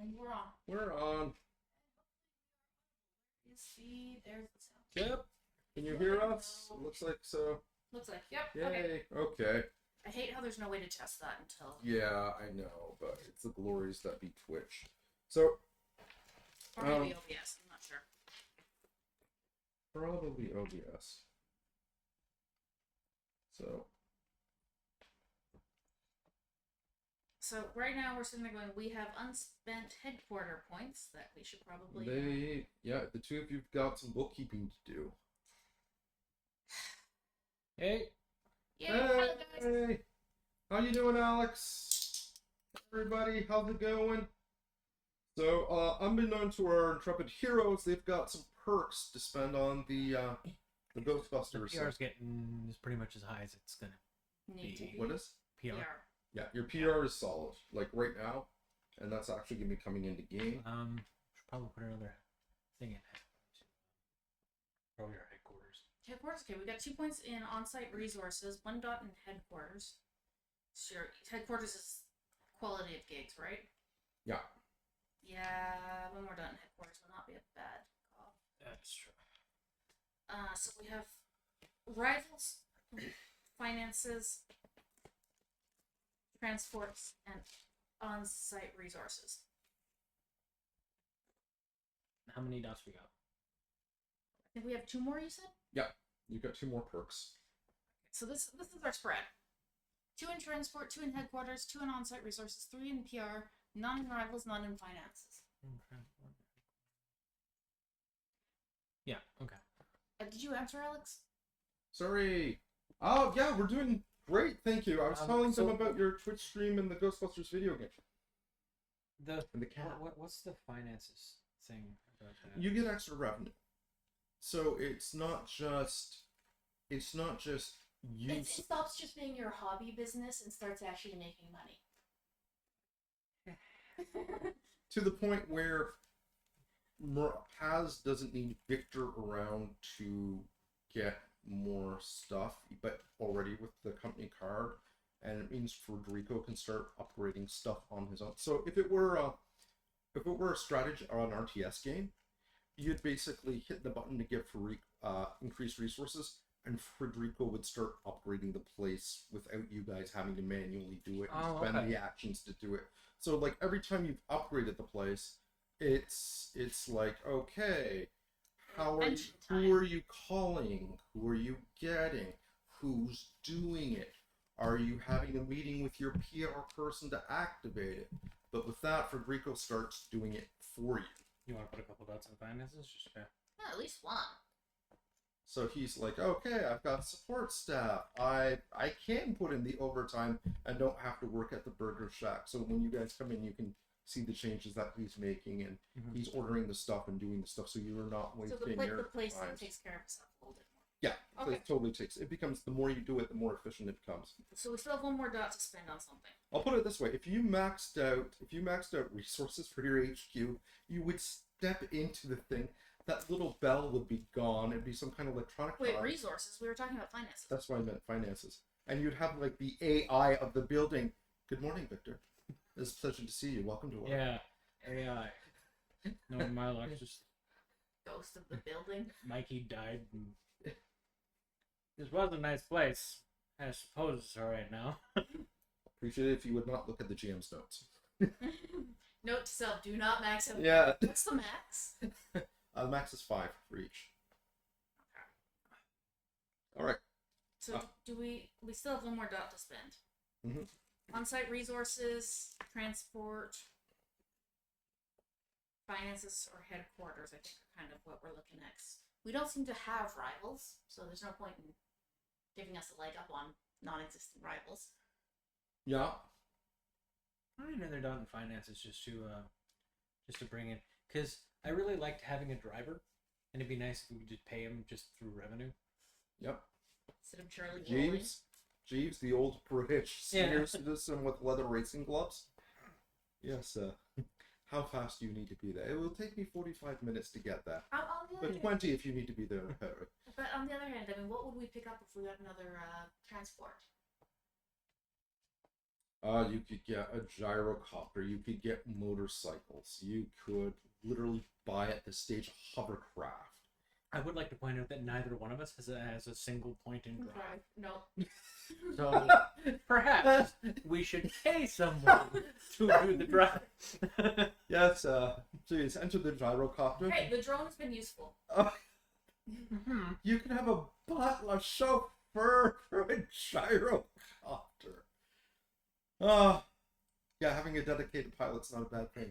And we're on. We're on. You see, there's the sound. Yep. Can you hear us? Looks like so. Looks like, yep. Yay. Okay. Okay. I hate how there's no way to test that until. Yeah, I know, but it's the glories that be Twitch. So. Or maybe OBS, I'm not sure. Probably OBS. So right now we're sitting there going, we have unspent headquarter points that we should probably. The two of you've got some bookkeeping to do. Hey. Yeah, hello guys. Hey, how you doing, Alex? Everybody, how's it going? So, unbeknown to our intrepid heroes, they've got some perks to spend on the Ghostbusters. PR is pretty much as high as it's gonna Need to be. be. What is? PR. Yeah, your PR is solid, like right now, and that's actually gonna be coming into game. Should probably put another thing in. Probably our headquarters. Headquarters, okay, we got 2 points in on-site resources, 1 dot in headquarters. Sure, headquarters is quality of gigs, right? Yeah. Yeah, 1 more dot in headquarters will not be a bad call. That's true. So we have rivals, finances, transports, and on-site resources. How many dots we got? I think we have 2 more, you said? Yeah, you've got 2 more perks. So this is our spread. 2 in transport, 2 in headquarters, 2 in on-site resources, 3 in PR, none in rivals, none in finances. Yeah, okay. Did you answer, Alex? Sorry. Oh, yeah, we're doing great, thank you. I was telling them about your Twitch stream and the Ghostbusters video game. And the cat. What's the finances thing about that? You get extra revenue. So it's not just you. It stops just being your hobby business and starts actually making money. To the point where Paz doesn't need Victor around to get more stuff, but already with the company card, and it means Federico can start upgrading stuff on his own. So if it were a strategy or an RTS game, you'd basically hit the button to give Federico increased resources, and Federico would start upgrading the place without you guys having to manually do it and spend the actions to do it. So like every time you've upgraded the place, it's like, okay, who are you calling? Who are you getting? Who's doing it? Are you having a meeting with your PR person to activate it? But with that, Federico starts doing it for you. You want to put a couple dots in finances? Just Yeah, at least 1. So he's like, okay, I've got support staff. I can put in the overtime and don't have to work at the Burger Shack. So when you guys come in, you can see the changes that he's making, and he's ordering the stuff and doing the stuff, so you're not wasting your the place time. takes care of itself a little bit more. Yeah, Okay. it totally takes. It becomes, the more you do it, the more efficient it becomes. So we still have 1 more dot to spend on something. I'll put it this way: if you maxed out resources for your HQ, you would step into the thing. That little bell would be gone. It'd be some kind of electronic. Wait, card. resources? We were talking about finances. That's why I meant finances. And you'd have like the AI of the building. Good morning, Victor. It's a pleasure to see you. Welcome to work. yeah, AI. No, my luck, just Ghost of the building. Mikey died. And... This was a nice place. I suppose it's alright now. Appreciate it if you would not look at the GM's notes. Note to self: do not max out. Yeah. What's the max? Max is 5 for each. Okay. All right. So do we still have 1 more dot to spend? Mm-hmm. On-site resources, transport, finances, or headquarters, I think, are kind of what we're looking at. We don't seem to have rivals, so there's no point in giving us a leg up on non-existent rivals. Yeah. Probably another dot in finances just to bring in, because I really liked having a driver, and it'd be nice if we could just pay him just through revenue. Yep. Instead of Charlie Woolley. Jeeves, the old British senior citizen with leather racing gloves. Yes, how fast do you need to be there? It will take me 45 minutes to get that. On the other But hand, 20 if you need to be there in a hurry. but on the other hand, I mean, what would we pick up if we got another transport? You could get a gyrocopter. You could get motorcycles. You could literally buy at this stage a hovercraft. I would like to point out that neither one of us has a single point in drive. No. So perhaps we should pay someone to do the drive. Yes, please enter the gyrocopter. Hey, the drone has been useful. You can have a butler, chauffeur for a gyrocopter. Yeah, having a dedicated pilot's not a bad thing.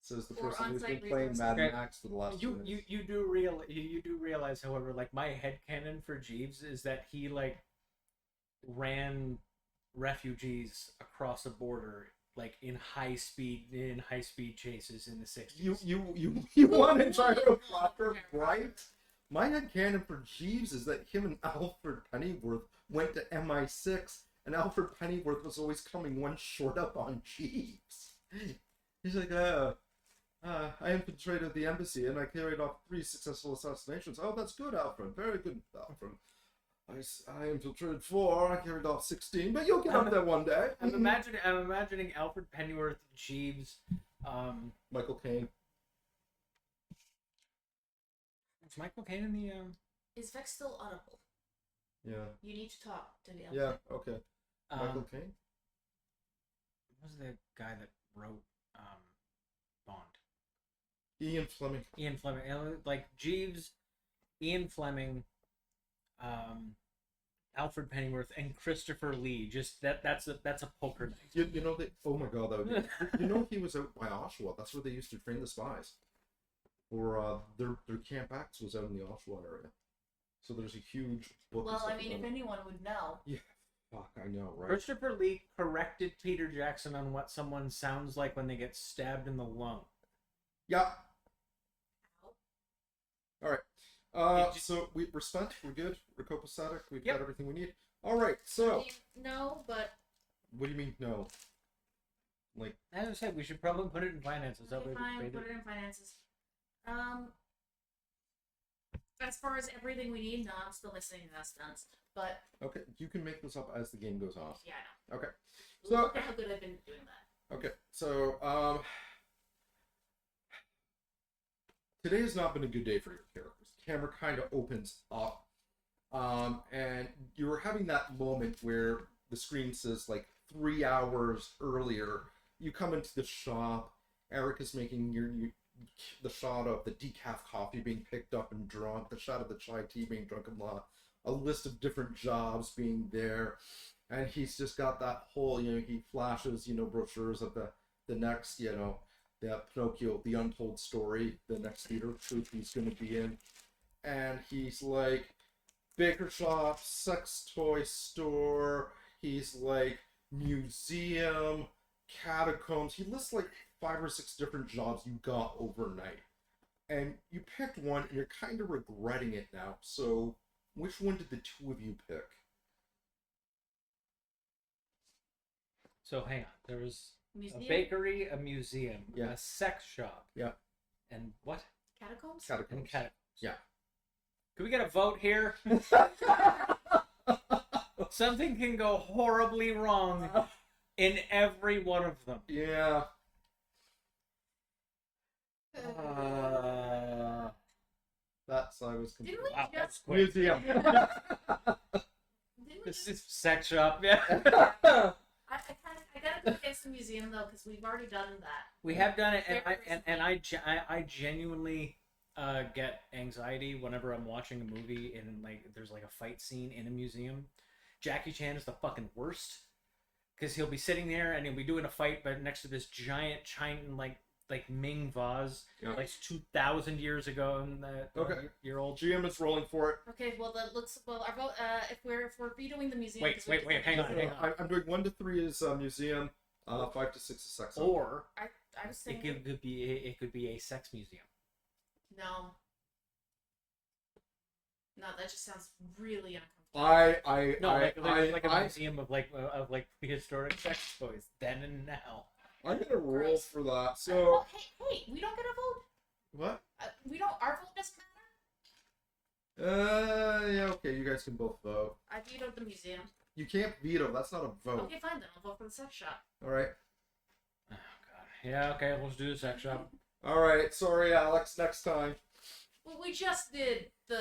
Says the Or person who's been on-site playing Mad resources. Max for the last You 2 you minutes. you do realize, however, like my headcanon for Jeeves is that he like ran refugees across a border like in high speed chases in the 60s. You want a gyrocopter, right? My headcanon for Jeeves is that him and Alfred Pennyworth went to MI6, and Alfred Pennyworth was always coming one short up on Jeeves. He's like, I infiltrated the embassy and I carried off 3 successful assassinations. Oh, that's good, Alfred. Very good, Alfred. I infiltrated 4. I carried off 16, but you'll get up there one day. I'm imagining Alfred Pennyworth, Jeeves, Michael Caine. is Michael Caine in the Is Vex still audible? Yeah. You need to talk to be able Yeah. to. Okay. Michael Caine. what was the guy that wrote Bond? Ian Fleming. Ian Fleming, like Jeeves, Ian Fleming, Alfred Pennyworth, and Christopher Lee. Just that's a poker night. You know that? Oh my God, that would be, you know he was out by Oshawa. That's where they used to train the spies. Or their Camp Axe was out in the Oshawa area. So there's a huge book. and Well, stuff I mean, about if it. anyone would know. Fuck, I know, right? Christopher Lee corrected Peter Jackson on what someone sounds like when they get stabbed in the lung. Yeah. All right. It just- So we're spent. We're good. We're copacetic. We've Yep. got everything we need. All right. So No, but what do you mean no? Like As I said, we should probably put it in finances. That way okay, we fine, paid put it. it in finances. As far as everything we need, no, I'm still missing the stunts. But okay, you can make this up as the game goes on. yeah, I know. Okay. So Look at how good I've been doing that. okay. So today has not been a good day for your characters. The camera kind of opens up. And you're having that moment where the screen says like 3 hours earlier. You come into the shop. Eric is making the shot of the decaf coffee being picked up and drunk. The shot of the chai tea being drunk and a list of different jobs being there. And he's just got that whole, he flashes, brochures of the next, the Pinocchio, the untold story, the next theater troupe he's going to be in. And he's like, baker shop, sex toy store, he's like, museum, catacombs. He lists like 5 or 6 different jobs you got overnight. And you picked one and you're kind of regretting it now. So which one did the 2 of you pick? So hang on. There was Museum? a bakery, a museum, Yeah. a sex shop. Yeah. And what? Catacombs? And Catacombs. catacombs. Yeah. Can we get a vote here? Something can go horribly wrong in every one of them. Yeah. That's I was Didn't confused. we Wow, that's just? quick. Museum. Didn't we This just? is sex shop. Yeah. I gotta go against the museum though, because we've already done that. We have done it, and Very I genuinely get anxiety whenever I'm watching a movie and like there's like a fight scene in a museum. Jackie Chan is the fucking worst because he'll be sitting there and he'll be doing a fight, but next to this giant China like Ming vase, Yeah. like 2,000 years ago, and Okay. year old. GM is rolling for it. Okay, well our vote. If we're vetoing the museum. Wait, 'cause we wait, have to- hang on. I'm doing 1 to 3 is museum, 5 to 6 is sex. Or I was saying it could be a sex museum. no. No, that just sounds really uncomfortable. Like a I museum of prehistoric sex toys then and now. I'm gonna roll Gross. for that. Oh, So hey, we don't get a vote. what? We don't. Our vote doesn't matter. Yeah, okay, you guys can both vote. I vetoed the museum. You can't veto. That's not a vote. Okay, fine then. I'll vote for the sex shop. All right. Oh god. Yeah. Okay. Let's do the sex shop. All right. Sorry, Alex. Next time. Well, we just did the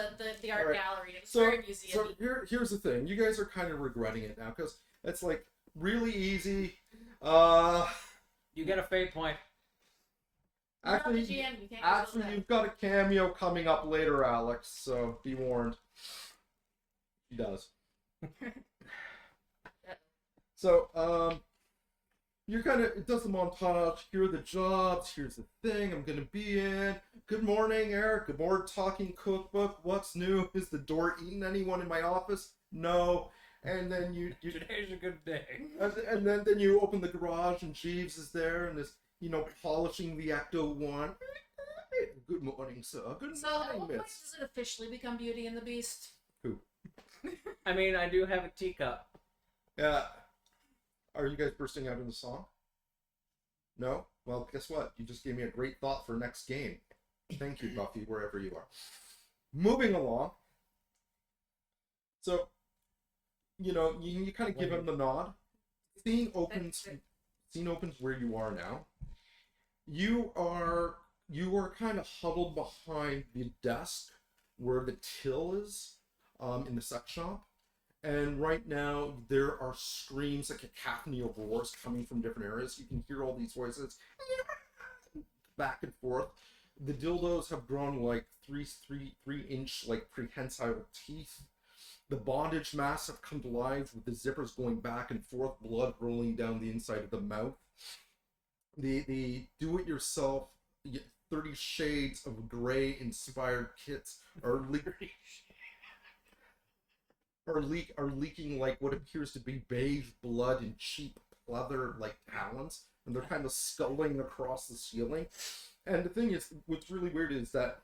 art Alright. gallery. It was So, very museum. here's the thing. You guys are kind of regretting it now because it's like really easy. You get a fate point. Actually, GM, you can't control that. you've got a cameo coming up later, Alex. So be warned. He does. So, you're kind of, it does the montage. Here are the jobs. Here's the thing I'm gonna be in. Good morning, Eric. Good morning, talking cookbook. What's new? Is the door eating anyone in my office? No. And then you Today's a good day. and then you open the garage and Jeeves is there and is, polishing the Ecto 1. Good morning, sir. Good So, at morning, what point miss. does it officially become Beauty and the Beast? Who? I mean, I do have a teacup. Yeah. Are you guys bursting out in the song? No? Well, guess what? You just gave me a great thought for next game. Thank you, Buffy, wherever you are. Moving along. So, you kind of give him the nod. Scene opens where you are now. You are kind of huddled behind the desk where the till is in the sex shop. And right now, there are screams, like a cacophony of roars coming from different areas. You can hear all these voices back and forth. The dildos have grown like 3-inch, like prehensile teeth. The bondage masks have come to life with the zippers going back and forth, blood rolling down the inside of the mouth. The do-it-yourself 30 Shades of Grey inspired kits are leaking like what appears to be bathed blood and cheap leather like talons, and they're kind of sculling across the ceiling. And the thing is, what's really weird is that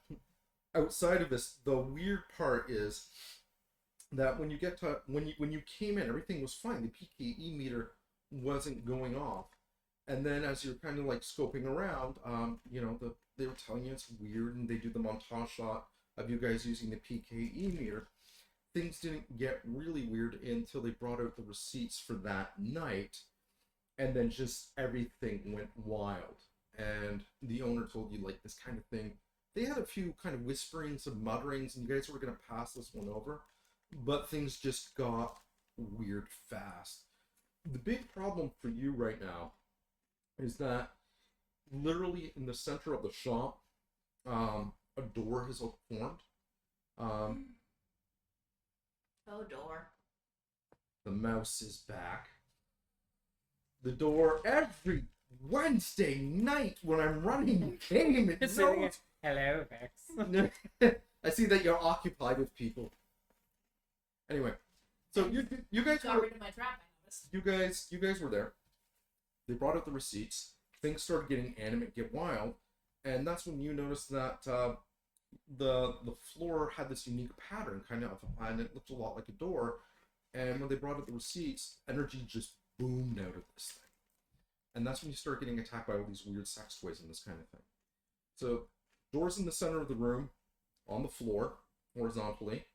outside of this, the weird part is that when you came in, everything was fine. The PKE meter wasn't going off, and then as you're kind of like scoping around, they were telling you it's weird, and they do the montage shot of you guys using the PKE meter. Things didn't get really weird until they brought out the receipts for that night, and then just everything went wild. And the owner told you, like, this kind of thing. They had a few kind of whisperings and mutterings, and you guys were going to pass this one over, but things just got weird fast. The big problem for you right now is that literally in the center of the shop, a door has formed. Oh, door. The mouse is back. The door every Wednesday night when I'm running the game. It knows. Hello, Vex. I see that you're occupied with people. Anyway, so you guys Got were rid of my trap, I noticed. you guys were there. They brought out the receipts. Things started getting animate, get wild, and that's when you noticed that the floor had this unique pattern, kind of, and it looked a lot like a door. And when they brought out the receipts, energy just boomed out of this thing, and that's when you start getting attacked by all these weird sex toys and this kind of thing. So, doors in the center of the room, on the floor, horizontally.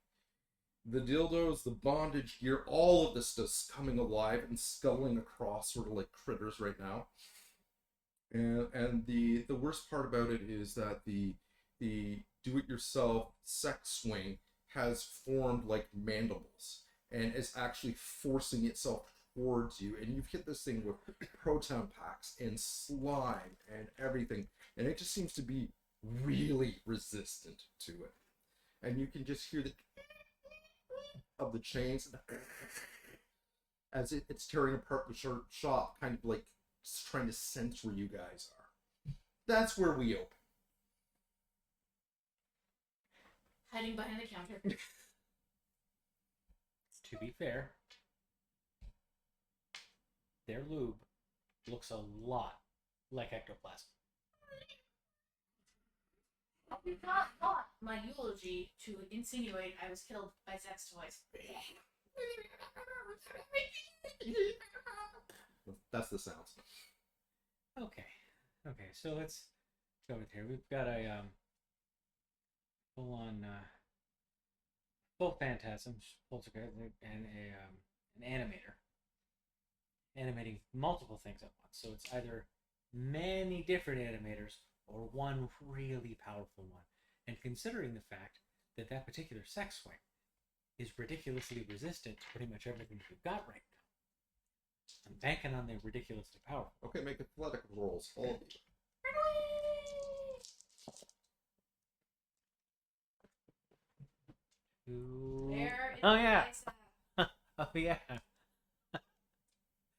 The dildos, the bondage gear, all of this stuff's coming alive and sculling across, sort of like critters right now. And the worst part about it is that the do-it-yourself sex swing has formed like mandibles and is actually forcing itself towards you. And you've hit this thing with proton packs and slime and everything, and it just seems to be really resistant to it. And you can just hear the of the chains as it's tearing apart the shop, kind of like trying to sense where you guys are. That's where we open. Hiding behind the counter. To be fair, their lube looks a lot like ectoplasm. You not thought my eulogy to insinuate I was killed by sex toys. That's the sounds. Okay, so let's go with here. We've got a full-on full phantasm, poltergeist, and a an animator animating multiple things at once. So it's either many different animators or one really powerful one. And considering the fact that that particular sex swing is ridiculously resistant to pretty much everything we've got right now, I'm banking on the ridiculously powerful. Okay, make athletic rolls, all of you. Where is Oh yeah. Liza? Oh yeah.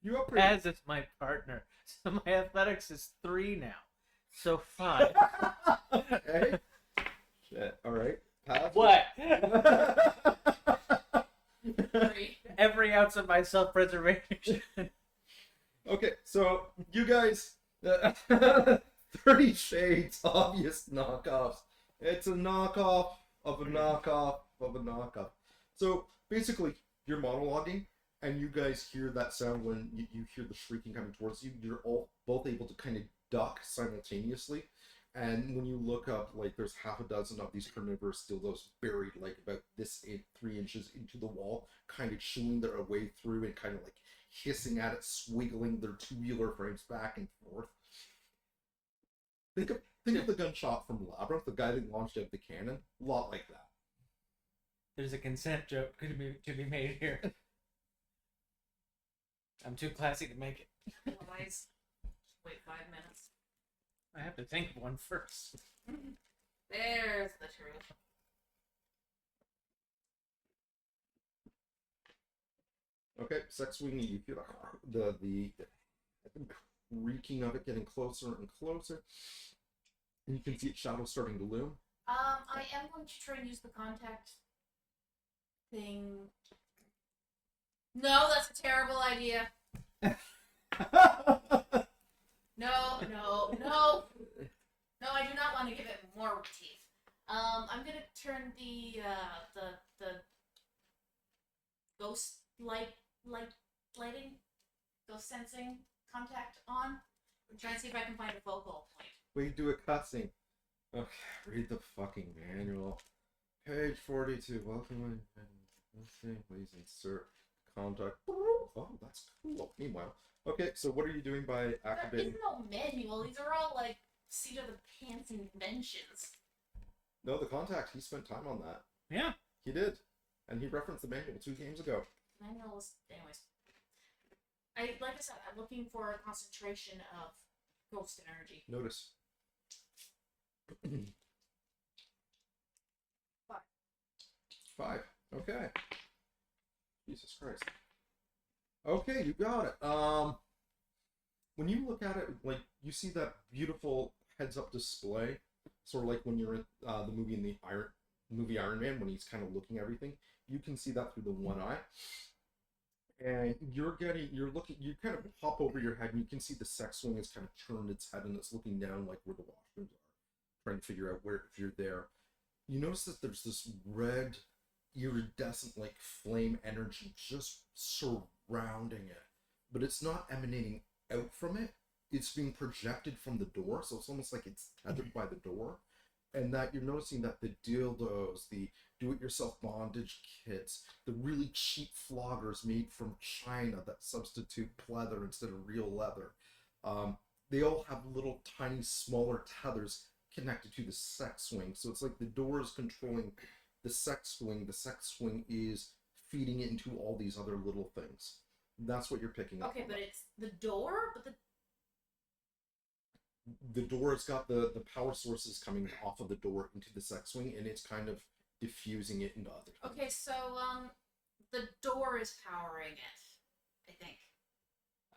You upgrade. As is my partner. So my athletics is 3 now. So 5. Okay. Shit. All right. Pass. What? Three. Every ounce of my self-preservation. Okay, so you guys, 30 Shades, obvious knockoffs. It's a knockoff of a knockoff of a knockoff. So basically, you're monologuing, and you guys hear that sound when you hear the shrieking coming towards you. You're all both able to kind of duck simultaneously. And when you look up, like, there's half a dozen of these carnivorous dildos buried, like, about this 3 inches into the wall, kind of chewing their way through and kind of, like, hissing at it, swiggling their tubular frames back and forth. Think of the gunshot from Labyrinth, the guy that launched out the cannon. A lot like that. There's a consent joke to be made here. I'm too classy to make it. Otherwise, wait 5 minutes. I have to think of one first. There's the truth. Okay, sex swing, you feel the reeking of it getting closer and closer. And you can see its shadow starting to loom. I am going to try and use the contact thing. No, that's a terrible idea. No, no, no. No, I do not want to give it more teeth. I'm gonna turn the ghost lighting, ghost sensing contact on. I'm trying to see if I can find a focal point. We do a cutscene. Okay, read the fucking manual. Page 42. Welcome. Let's see. Please insert contact. Oh, that's cool. Meanwhile, okay. So what are you doing by There activating? is no manual. These are all like seat of the pants inventions. No, the contact. He spent time on that. Yeah. He did, and he referenced the manual 2 games ago. Manual is, anyways. Like I said, I'm looking for a concentration of ghost energy. Notice. 5. 5. Okay. Jesus Christ. Okay, you got it. When you look at it, like, you see that beautiful heads-up display, sort of like when you're in the movie Iron Man, when he's kind of looking at everything. You can see that through the one eye. And you kind of pop over your head, and you can see the sex swing has kind of turned its head, and it's looking down like where the washrooms are, trying to figure out where, if you're there. You notice that there's this red, iridescent, like, flame energy just surrounding it. But it's not emanating out from it. It's being projected from the door, so it's almost like it's tethered by the door. And that you're noticing that the dildos, the do-it-yourself bondage kits, the really cheap floggers made from China that substitute pleather instead of real leather, they all have little tiny smaller tethers connected to the sex swing. So it's like the door is controlling the sex swing is feeding it into all these other little things. That's what you're picking up. Okay, but it's the door, but the door has got the power sources coming off of the door into the sex swing, and it's kind of diffusing it into other things. okay, so the door is powering it, I think.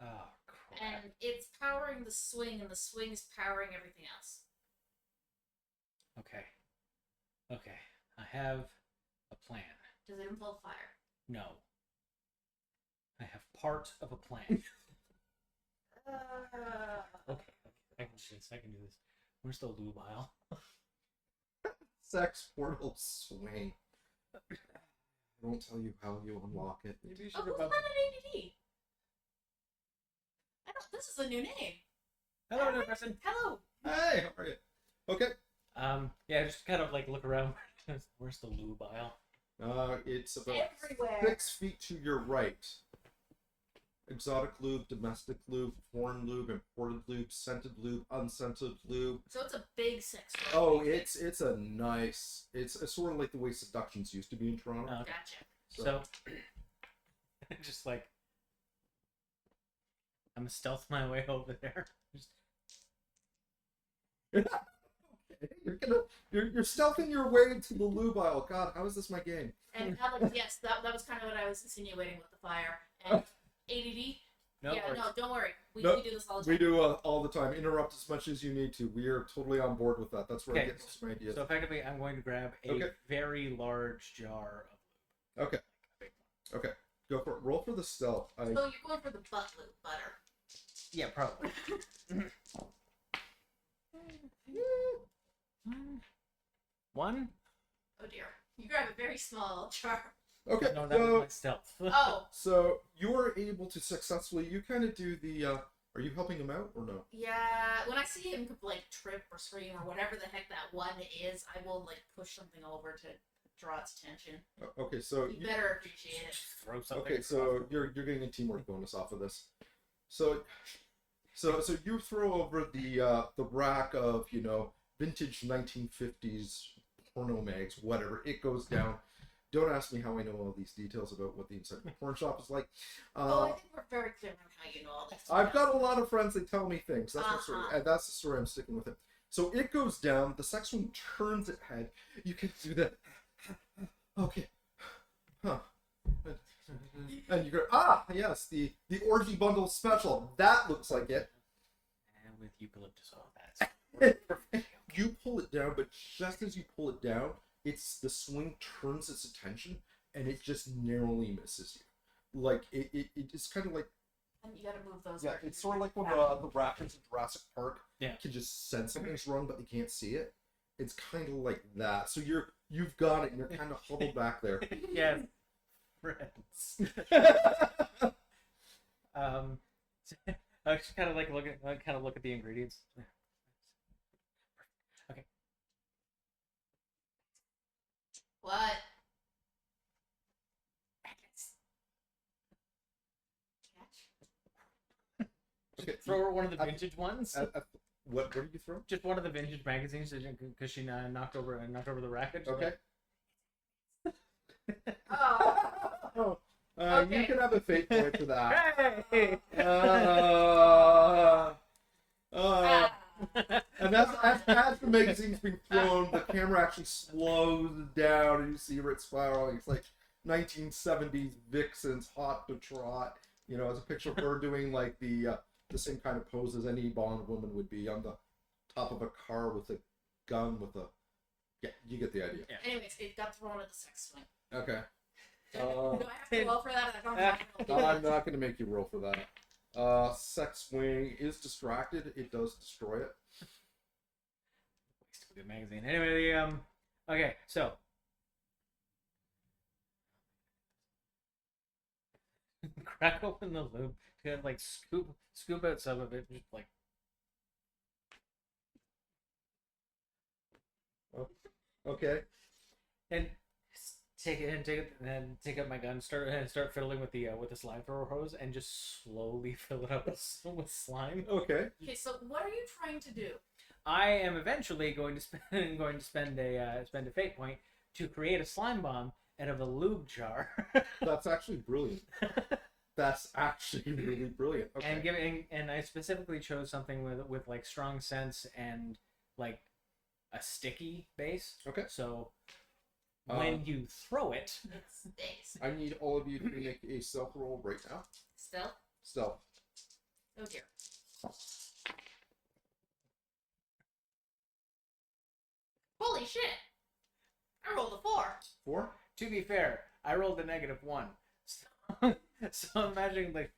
Oh, crap. And it's powering the swing, and the swing is powering everything else. Okay. Okay. I have a plan. Does it involve fire? No. I have part of a plan. Okay. I can do this. Where's the lube aisle? Sex portal swing. I won't tell you how you unlock it. Maybe you Oh, should who's have. Planet ADD? I don't. This is a new name. Hello, new person. Hello. Hey, how are you? Okay. Yeah, just kind of like look around. Where's the lube aisle? It's about Everywhere. 6 feet to your right. Exotic lube, domestic lube, foreign lube, imported lube, scented lube, unscented lube. So it's a big sex room. Oh, it's a nice. It's sort of like the way seductions used to be in Toronto. Okay. Gotcha. So, just like, I'm gonna stealth my way over there. You're stealthing your way into the lube aisle. God, how is this my game? And Alex, yes, that was kind of what I was insinuating with the fire. And ADD? Nope. Yeah, no, don't worry. We Nope. do this all the time. We do all the time. Interrupt as much as you need to. We are totally on board with that. That's where I Okay. get most of my ideas. So effectively, I'm going to grab a Okay. very large jar of Okay. Okay. Go for it. Roll for the stealth. So you're going for the butt lube butter. yeah, probably. One? Oh dear. You grab a very small jar. Okay. No, that was my stealth. Oh, So you are able to successfully. You kind of do the. Are you helping him out or no? yeah. When I see him like trip or scream or whatever the heck that one is, I will like push something over to draw its attention. Okay. So You better appreciate it. Just throw something. Okay, so you're getting a teamwork bonus off of this. So you throw over the rack of vintage 1950s porno mags, whatever. It goes down. Don't ask me how I know all these details about what the inside of a porn shop is like. Oh, I think we're very clear on how you know all this. I've got a lot of friends that tell me things. That's my story, Uh-huh. and that's the story. I'm sticking with it. So it goes down. The sex one turns its head. You can do that. Okay. Huh. And you go, yes, the orgy bundle special. That looks like it. And with eucalyptus oil, that's You pull it down, but just as you pull it down, the swing turns its attention, and it just narrowly misses you. Like it's kind of like And you gotta move those. it's sort of like when the raptors in Jurassic Park Yeah. can just sense something's wrong, but they can't see it. It's kind of like that. So you've got it, and you're kind of huddled back there. yeah, friends. I just kind of like look at the ingredients. What? Catch. Okay, Throw her one of the vintage ones. what do you throw? Just one of the vintage magazines because she knocked over the racket. Okay. Oh. You can have a fate point for that. Hey! And as the magazine's being thrown, the camera actually slows down, and you see where it's spiraling. It's like 1970s vixens, hot to trot. As a picture of her doing like the same kind of pose as any Bond woman would be on the top of a car with a gun yeah, you get the idea. Yeah. Anyways, it got thrown at the sex swing. Okay. Do I have to roll for that? I don't have to roll. I'm not going to make you roll for that. Sex Swing is distracted. It does destroy it. Waste of a good magazine. Anyway, okay, so crack open the lube to like scoop out some of it, just like Okay. and take up my gun, start fiddling with the slime thrower hose, and just slowly fill it up with slime. Okay. Okay, so what are you trying to do? I am eventually going to spend a fate point to create a slime bomb out of a lube jar. That's actually brilliant. That's actually really brilliant. Okay. And I specifically chose something with like strong scents and like a sticky base. Okay. So when you throw it, It stinks. I need all of you to make a stealth roll right now. Still? Stealth. Oh dear. Holy shit! I rolled a 4. 4? to be fair, I rolled a -1. So I'm imagining like,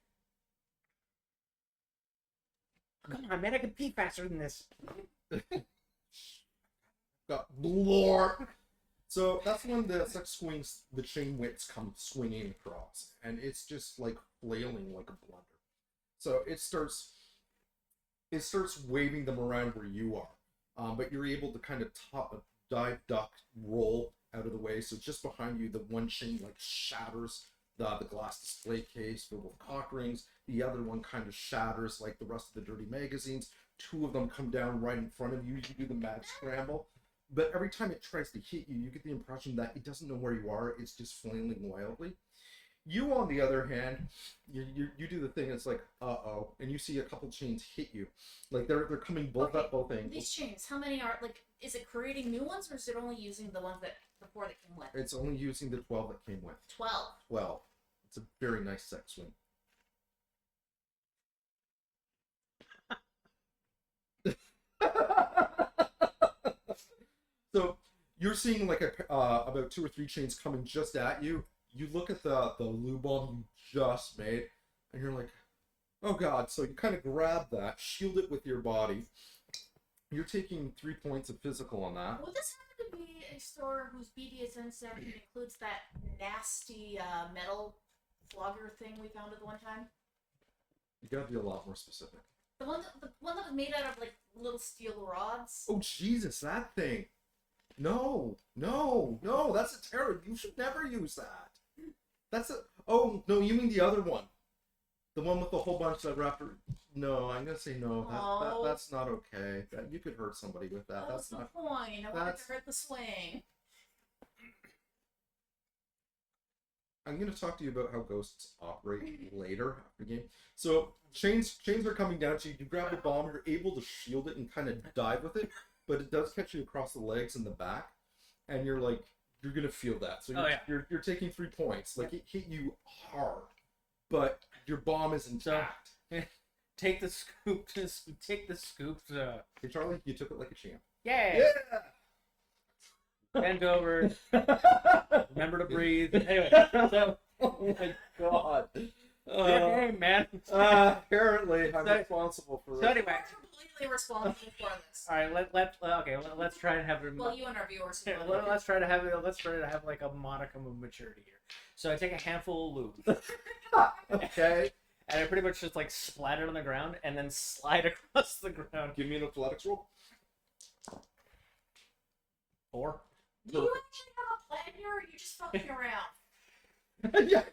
come on, man, I can pee faster than this. Got blore. So that's when the sex swings, the chain wits come swinging across, and it's just like flailing like a blunder. So it starts waving them around where you are, but you're able to kind of dive, duck, roll, out of the way. So just behind you, the one chain like shatters the glass display case filled with cock rings. The other one kind of shatters like the rest of the dirty magazines. Two of them come down right in front of you. You do the mad scramble. But every time it tries to hit you, you get the impression that it doesn't know where you are. It's just flailing wildly. You, on the other hand, you do the thing. It's like, uh-oh, and you see a couple chains hit you. Like they're coming both at both angles. These chains, how many are, like, is it creating new ones, or is it only using the ones that before that came with? It's only using the 12 that came with. 12. 12. It's a very nice sex swing. So you're seeing like about 2 or 3 chains coming just at you. You look at the lube bomb you just made, and you're like, oh god. So you kind of grab that, shield it with your body. You're taking 3 points of physical on that. Would this happen to be a store whose BDSM section includes that nasty metal flogger thing we found at the one time? You gotta be a lot more specific. The one that was made out of like little steel rods. Oh Jesus, that thing! No, that's a terror. You should never use that. That's a. Oh no, you mean the other one, the one with the whole bunch of wrapper. No, I'm gonna say no. That's not okay. You could hurt somebody with that. That's not the point. I wanted to hurt the swing. I'm going to talk to you about how ghosts operate later after the game. So chains are coming down to you. You grab the bomb. You're able to shield it and kind of dive with it, but it does catch you across the legs and the back, and you're going to feel that. So you're taking 3 points. Like it hit you hard, but your bomb is intact. Take the scoop. Take the scoop. Hey Charlie, you took it like a champ. Yeah. Bend over. Remember to breathe. Anyway, so Oh my god. hey, man. Apparently, I'm responsible for So this. anyway, Completely responsible for this. all right. Let's try and have a. Well, you and our viewers. Okay, let's try to have like a modicum of maturity here. So I take a handful of lube. Okay. And I pretty much just like splat it on the ground and then slide across the ground. Give me an athletics roll. 4. Do you actually have a plan here, or are you just fucking around? Yeah.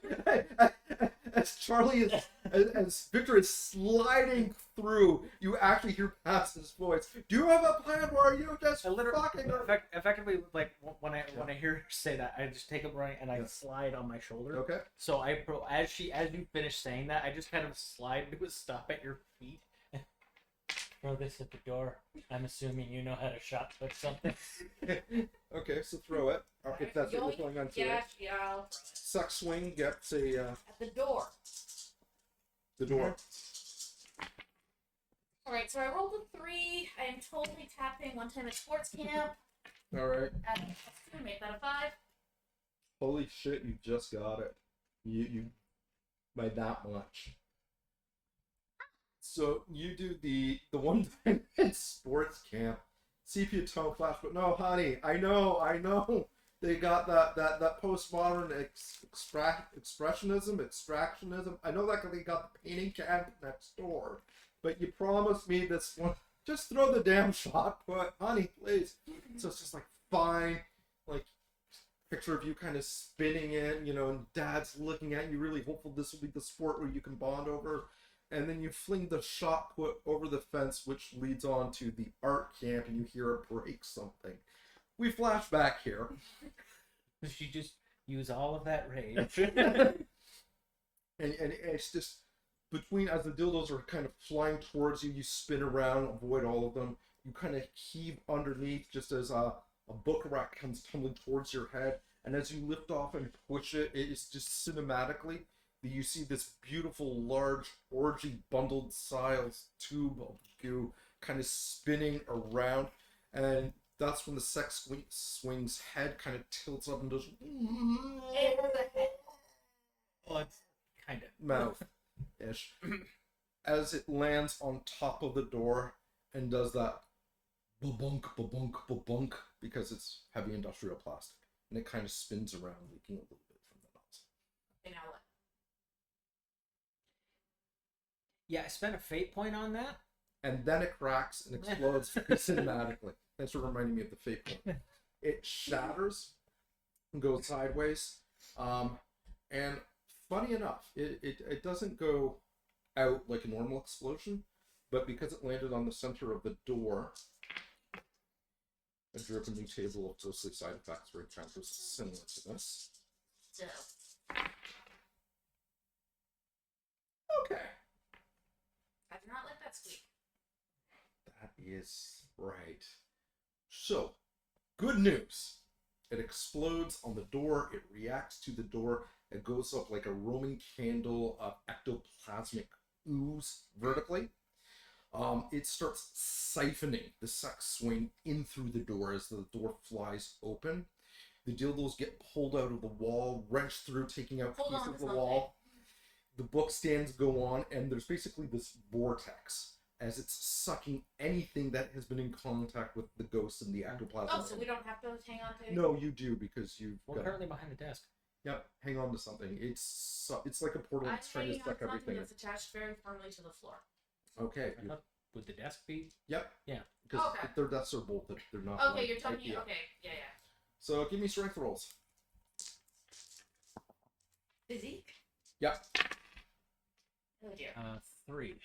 As Charlie as Victor is sliding through, you actually hear past his voice. Do you have a plan, or are you just fucking? Effectively, like when I hear her say that, I just take a running and I slide on my shoulder. Okay. So as you finish saying that, I just kind of slide to a stop at your feet. Throw this at the door. I'm assuming you know how to shot put something. Okay, so throw it. If that's what you're going on today. Yeah, I'll throw it. Sex swing gets a At the door. the door. Alright, so I rolled a 3. I am totally tapping one time at sports camp. All right. Make that a 5. Holy shit! You just got it. You by that much. So you do the one time in sports camp, sepia tone flash, but no, honey, I know. They got that postmodern extractionism. I know that they got the painting camp next door, but you promised me this one. Just throw the damn shot put, honey, please. So it's just like fine, like picture of you kind of spinning it, and Dad's looking at you, really hopeful this will be the sport where you can bond over. And then you fling the shot put over the fence, which leads on to the art camp, and you hear it break something. We flash back here. She just use all of that rage. and it's just between, as the dildos are kind of flying towards you, you spin around, avoid all of them. You kind of heave underneath just as a book rack comes tumbling towards your head. And as you lift off and push it, it's just cinematically. You see this beautiful, large, orgy bundled siles tube of goo kind of spinning around, and that's when the sex swing's head kind of tilts up and does. It was a head. Well, it's kind of mouth-ish. As it lands on top of the door and does that ba-bunk, ba-bunk, ba-bunk, because it's heavy industrial plastic, and it kind of spins around, leaking a little bit from the nozzle. Okay, now what? Yeah, I spent a fate point on that. And then it cracks and explodes very cinematically. Thanks for reminding me of the fate point. It shatters, go sideways. And funny enough, it doesn't go out like a normal explosion, but because it landed on the center of the door, I drew up a new table of ghostly side effects for encounters similar to this. So, Okay. I do not like that squeak. That is right. So, good news. It explodes on the door, it reacts to the door, it goes up like a Roman candle of ectoplasmic ooze vertically. It starts siphoning the sex swing in through the door as the door flies open. The dildos get pulled out of the wall, wrenched through, taking out pieces of the wall. The book stands go on, and there's basically this vortex as it's sucking anything that has been in contact with the ghost and the ectoplasm. Oh, so we don't have to hang on to it? No, you do, because you've We're currently behind the desk. Yep, hang on to something. It's like a portal that's trying to suck everything. That's attached very firmly to the floor. Okay. I thought, would the desk be? Yep. Yeah. Because Okay. their desks are bolted. They're not. Okay, like, you're telling me. yeah. Okay, yeah. So give me strength rolls. Physique? Yep. Oh dear. 3.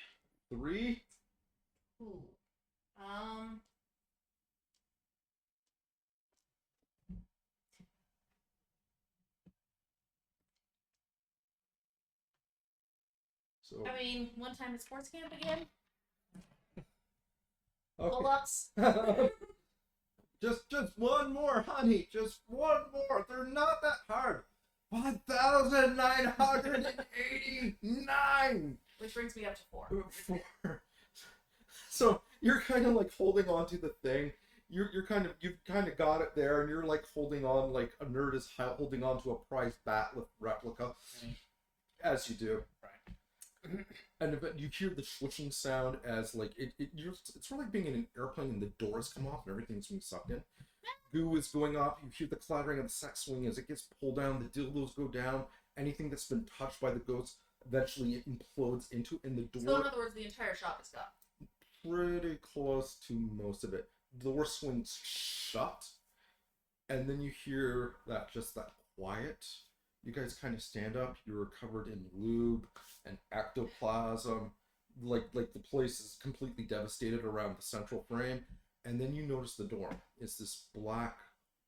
3. Ooh. So. I mean, one time at sports camp again. Okay. Pull-ups. Just one more, honey. Just one more. They're not that hard. 1,989. Which brings me up to 4. 4. So you're kind of like holding on to the thing. You've kind of got it there, and you're like holding on like a nerd is holding on to a prized bat'leth replica, as you do. Right. And you hear the swishing sound as like it's sort of like being in an airplane and the doors come off and everything's being sucked in. Goo is going up. You hear the clattering of the sex swing as it gets pulled down. The dildos go down. Anything that's been touched by the ghost eventually it implodes into. And the door. So in other words, the entire shop is gone. Pretty close to most of it. The door swings shut, and then you hear that quiet. You guys kind of stand up. You're covered in lube and ectoplasm. Like the place is completely devastated around the central frame. And then you notice the door. It's this black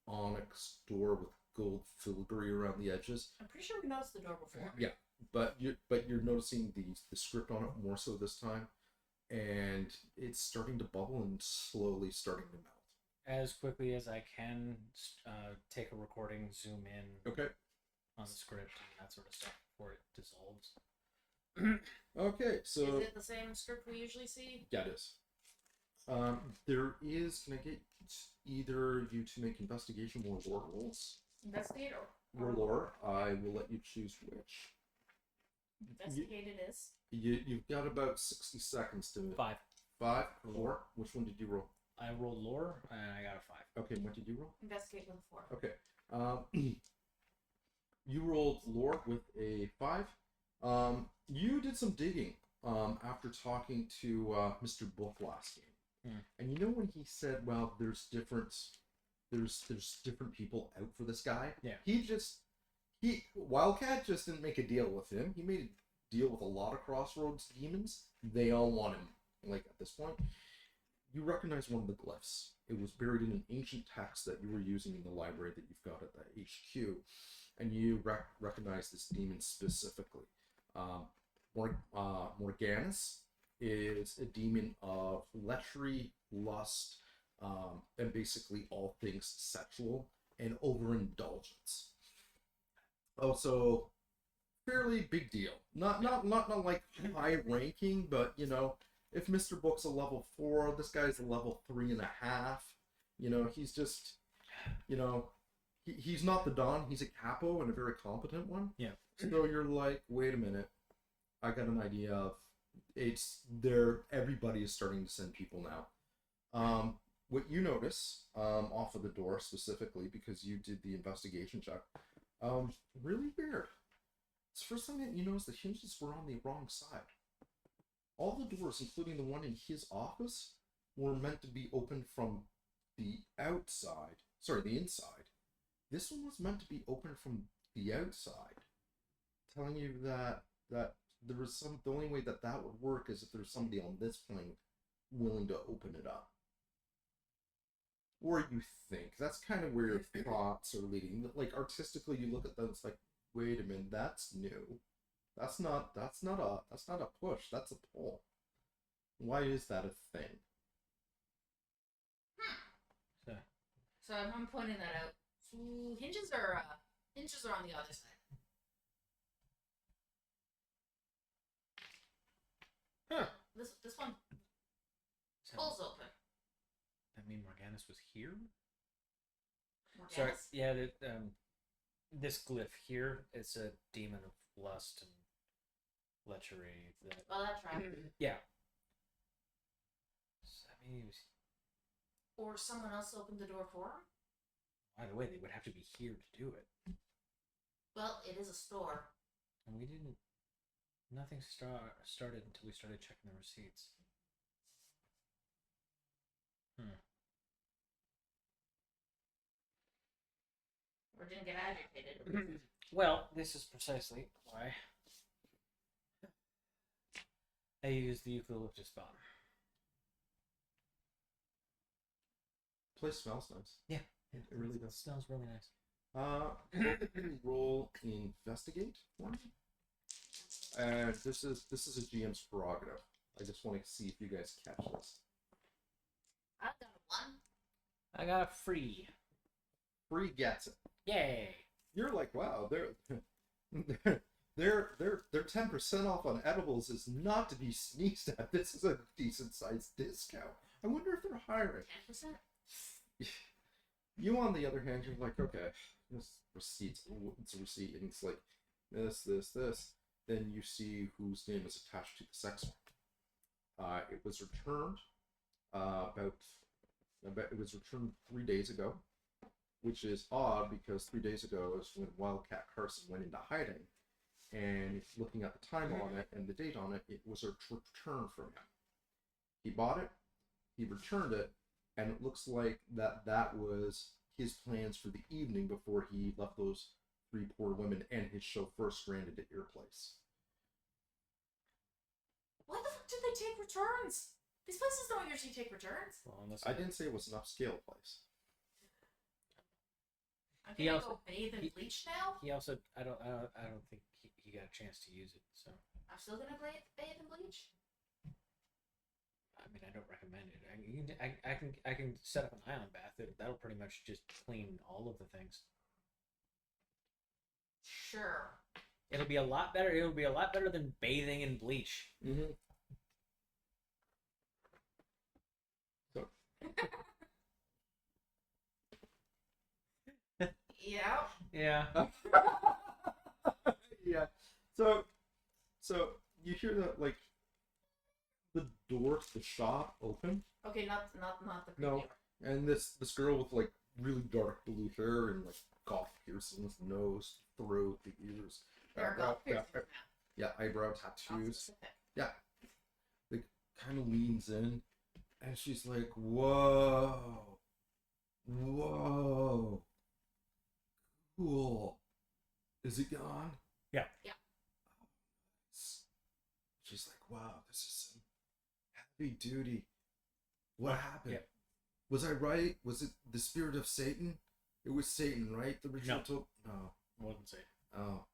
onyx door with gold filigree around the edges. I'm pretty sure we noticed the door before. Yeah, but you're noticing the script on it more so this time, and it's starting to bubble and slowly starting to melt. As quickly as I can, take a recording, zoom in. Okay. On the script and that sort of stuff before it dissolves. Okay, so is it the same script we usually see? Yeah, it is. There is. Can I get either you to make investigation or lore rolls? Investigate Or lore. I will let you choose which. Investigate it is. You've got about 60 seconds to. 5. 5 for lore. Which one did you roll? I rolled lore and I got a 5. Okay, what did you roll? Investigate with a 4. Okay. You rolled lore with a 5. You did some digging after talking to Mr. Book last game. And you know when he said, well, there's different people out for this guy? Yeah. Wildcat just didn't make a deal with him. He made a deal with a lot of Crossroads demons. They all want him. Like, at this point, you recognize one of the glyphs. It was buried in an ancient text that you were using in the library that you've got at the HQ. And you recognize this demon specifically. Morganus is a demon of lechery, lust, and basically all things sexual and overindulgence. Also, fairly big deal. Not like high ranking, but you know, if Mr. Book's a level 4, this guy's a level 3.5. You know, he's just, you know, he's not the Don. He's a capo and a very competent one. Yeah. So you're like, wait a minute, I got an idea of everybody is starting to send people now. What you notice off of the door specifically, because you did the investigation check, really weird. It's the first thing that you notice the hinges were on the wrong side. All the doors, including the one in his office, were meant to be opened from the inside. this one was meant to be open from the outside, telling you that there was the only way that would work is if there's somebody on this plane willing to open it up. Or you think that's kind of where your thoughts are leading. Like artistically, you look at them, it's like, wait a minute, that's new. That's not a push. That's a pull. Why is that a thing? So I'm pointing that out. Ooh, hinges are on the other side. Huh. This one So, pulls open. that mean Morganus was here? Morganus. Sorry, yeah, this glyph here, it's a demon of lust and lechery. Well, that's right. Yeah. So that means he was... Or someone else opened the door for him. By the way, they would have to be here to do it. Well, it is a store. And we didn't... Nothing started until we started checking the receipts. Or didn't get agitated. Well, this is precisely why I used the eucalyptus bomb. Place smells nice. Yeah. It really It does. smells really nice. Roll investigate for me. And this is a GM's prerogative. I just want to see if you guys catch this. I've got a 1. I got a free. Free gets it. Yay! You're like, wow, they're 10% off on edibles is not to be sneezed at. This is a decent sized discount. I wonder if they're hiring. 10%? You, on the other hand, you're like, okay, this receipt's it's a receipt, and it's like this. Then you see whose name is attached to the sex one. It was returned it was returned 3 days ago, which is odd because 3 days ago is when Wildcat Carson went into hiding, and looking at the time on it and the date on it, it was a return from him. He bought it, he returned it, and it looks like that was his plans for the evening before he left those 3 poor women and his chauffeur stranded at your place. Why the fuck did they take returns? These places don't usually take returns. Well, unless I didn't say it was an upscale place. I'm He gonna also- go bathe and bleach now. He also, I don't think he got a chance to use it. So, I'm still gonna bathe and bleach. I mean, I don't recommend it. I can set up an island bath. That'll pretty much just clean all of the things. Sure. It'll be a lot better. It'll be a lot better than bathing in bleach. Mm-hmm. Yeah. Yeah. Yeah. So you hear that, like, the door to the shop open, Okay, not the creepy No. one. and this girl with like really dark blue hair and like goth piercings, nose, throat, the ears, There are golf piercings now. eyebrow Not tattoos. specific. Like, kind of leans in, and she's like, "Whoa, cool. Is it gone?" Yeah. Yeah. She's like, "Wow, this is some heavy duty. What happened? Yeah. Was I right? Was it the spirit of Satan? It was Satan, right? The ritual No. took. No. Wasn't safe. Oh,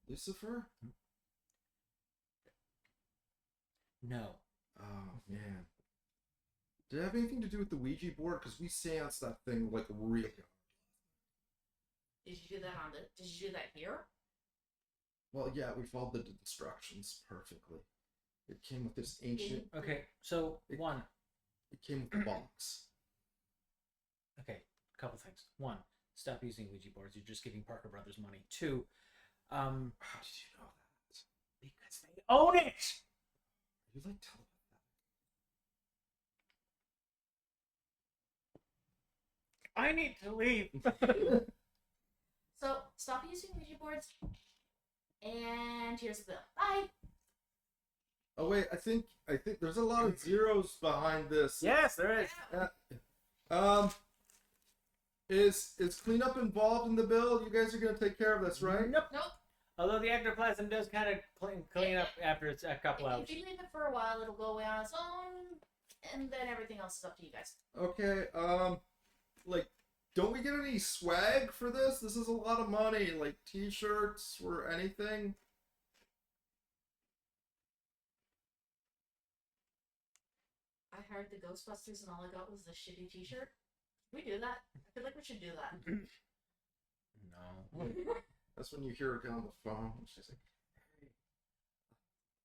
Lucifer? No. Oh man. Did it have anything to do with the Ouija board? Because we seanced that thing like really hard. Did you do that Did you do that here? Well, yeah, we followed the instructions perfectly. It came with this ancient. Okay. So It- one. It came with the box. Okay. Couple things. One. Stop using Ouija boards. You're just giving Parker Brothers money. Two. How did you know that? Because they own it. You like telepathic? I need to leave. So stop using Ouija boards. And here's the bill. Bye. Oh wait, I think there's a lot of zeros behind this. Yes, there is. Um. Is cleanup involved in the bill? You guys are gonna take care of this, right? Nope. Nope. Although the ectoplasm does kind of clean up after it's a couple hours. If you leave it for a while, it'll go away on its own, and then everything else is up to you guys. Okay. Like, don't we get any swag for this? This is a lot of money. Like T-shirts or anything. I hired the Ghostbusters and all I got was the shitty T-shirt. We do that. I feel like we should do that. No. That's when you hear her get on the phone. And she's like,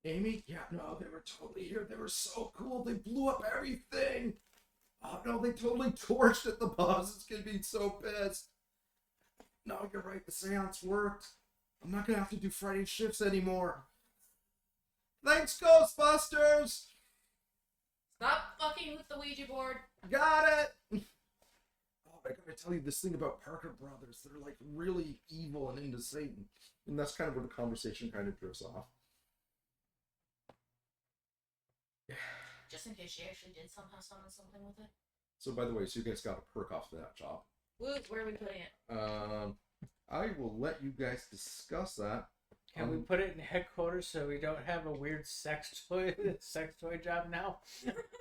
"Hey, Amy? Yeah, no, they were totally here. They were so cool. They blew up everything. Oh no, they totally torched it. The boss is gonna be so pissed. No, you're right. The seance worked. I'm not gonna have to do Friday shifts anymore. Thanks, Ghostbusters. Stop fucking with the Ouija board. Got it. Oh, I gotta tell you this thing about Parker Brothers. They're like really evil and into Satan, and that's kind of where the conversation kind of drifts off. Just in case she actually did somehow summon something with it. So, by the way, so you guys got a perk off that job. Woo, where are we putting it? I will let you guys discuss that. Can we put it in headquarters so we don't have a weird sex toy job now?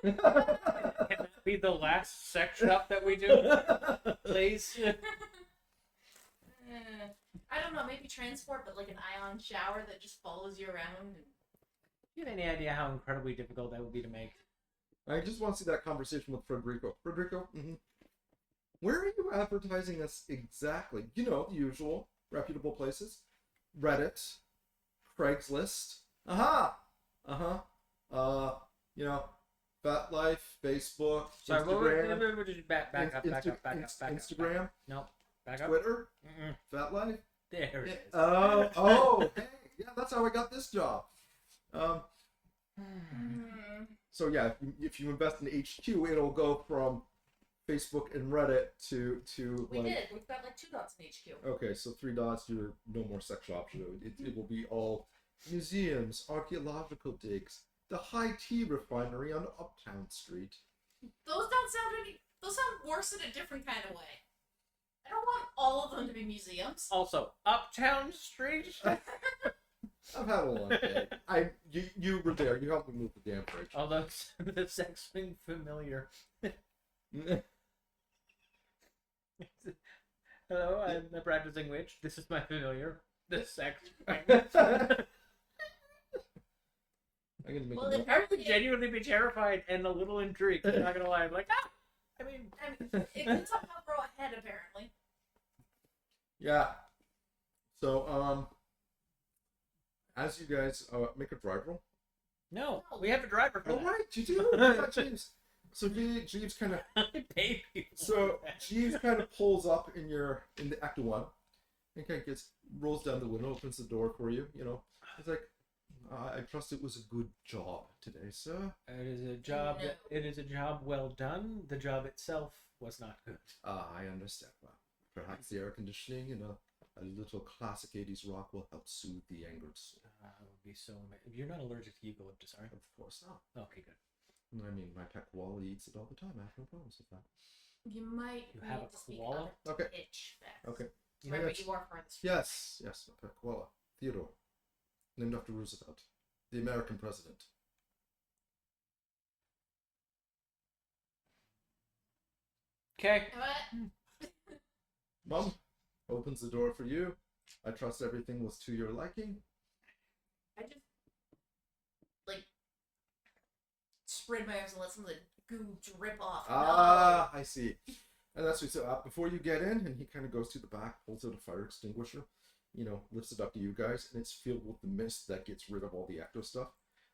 Can that be the last sex shop that we do, please? I don't know, maybe transport, but like an ion shower that just follows you around. And... Do you have any idea how incredibly difficult that would be to make? I just want to see that conversation with Frederico. Frederico, where are you advertising this exactly? You know, the usual reputable places. Reddit, Craigslist. You know, FetLife, Facebook, Sorry, Instagram. back up. Instagram. No, back up. Twitter. Mm-mm. FetLife. There it is. Hey, yeah, that's how I got this job. So yeah, if you invest in HQ, it'll go from Facebook and Reddit to We like. did. We've got like 2 dots in HQ. Okay, so 3 dots. You're no more sex shops. It will be all museums, archaeological digs, the high tea refinery on Uptown Street. Those don't sound any. Those sound worse in a different kind of way. I don't want all of them to be museums. Also, Uptown Street. I've had a long day. You were there. You helped me move the damn fridge. Although the sex thing familiar. Hello, I'm the practicing witch. This is my familiar. The sex. I'm gonna make Well, a note. if I would genuinely be terrified and a little intrigued. I'm not gonna lie. I'm like, I mean, it can somehow grow a head, apparently. Yeah. So as you guys make a drive roll. no, we have a driver for All that. right, you do. Yeah, Jeeves. So Jeeves kind of. I pay people. So Jeeves kind of pulls up in the Ecto one, and kind of rolls down the window, opens the door for you. You know, he's like, "I trust it was a good job today, sir." It is a job. No. It is a job well done. The job itself was not good. I understand. Well, perhaps the air conditioning and a little classic '80s rock will help soothe the angered soul. It would be so. You're not allergic to eucalyptus, are you? Of course not. Okay, good. I mean, my pet koala eats it all the time. I have no problems with that. You might You have need a to speak koala? other Okay. pitch fast. Okay. Remember, Yes. you are farthest. Yes, my pet koala, Theodore, named after Roosevelt, the American president. Okay. What? Mom opens the door for you. I trust everything was to your liking. I just like spread my arms and let some of the goo drip off. Ah, I see. And that's what. So before you get in, and he kind of goes to the back, pulls out a fire extinguisher, you know, lifts it up to you guys, and it's filled with the mist that gets rid of all the ecto stuff.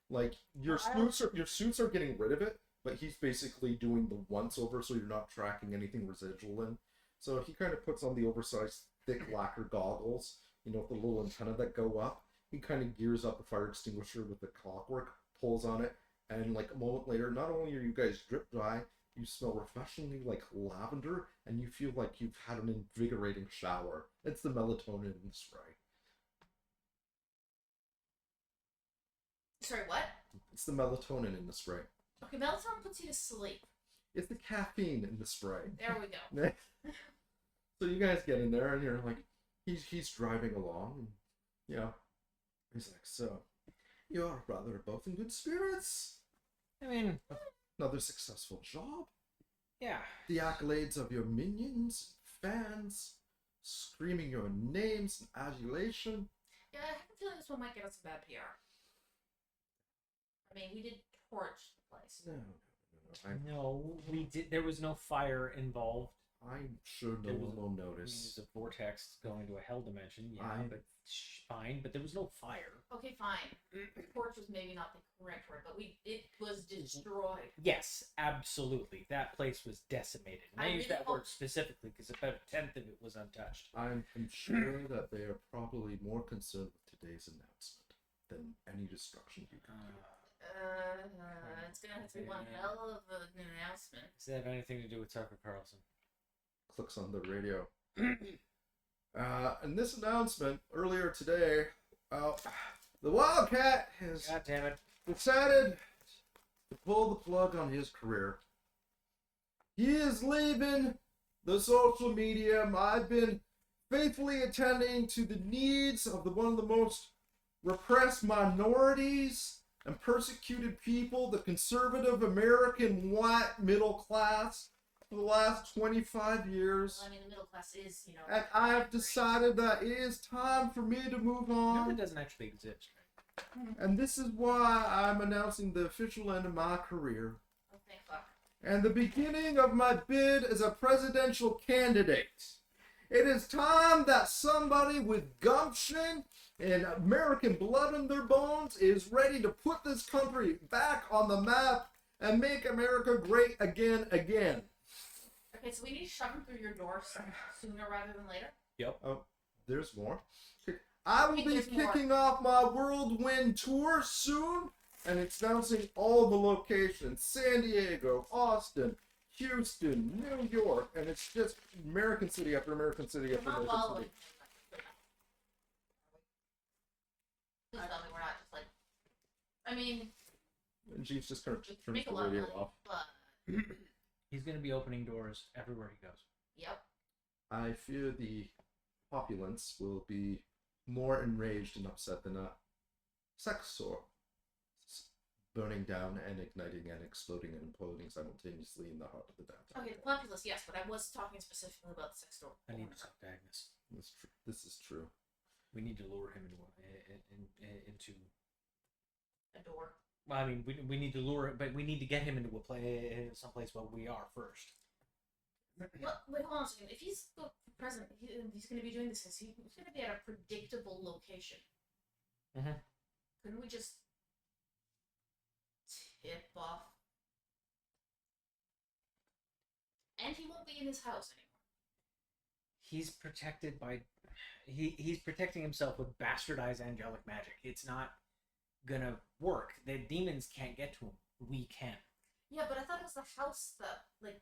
Like your suits are getting rid of it, but he's basically doing the once over, so you're not tracking anything residual in. So he kind of puts on the oversized thick lacquer goggles, you know, with the little antenna that go up. He kind of gears up the fire extinguisher with the clockwork, pulls on it, and like a moment later, not only are you guys drip dry, you smell refreshingly like lavender, and you feel like you've had an invigorating shower. It's the melatonin in the spray. Sorry, what? It's the melatonin in the spray. Okay, melatonin puts you to sleep. It's the caffeine in the spray. There we go. So you guys get in there, and you're like, he's driving along, and, you know, he's like, so you're rather both in good spirits. I mean, Another successful job. yeah. The accolades of your minions, fans, screaming your names and adulation. Yeah, I have a feeling this one might get us some bad PR. I mean, we did torch the place. No. No, we did. There was no fire involved. I'm sure no There one was will It notice. was a vortex going to a hell dimension. Yeah, but fine. But there was no fire. Okay, fine. Torch was maybe not the correct word, but it was destroyed. Yes, absolutely. That place was decimated. And I use that word specifically because about a tenth of it was untouched. I'm sure that they are probably more concerned with today's announcement than any destruction you can do. It's gonna have to be one hell of an announcement. Does that have anything to do with Tucker Carlson? Clicks on the radio. And this announcement earlier today, the Wildcat has God damn it. decided to pull the plug on his career. He is leaving the social media. I've been faithfully attending to the needs of one of the most repressed minorities and persecuted people, the conservative American white middle class, for the last 25 years. Well, I mean, the middle class is, And I've decided that it is time for me to move on. It doesn't actually exist, right? And this is why I'm announcing the official end of my career. Oh, thank fuck. And the beginning of my bid as a presidential candidate. It is time that somebody with gumption and American blood in their bones is ready to put this country back on the map and make America great again. Okay, so we need to shove him through your door sooner rather than later? Yep. Oh, there's more. I will be There's more. kicking off my whirlwind tour soon, and it's announcing all the locations: San Diego, Austin, Houston, New York, and it's just American city after American city We're after not American following. city. Please tell me we're not just like. I mean, And Jeeves just kind of turns make a the lot of radio money, off. but He's going to be opening doors everywhere he goes. yep. I fear the populace will be more enraged and upset than a sex sword burning down and igniting and exploding and imploding simultaneously in the heart of the downtown. Okay, the populace, yes, but I was talking specifically about the sex store. I need to talk to Agnes. This is true. We need to lure him into A door. Well, I mean, we need to lure it, but we need to get him into someplace where we are first. Well, wait, hold on a second. If he's the president, he's going to be doing this. He's going to be at a predictable location. Mhm. Couldn't we just tip off? And he won't be in his house anymore. He's protected by he's protecting himself with bastardized angelic magic. It's not gonna work. The demons can't get to him. We can. Yeah, but I thought it was the house that, like,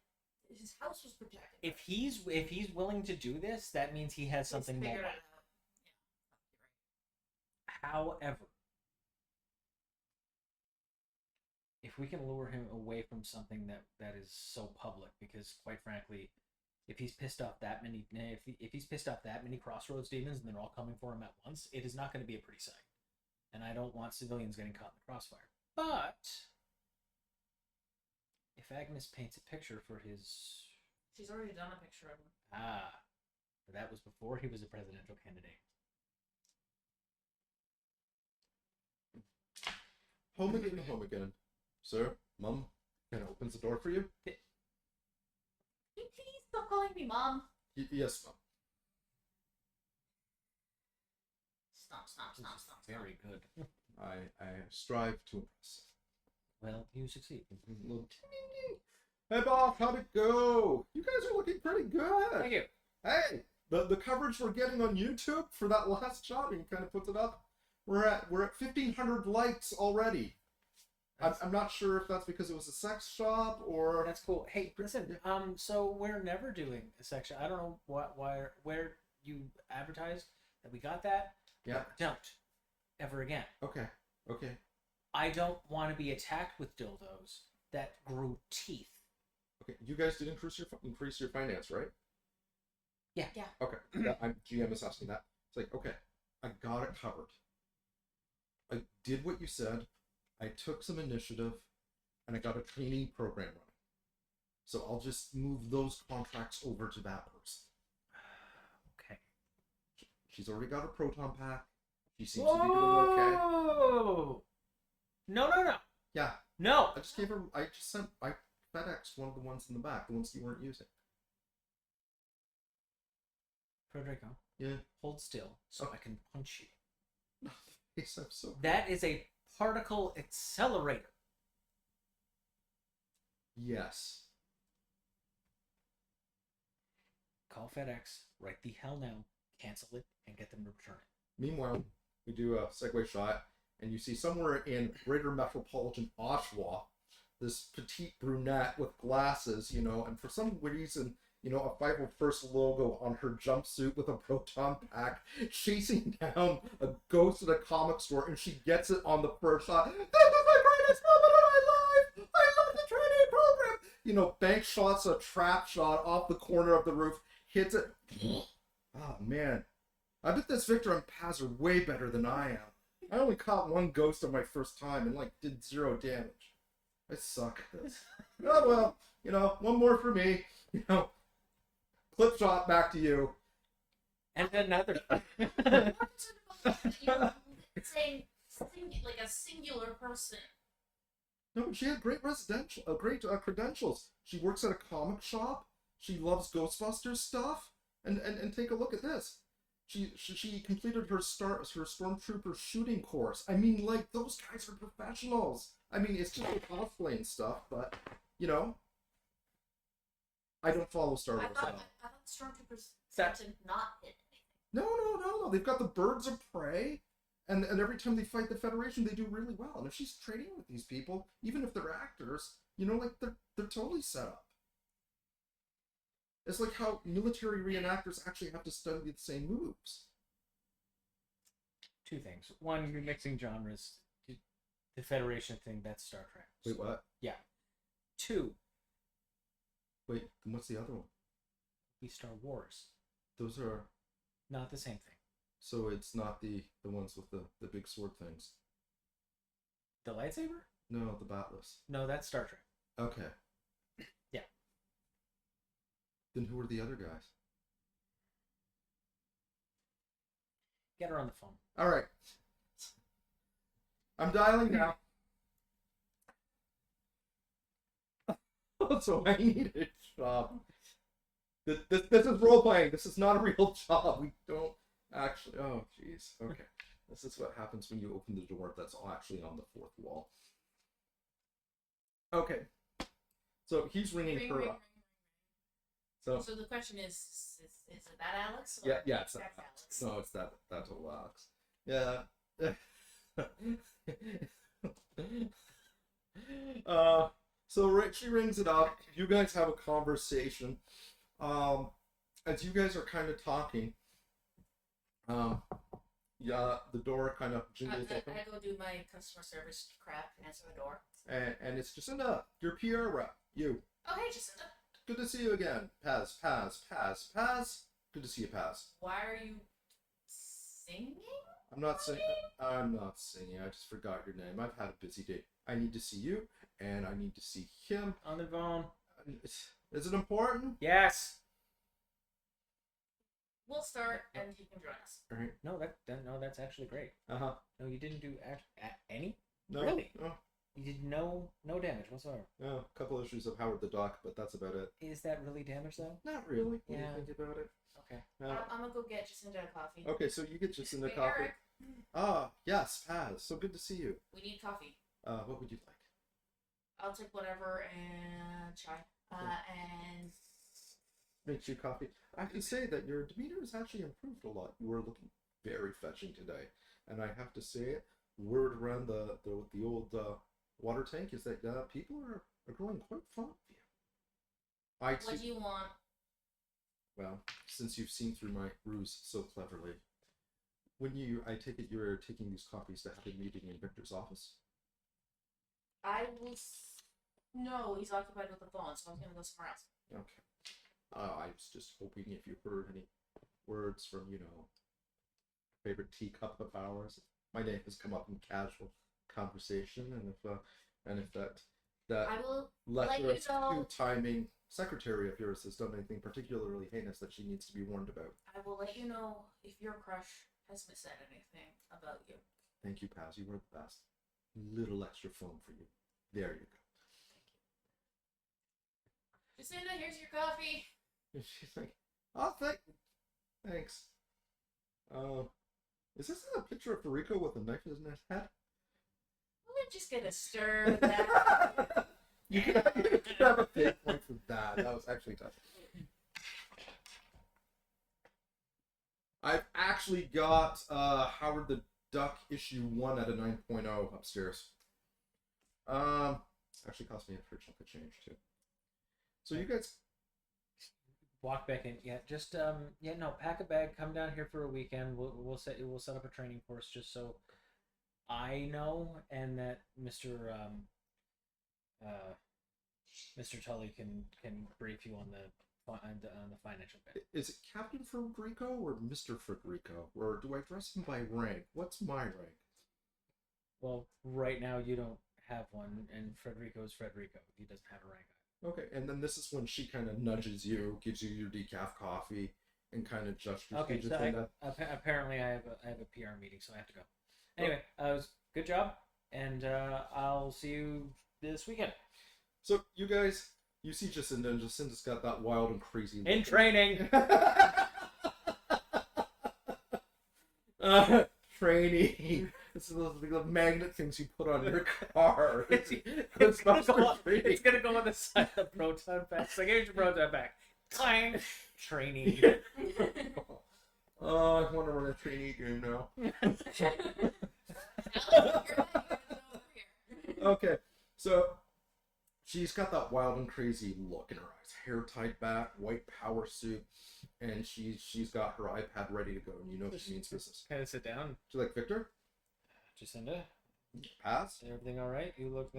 his house was protected. If he's willing to do this, that means he has something He's more. figured it out. Yeah, However, if we can lure him away from something that is so public, because quite frankly, if he's pissed off that many, if he's pissed off that many Crossroads demons and they're all coming for him at once, it is not going to be a pretty sight. And I don't want civilians getting caught in the crossfire. But if Agnes paints a picture for his she's already done a picture of him. but that was before he was a presidential candidate. Home again. Sir, Mom, kind of opens the door for you. Can you please stop calling me Mom? Yes, Mom. Stop. Very good. I strive to impress. Well, you succeed. Little ting-ding-ding. Hey, boss, how'd it go? You guys are looking pretty good. Thank you. Hey, the coverage we're getting on YouTube for that last job, you kind of puts it up. We're at 1,500 likes already. I'm not sure if that's because it was a sex shop or. That's cool. Hey, listen. So we're never doing a section. I don't know where you advertised that we got that. Yeah. Don't ever again. Okay. I don't want to be attacked with dildos that grew teeth. Okay. You guys did increase your finance, right? Yeah. Okay. GM is asking that. It's like, okay, I got it covered. I did what you said. I took some initiative, and I got a trainee program running. So I'll just move those contracts over to that person. Okay. She's already got a proton pack. She seems to be doing okay. Whoa! No. Yeah. No. I FedExed one of the ones in the back, the ones you weren't using. Frederico, Yeah. hold still so I can punch you. Yes, I'm so. That is a particle accelerator. Yes. Call FedEx right the hell now, cancel it, and get them to return it. Meanwhile, we do a segue shot, and you see somewhere in greater metropolitan Oshawa, this petite brunette with glasses, and for some reason, a 501st logo on her jumpsuit with a proton pack, chasing down a ghost at a comic store, and she gets it on the first shot. This is the greatest moment of my life! I love the training program! Bank shots a trap shot off the corner of the roof, hits it. Oh, man. I bet this Victor and Paz are way better than I am. I only caught one ghost on my first time and, did 0 damage. I suck at this. Oh, well, one more for me. Clip shot, back to you. And another. Saying like a singular person. No, but she had great credentials. She works at a comic shop. She loves Ghostbusters stuff. And take a look at this. She completed her stormtrooper shooting course. I mean, those guys are professionals. I mean, it's just cosplay and stuff, but I don't follow Star Wars. I thought stormtroopers had to not hit anything. No. They've got the birds of prey, and every time they fight the Federation, they do really well. And if she's training with these people, even if they're actors, they're totally set up. It's like how military reenactors actually have to study the same moves. Two things. One, you're mixing genres. The Federation thing, that's Star Trek. Wait, what? Yeah. Two, Wait, then what's the other one? be Star Wars. Those are... Not the same thing. So it's not the ones with the big sword things. The lightsaber? No, the Batless. No, that's Star Trek. Okay. Yeah. Then who are the other guys? Get her on the phone. All right. I'm dialing now. So I need a job. This is role playing. This is not a real job. We don't actually. Oh, jeez. Okay. This is what happens when you open the door that's actually on the fourth wall. Okay. So he's ringing her up. So the question is it that Alex? Or yeah, it's that Alex. No, it's that's old Alex. Yeah. So she rings it up. You guys have a conversation. As you guys are kind of talking, yeah, the door kind of jingles open. I go do my customer service crap and answer the door. And it's Jacinda, your PR rep. You. Oh, hey, Jacinda. Good to see you again. Paz. Good to see you, Paz. Why are you singing? I'm not singing. I just forgot your name. I've had a busy day. I need to see you, and I need to see him. On the phone. Is it important? Yes. We'll start, and you can join us. All right. No, that's actually great. Uh-huh. No, you didn't do any? No. Really? No. You did no damage whatsoever. No. A couple issues of Howard the Duck, but that's about it. Is that really damage though? Not really. When Yeah. you think about it. Okay. No. I'm gonna go get Jacinda a coffee. Okay, so you get Jacinda Hey, coffee. Eric. Ah, yes, Paz. So good to see you. We need coffee. What would you like? I'll take whatever and chai. And Makes you coffee. I have to say that your demeanor has actually improved a lot. You were looking very fetching today, and I have to say it. Word around the old water tank is that people are growing quite fond of you. what do you want? Well, since you've seen through my ruse so cleverly, I take it you're taking these copies to have a meeting in Victor's office? No, he's occupied with the phone, so I was gonna go somewhere else. Okay. I was just hoping if you heard any words from, favorite teacup of ours. My name has come up in casual conversation, and if that I will lecherous let you know. two-timing secretary of yours has done anything particularly heinous that she needs to be warned about. I will let you know if your crush has said anything about you. Thank you, Paz. You were the best. Little extra foam for you. There you go. Jacinda, here's your coffee. And she's like, oh, thanks. Is this a picture of Federico with a knife in his head? We're just gonna stir with that. You could have a big point for that. That was actually tough. I've actually got Howard the Duck issue 1 at a 9.0 upstairs. Actually cost me a fair chunk of change too. So you guys Walk back in. Yeah, just pack a bag. Come down here for a weekend. We'll set up a training course just so I know, and that Mr. Tully can brief you on the financial bit. is it Captain Federico or Mr. Federico, or do I address him by rank? What's my rank? Well, right now you don't have one, and Federico is Federico. He doesn't have a rank. Okay, and then this is when she kind of nudges you, gives you your decaf coffee, and kind of gestures. Okay, so apparently I have a PR meeting, so I have to go. Anyway, it was good job, and I'll see you this weekend. So you guys, you see Jacinda, and Jacinda's got that wild and crazy look. In training. Training. It's the magnet things you put on your car. It's gonna go on the side of the proton pack. So here's your proton pack. Clang. Training. Oh, I want to run a trainee game now. Okay, so she's got that wild and crazy look in her eyes, hair tied back, white power suit, and she's got her iPad ready to go, and you know she means business. Kind of sit down. Do you like Victor? Jacinda, Pass. is everything all right? You look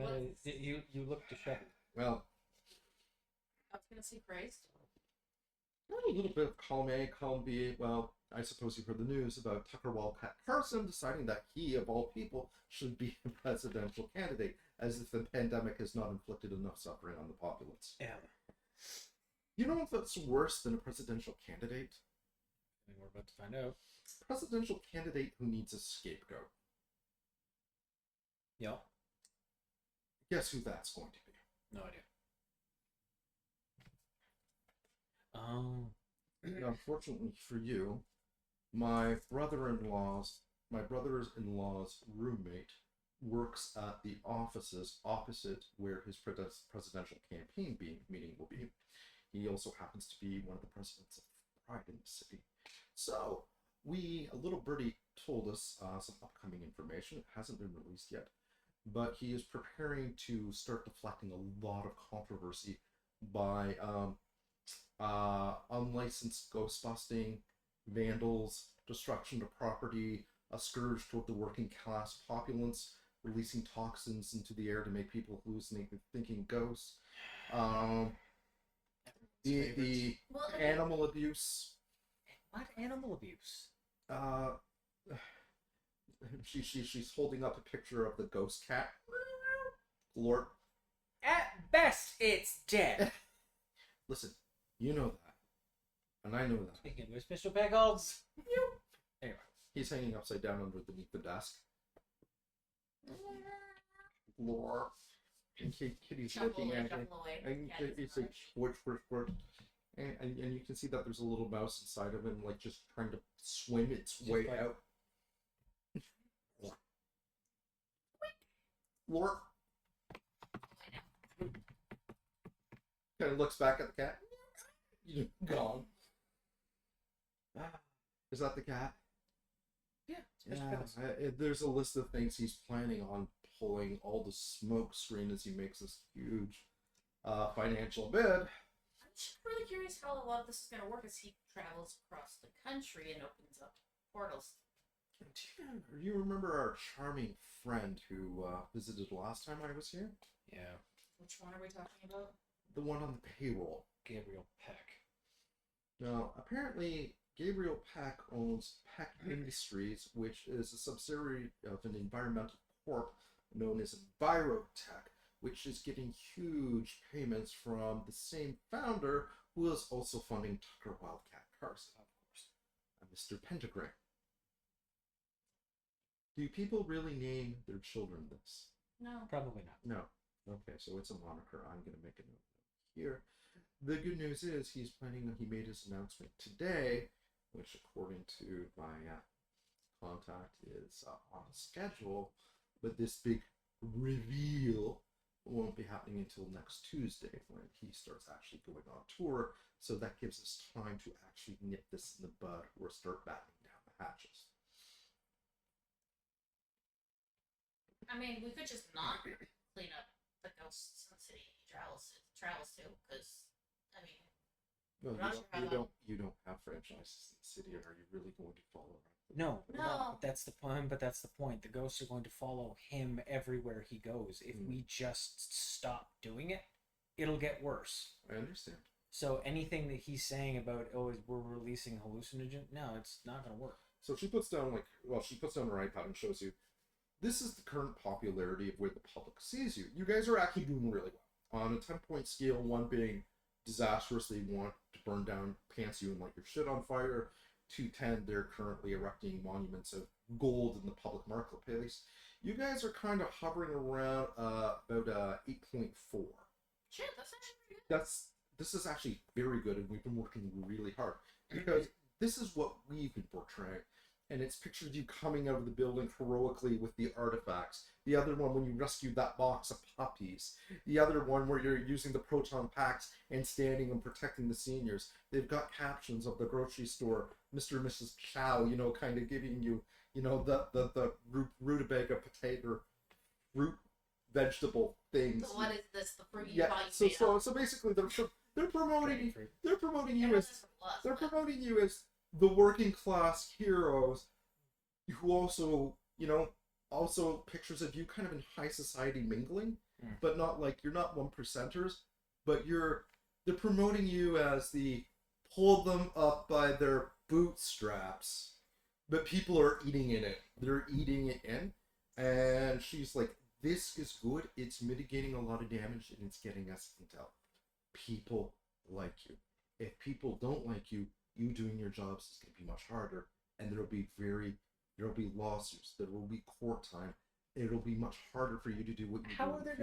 you look disheveled. Well, I was gonna say praised. got a little bit of column A, column B. Well, I suppose you've heard the news about Tucker Wildcat Carlson deciding that he, of all people, should be a presidential candidate, as if the pandemic has not inflicted enough suffering on the populace. Yeah. You know what's worse than a presidential candidate? I think we're about to find out. Presidential candidate who needs a scapegoat. Yeah. Guess who that's going to be? No idea. Unfortunately for you, my brother-in-law's roommate works at the offices opposite where his presidential campaign meeting will be. He also happens to be one of the presidents of Pride in the city. So, a little birdie told us some upcoming information. It hasn't been released yet, but he is preparing to start deflecting a lot of controversy by unlicensed ghost busting, vandals, destruction to property, a scourge toward the working class populace, releasing toxins into the air to make people hallucinate thinking ghosts, the animal abuse. What animal abuse? She's holding up a picture of the ghost cat. Lord. At best, it's dead. Listen, you know that. And I know that. Speaking of which, Mr. Pegolds. Anyway. He's hanging upside down underneath the desk. Lore. And Kitty's looking at him. And it's like, squirt. And you can see that there's a little mouse inside of him, like just trying to swim its way out. Lore. Kind of looks back at the cat. You're gone. Is that the cat? Yeah. There's a list of things he's planning on pulling all the smoke screen as he makes this huge financial bid. I'm just really curious how a lot of this is going to work as he travels across the country and opens up portals. Do you remember our charming friend who visited last time I was here? Yeah. Which one are we talking about? The one on the payroll. Gabriel Peck. Now, apparently, Gabriel Peck owns Peck Industries, which is a subsidiary of an environmental corp known as Envirotech, which is getting huge payments from the same founder who is also funding Tucker Wildcat Carson, of course, Mr. Pentagram. Do people really name their children this? No. Probably not. No. Okay, so it's a moniker. I'm going to make a note here. The good news is he made his announcement today, which according to my contact is on schedule, but this big reveal won't be happening until next Tuesday when he starts actually going on tour, so that gives us time to actually nip this in the bud or start battening down the hatches. I mean, we could just not clean up the ghosts in the city he travels to, because, I mean, No, I'm not sure how you don't have franchises in the city. Are you really going to follow around? No, No. but that's the point. But that's the point. The ghosts are going to follow him everywhere he goes. If we just stop doing it, it'll get worse. I understand. So anything that he's saying about we're releasing hallucinogen, no, it's not going to work. So she puts down she puts down her iPad and shows you, this is the current popularity of where the public sees you. You guys are actually doing really well. On a 10-point scale, 1 being disastrous, they want to burn down, pants you and light your shit on fire. To 10, they're currently erecting monuments of gold in the public marketplace. You guys are kind of hovering around about 8.4. shit, that's actually pretty good. This is actually very good, and we've been working really hard because this is what we've been portraying. And it's pictured you coming out of the building heroically with the artifacts. The other one when you rescued that box of puppies. The other one where you're using the proton packs and standing and protecting the seniors. They've got captions of the grocery store, Mr. and Mrs. Chow, kind of giving you, the rutabaga potato, root vegetable things. So what is this? The fruit you Yeah. thought you made up? So basically they're promoting Yeah, you that's as from us, they're but- promoting you as the working class heroes who also pictures of you kind of in high society mingling, but not like you're not 1%ers, but they're promoting you as the pull them up by their bootstraps, but people are eating in it. They're eating it in, and she's like, this is good. It's mitigating a lot of damage and it's getting us intel. People like you. If people don't like you, you doing your jobs is going to be much harder, and there'll be lawsuits, there will be court time. It'll be much harder for you to do what you do. How are there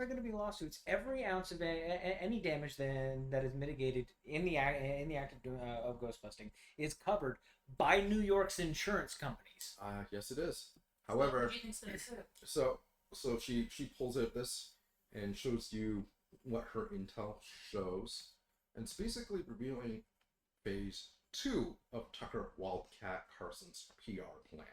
going to be lawsuits? Every ounce of any damage that is mitigated in the act of ghost busting is covered by New York's insurance companies. Yes, it is. However, What do you think's gonna sue? so she pulls out this and shows you what her intel shows, and it's basically revealing phase 2 of Tucker Wildcat Carson's PR plan,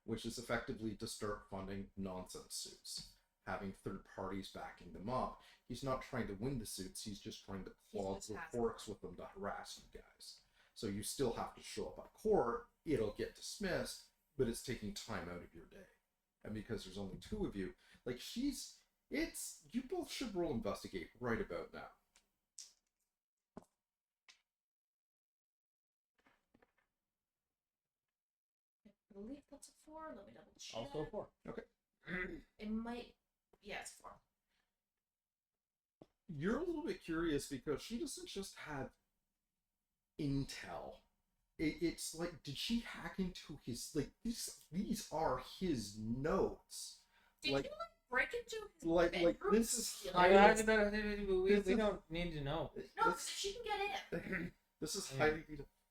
which is effectively to start funding nonsense suits, having third parties backing them up. He's not trying to win the suits, he's just trying to clog the courts with them to harass you guys. So you still have to show up at court, it'll get dismissed, but it's taking time out of your day. And because there's only 2 of you, you both should roll investigate right about now. I believe that's a 4. Let me double check. Also 4. Okay. It might. Yeah, it's 4. You're a little bit curious because she doesn't just have intel. It's like, did she hack into his, these are his notes. Did Like- you break into his like bedroom? this is Steal high- it? We don't need to know. No, she can get in. This is Yeah. highly.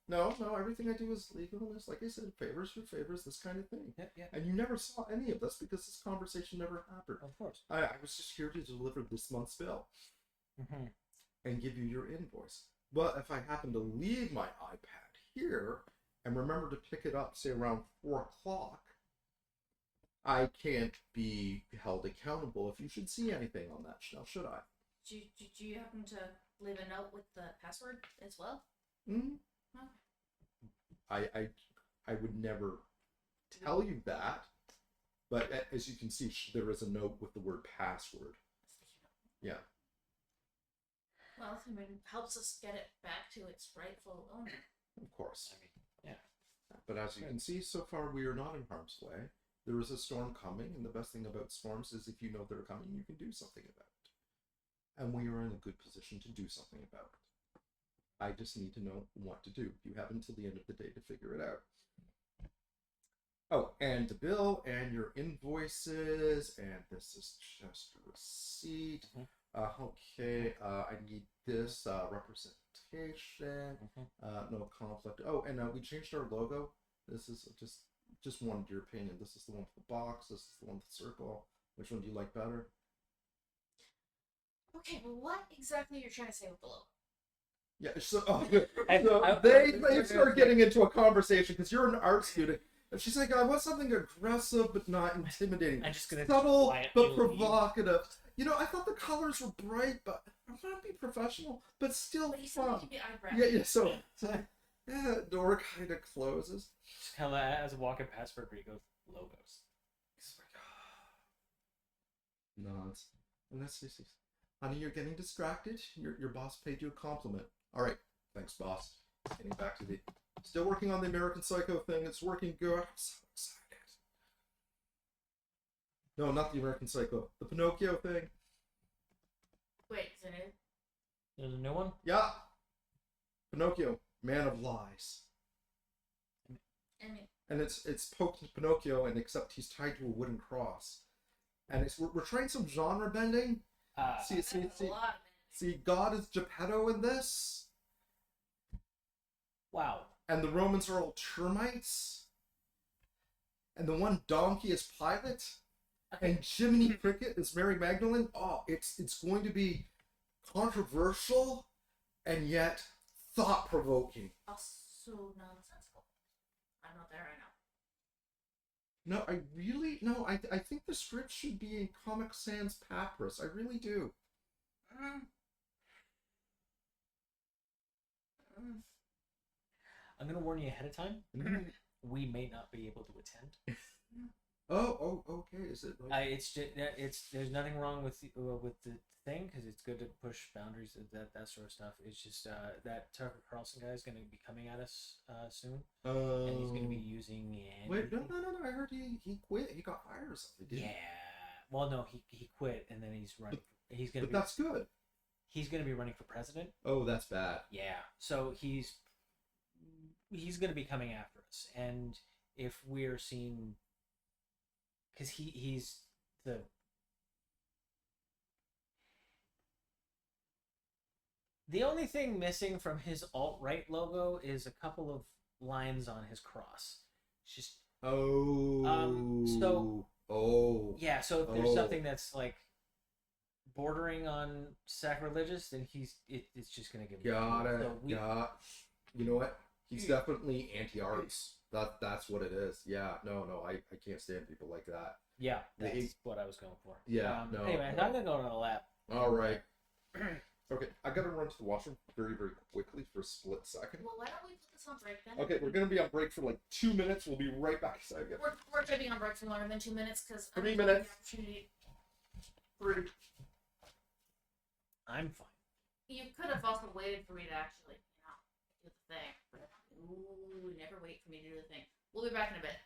No, everything I do is legal. It's like I said, favors for favors, this kind of thing. Yeah, And you never saw any of this because this conversation never happened. of course. I was just here to deliver this month's bill Mm-hmm. and give you your invoice. But if I happen to leave my iPad here and remember to pick it up, say around 4 o'clock, I can't be held accountable if you should see anything on that. Now, should I? Do you happen to leave a note with the password as well? Hmm? Okay. I would never tell you that, but as you can see, there is a note with the word password. Yeah. Well, I mean, helps us get it back to its rightful owner. Of course. I mean, yeah. But as you can see, so far we are not in harm's way. There is a storm coming, and the best thing about storms is if you know they're coming, you can do something about it. And we are in a good position to do something about it. I just need to know what to do. You have until the end of the day to figure it out. Oh, and the bill and your invoices, and this is just a receipt. Okay, I need this representation. No conflict. Oh, and we changed our logo. This is just wanted your opinion. This is the one with the box. This is the one with the circle. Which one do you like better? Okay, well, what exactly you're trying to say with the logo? Yeah, so, I- they start getting into a conversation because you're an art student. And she's like, I want something aggressive but not intimidating. I'm just gonna subtle quietly but leave. provocative. You know, I thought the colors were bright, but I'm trying to be professional, but still But you said fun. it could be eyebrow. Yeah, so yeah, the door kind of closes. Just kind of as I'm walking past Rodrigo logos. It's like, nods. And that's honey, you're getting distracted. Your boss paid you a compliment. All right, thanks, boss. Getting back to the still working on the American Psycho thing. It's working good. I'm so excited. No, not the American Psycho. The Pinocchio thing. Wait, is it new? There's a new one? Yeah. Pinocchio, man of lies. I mean, And it's poked Pinocchio, and except he's tied to a wooden cross. And we're trying some genre bending. See, that's a lot of it. see, God is Geppetto in this, Wow. and the Romans are all termites, and the one donkey is Pilate, and Jiminy Cricket is Mary Magdalene. Oh, it's going to be controversial, and yet thought-provoking. Also nonsensical. I'm not there right now. No, I think the script should be in Comic Sans Papyrus. I really do. I'm gonna warn you ahead of time. Mm-hmm. We may not be able to attend. Oh, okay. Is it like... It's just there's nothing wrong with the thing because it's good to push boundaries that sort of stuff. It's just that Tucker Carlson guy is going to be coming at us soon, and he's going to be using. Wait, no. I heard he quit. He got fired or something. Didn't Yeah. Well, no, he quit, and then he's running. He's gonna. But be, that's good. He's going to be running for president. Oh, that's bad. Yeah. So he's going to be coming after us, and if we're seen, because he's the. The only thing missing from his alt-right logo is a couple of lines on his cross. It's just yeah. So if there's something that's like bordering on sacrilegious, then it's just gonna give. Got it. So You know what? He's definitely anti-arts. That's what it is. Yeah. No. I can't stand people like that. Yeah, that's what I was going for. Yeah. No. Anyway, no. I'm gonna go on a lap. All right. Okay, I gotta run to the washroom very, very quickly for a split second. Well, why don't we put this on break then? Okay, we're gonna be on break for like 2 minutes. We'll be right back. We're going to be on break for longer than 2 minutes because 3 minutes. 3. I'm fine. You could have also waited for me to actually, do the thing. But never wait for me to do the thing. We'll be back in a bit.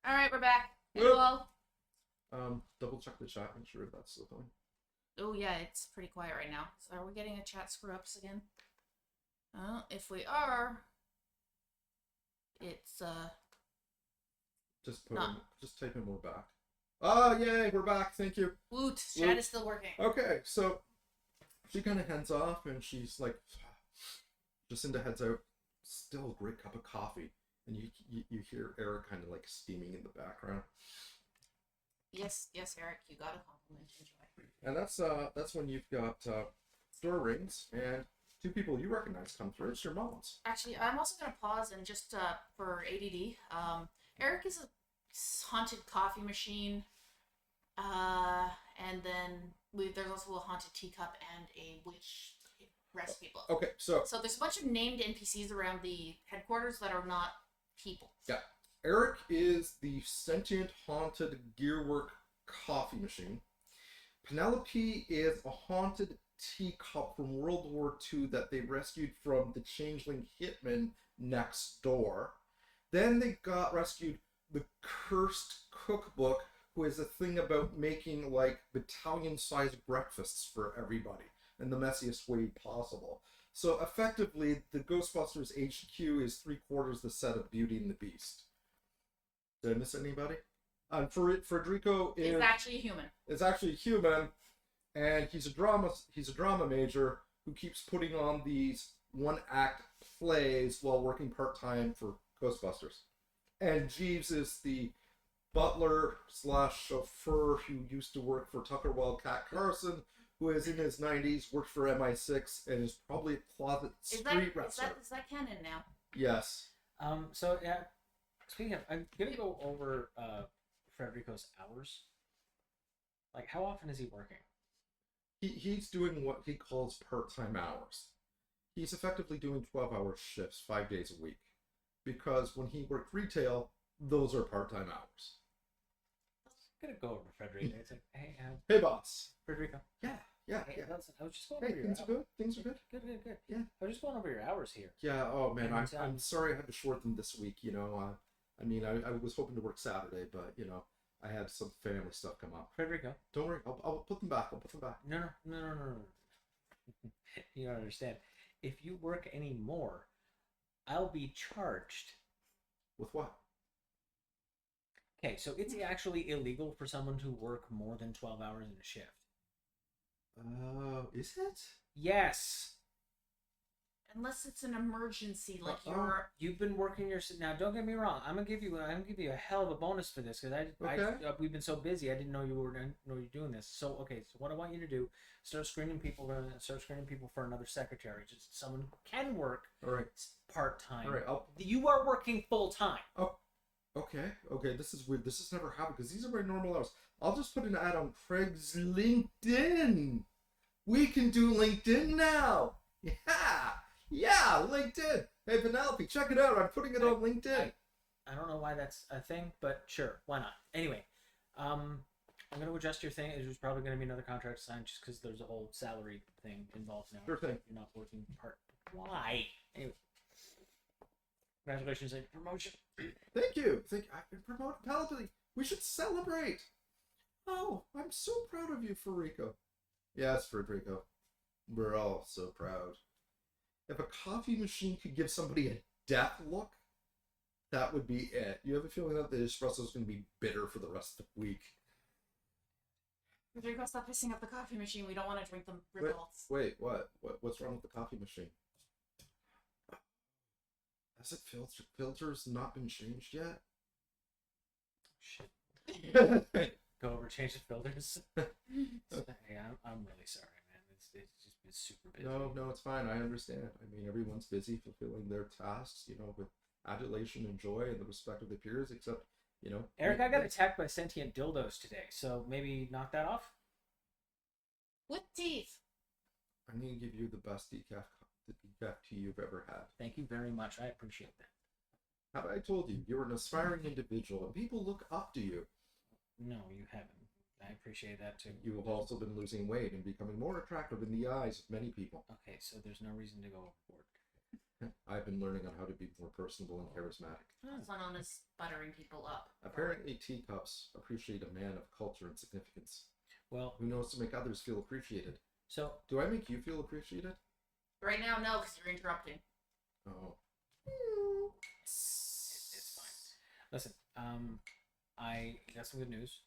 All right, we're back. Whoop. Hello. Double check the chat, make sure that's still going. Oh yeah, it's pretty quiet right now. So are we getting a chat screw ups again? If we are, it's Just Not. just type in we're back. Oh yay, we're back. Thank you. woot. Chat is still working. Okay, so she kind of heads off and she's like, Jacinda heads out. Still a great cup of coffee, and you hear Eric kind of like steaming in the background. Yes, Eric, you got a compliment. Enjoy. And that's when you've got door rings and two people you recognize come through. It's your moms. Actually, I'm also gonna pause and just for ADD. Eric is a haunted coffee machine. And then there's also a haunted teacup and a witch recipe book. Okay, so So there's a bunch of named NPCs around the headquarters that are not people. yeah, Eric is the sentient haunted gearwork coffee machine. Penelope is a haunted teacup from World War II that they rescued from the changeling hitman next door. Then they got rescued the cursed cookbook, who is a thing about making like battalion-sized breakfasts for everybody in the messiest way possible. So effectively, the Ghostbusters HQ is 3/4 the set of Beauty and the Beast. Did I miss anybody? Federico He's actually a human. is actually human, and he's a drama major who keeps putting on these one-act plays while working part-time for Ghostbusters. And Jeeves is the butler slash chauffeur who used to work for Tucker Wildcat Carson, who is in his 90s, worked for MI6, and is probably a closet street wrestler. Is that canon now? Yes. So yeah, speaking of, I'm gonna go over Federico's hours. Like, how often is he working? He's doing what he calls part-time hours. He's effectively doing 12-hour shifts 5 days a week. Because when he worked retail, those are part-time hours. I'm gonna go over Federico. It's like, hey, Hey, boss. Federico. Yeah. Hey, listen, I was just going Hey, over your things are hours. good. Things are good. Good. Yeah. I was just going over your hours here. Yeah. Oh man, And, I'm sorry I had to shorten this week. You know, I mean, I was hoping to work Saturday, but you know, I had some family stuff come up. Federico. Don't worry, I'll put them back. I'll put them back. No. You don't understand. If you work any more, I'll be charged. With what? Okay, so it's actually illegal for someone to work more than 12 hours in a shift. Is it? Yes. Unless it's an emergency, like You've been working your now. Don't get me wrong. I'm gonna give you a hell of a bonus for this because we've been so busy. I didn't know you were doing this. So okay, so what I want you to do: start screening people for another secretary, just someone who can work. All right. Part time. All right. You are working full time. Oh. Okay. This is weird. This has never happened because these are my normal hours. I'll just put an ad on Craig's LinkedIn. We can do LinkedIn now. Yeah, LinkedIn. Hey, Penelope, check it out. I'm putting it on LinkedIn. I don't know why that's a thing, but sure, why not? Anyway, I'm going to adjust your thing. There's probably going to be another contract signed just because there's a whole salary thing involved now. Sure thing. You're not working part. Why? Anyway, congratulations on your promotion. Thank you. I've been promoted Penelope. We should celebrate. Oh, I'm so proud of you, Federico. Yes, Federico. We're all so proud. If a coffee machine could give somebody a death look, that would be it. You have a feeling that the espresso is going to be bitter for the rest of the week. Rodrigo, stop pissing up the coffee machine. We don't want to drink the results. Wait, what? What's wrong with the coffee machine? Has it filters not been changed yet? Shit. Go over, change the filters. Hey, I'm really sorry, man. It's just been super busy. No, it's fine. I understand. I mean, everyone's busy fulfilling their tasks, you know, with adulation and joy and the respect of their peers, except, you know... Eric, I got attacked by sentient dildos today, so maybe knock that off? With teeth. I'm going to give you the best decaf tea you've ever had. Thank you very much. I appreciate that. Have I told you, you're an aspiring individual, and people look up to you. No, you haven't. I appreciate that too. You have also been losing weight and becoming more attractive in the eyes of many people. Okay, so there's no reason to go overboard. I've been learning on how to be more personable and charismatic. Also known as buttering people up. Apparently, teacups appreciate a man of culture and significance Well, who knows to make others feel appreciated. so Do I make you feel appreciated? Right now, no, because you're interrupting. Oh. it's fine. Listen, I got some good news.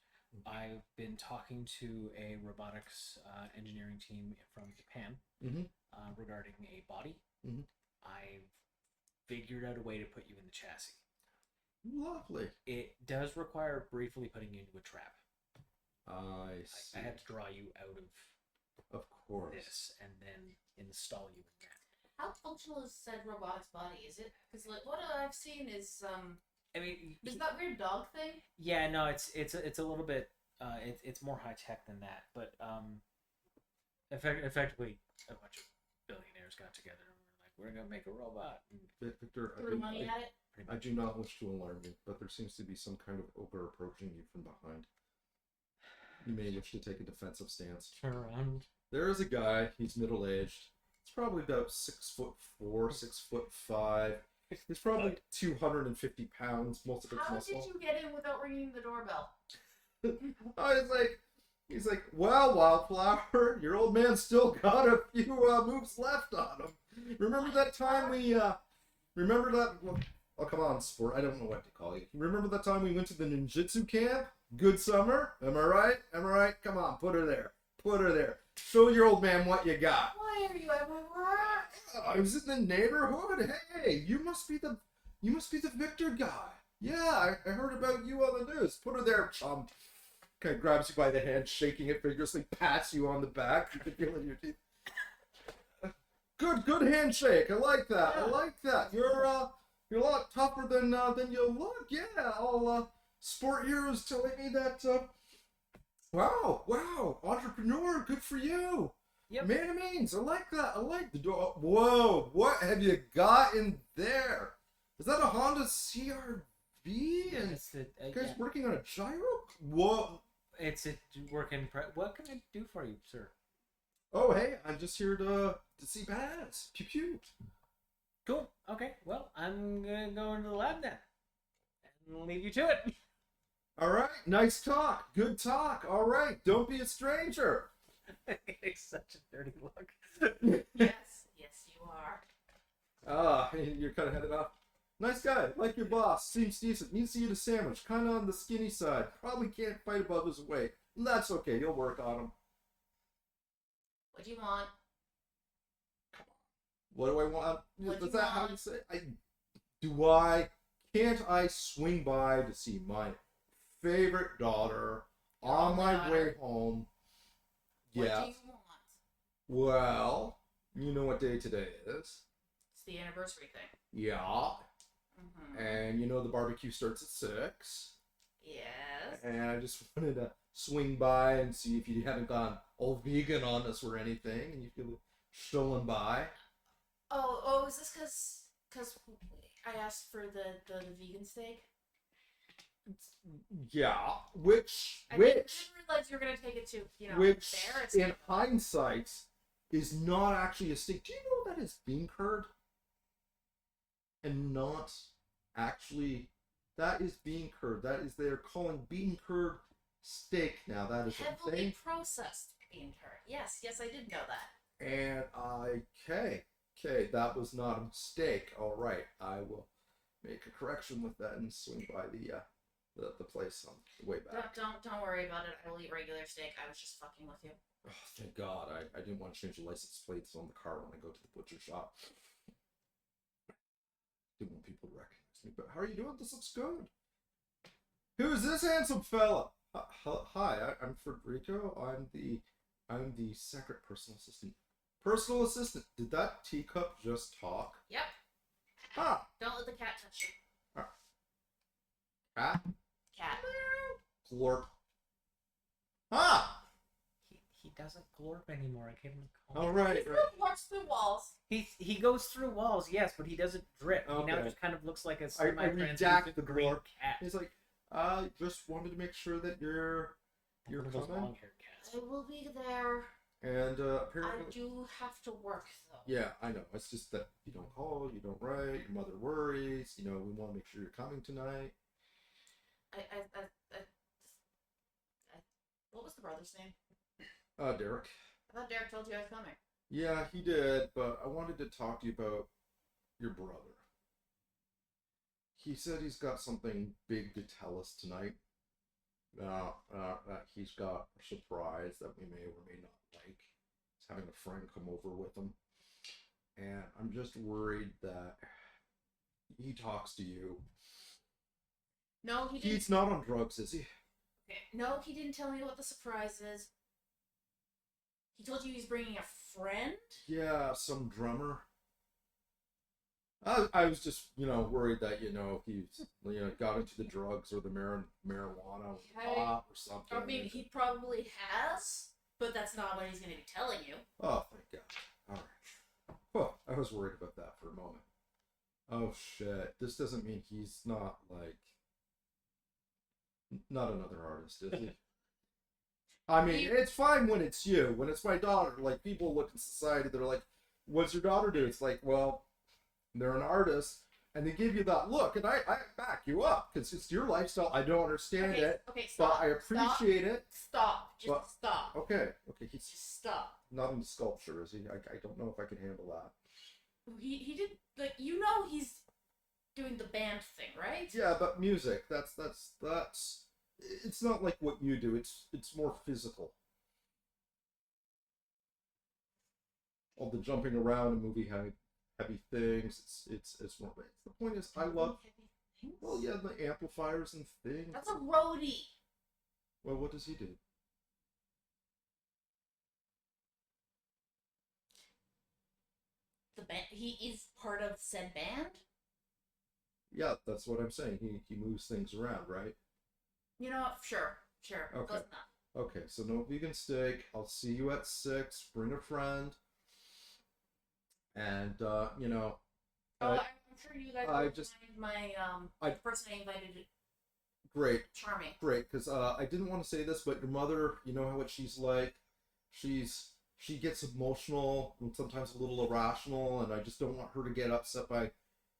I've been talking to a robotics engineering team from Japan Mhm. regarding a body. Mhm. I've figured out a way to put you in the chassis. Lovely. It does require briefly putting you into a trap. I see. I had to draw you out Of course. of this and then install you in that. How functional is said robotics body? Is it? Because like what I've seen is I mean, is that weird dog thing? yeah, no, it's a little bit it's more high tech than that, but effectively a bunch of billionaires got together and were like, we're gonna make a robot. And Victor, Threw money at it. I do not wish to alarm you, but there seems to be some kind of ogre approaching you from behind. You may wish to take a defensive stance. turn around. There is a guy, he's middle-aged. He's probably about 6'4", 6'5". He's probably 250 pounds, most of it's How muscle. did you get in without ringing the doorbell? He's like, well, Wildflower, your old man still got a few moves left on him. Remember that time remember that, oh, come on, sport, I don't know what to call you. Remember that time we went to the ninjutsu camp? Good summer, am I right? Am I right? Come on, put her there. Put her there. Show your old man what you got. Why are you at my work? I was in the neighborhood. Hey, you must be the Victor guy. Yeah, I heard about you on the news. Put her there, chum. Kind of grabs you by the hand, shaking it vigorously, pats you on the back. You can feel it in your teeth. Good handshake. I like that. I like that. You're a lot tougher than you look. Yeah, all sport heroes telling me that. Wow, entrepreneur. Good for you. Yep. Man of means. I like that. I like the door. Whoa, what have you got in there? Is that a Honda CRV? And It's the, you guys yeah. working on a gyro? Whoa. It's a work in what can I do for you, sir? Oh, hey, I'm just here to see badass. Pew pew. Cool. Okay. Well, I'm gonna go into the lab then, and leave you to it. All right, nice talk. Good talk. All right, don't be a stranger. It's such a dirty look. Yes, you are. You're kind of headed off. Nice guy, like your boss. Seems decent. Needs to eat a sandwich. Kind of on the skinny side. Probably can't fight above his weight. That's okay. You'll work on him. What do you want? What do I want? What do Is you that how want? you say? Can't I swing by to see my favorite daughter on my daughter. way home? What Yeah. do you want? Well, you know what day today is. It's the anniversary thing. Yeah. Mm-hmm. And you know the barbecue starts at 6. Yes. And I just wanted to swing by and see if you haven't gone all vegan on us or anything, and you feel strolling by. Oh, is this because I asked for the vegan steak? Yeah. I Which didn't realize you were gonna take it to which there. It's in hindsight is not actually a steak. Do you know that is bean curd? And not actually, that is bean curd. That is, they're calling bean curd steak now. That is a heavily thing. processed bean curd. Yes, I did know that. And okay, that was not a mistake. All right, I will make a correction with that and swing by the place on the way back. Don't worry about it. I will eat regular steak. I was just fucking with you. Oh, thank God, I didn't want to change the license plates on the car when I go to the butcher shop. Didn't want people to recognize me. But how are you doing? This looks good. Who is this handsome fella? Hi, I'm Federico. I'm the secret personal assistant. Personal assistant. Did that teacup just talk? Yep. Ah, Don't let the cat touch you. cat. Cat. Glorp. Ah. He doesn't glorp anymore. I gave him a call. All right. He walks through walls. He goes through walls, yes, but he doesn't drip. He now Okay. just kind of looks like a I redact semi-translucent the green glorp. cat. He's like, just wanted to make sure that you're One of those coming. long-haired cats. I will be there. And I apparently, do have to work though. yeah, I know. It's just that you don't call, you don't write, your mother worries. You know, we want to make sure you're coming tonight. I what was the brother's name? Derek. I thought Derek told you I was coming. Yeah, he did, but I wanted to talk to you about your brother. He said he's got something big to tell us tonight. That he's got a surprise that we may or may not like. He's having a friend come over with him. And I'm just worried that he talks to you. No, he didn't. He's not on drugs, is he? Okay. No, he didn't tell me what the surprise is. He told you he's bringing a friend? Yeah, some drummer. I was just, worried that, he's, got into the drugs or the marijuana or Okay. pot or something. I mean, he probably has, but that's not what he's going to be telling you. Oh, thank God. All right. Well, I was worried about that for a moment. Oh, shit. This doesn't mean he's not, not another artist, is he? I mean, it's fine when it's you. When it's my daughter, people look in society, they're like, what's your daughter do? It's like, well, they're an artist, and they give you that look, and I back you up, because it's your lifestyle. I don't understand it, Okay, stop. but I appreciate it. Stop. Just But- stop. Okay, he's Just stop. not into sculpture, is he? I don't know if I can handle that. He did, he's doing the band thing, right? Yeah, but music, that's it's not like what you do. It's more physical. All the jumping around and moving heavy things. It's more. The point is, I love. Well, yeah, the amplifiers and things. That's a roadie. Well, what does he do? The band. He is part of said band. Yeah, that's what I'm saying. He moves things around, right? You know what? Sure. Okay. Close enough. Okay, so no vegan steak. I'll see you at 6. Bring a friend. And Oh, I'm sure you guys I will just- find my the person I invited great. charming. Great, because I didn't want to say this, but your mother, you know what she's like. She gets emotional and sometimes a little irrational, and I just don't want her to get upset by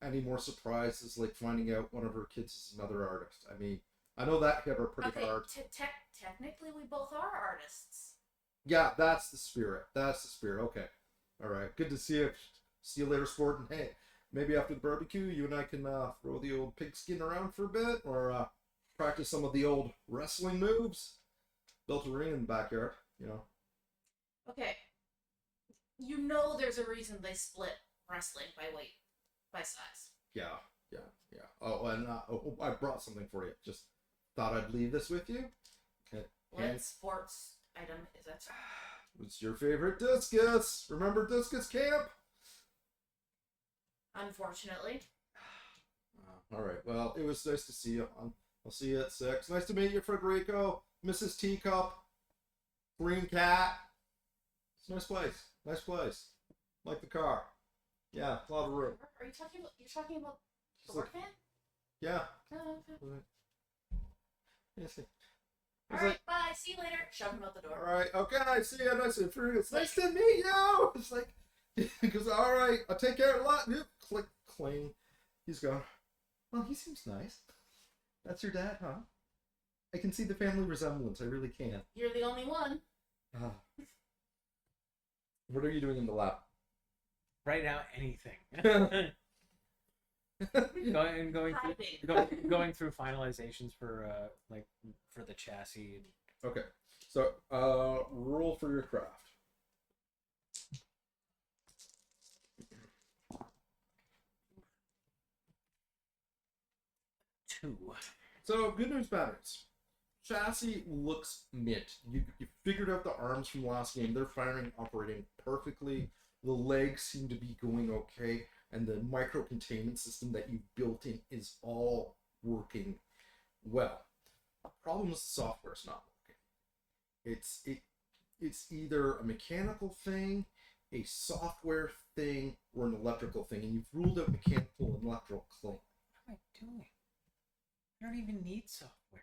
any more surprises, like finding out one of her kids is another artist. I mean, I know that hit her pretty Okay, hard. technically we both are artists. Yeah, that's the spirit. That's the spirit. Okay, all right. Good to see you. See you later, sport. And hey, maybe after the barbecue, you and I can throw the old pigskin around for a bit, or practice some of the old wrestling moves. Built a ring in the backyard, Okay. There's a reason they split wrestling by weight, by size. Yeah. Oh, and I brought something for you. Just thought I'd leave this with you. Okay. What sports item is it? What's your favorite discus? Remember discus camp? Unfortunately. All right. Well, it was nice to see you. I'll see you at 6. Nice to meet you, Frederico. Mrs. Teacup. Green Cat. It's a nice place. Nice place. Like the car. Yeah, a lot of room. Are you talking about? You're talking about the Just work like, van? yeah. Oh, okay. Yes. All right. Bye. See you later. Shove him out the All door. right. Okay. See you. It's nice to meet you. It's like, because all right, I'll take care of a lot. Click, cling. He's gone. Well, he seems nice. That's your dad, huh? I can see the family resemblance. I really can. You're the only one. What are you doing in the lab? Right now, anything. Typing. going through finalizations for for the chassis. Okay. So, roll for your craft. Two. So, good news, bad news. Chassis looks mint. You figured out the arms from last game. They're firing, operating perfectly. The legs seem to be going okay. And the micro containment system that you built in is all working well. The problem is the software's not working. It's either a mechanical thing, a software thing, or an electrical thing. And you've ruled out mechanical and electrical. What am I doing? I don't even need software.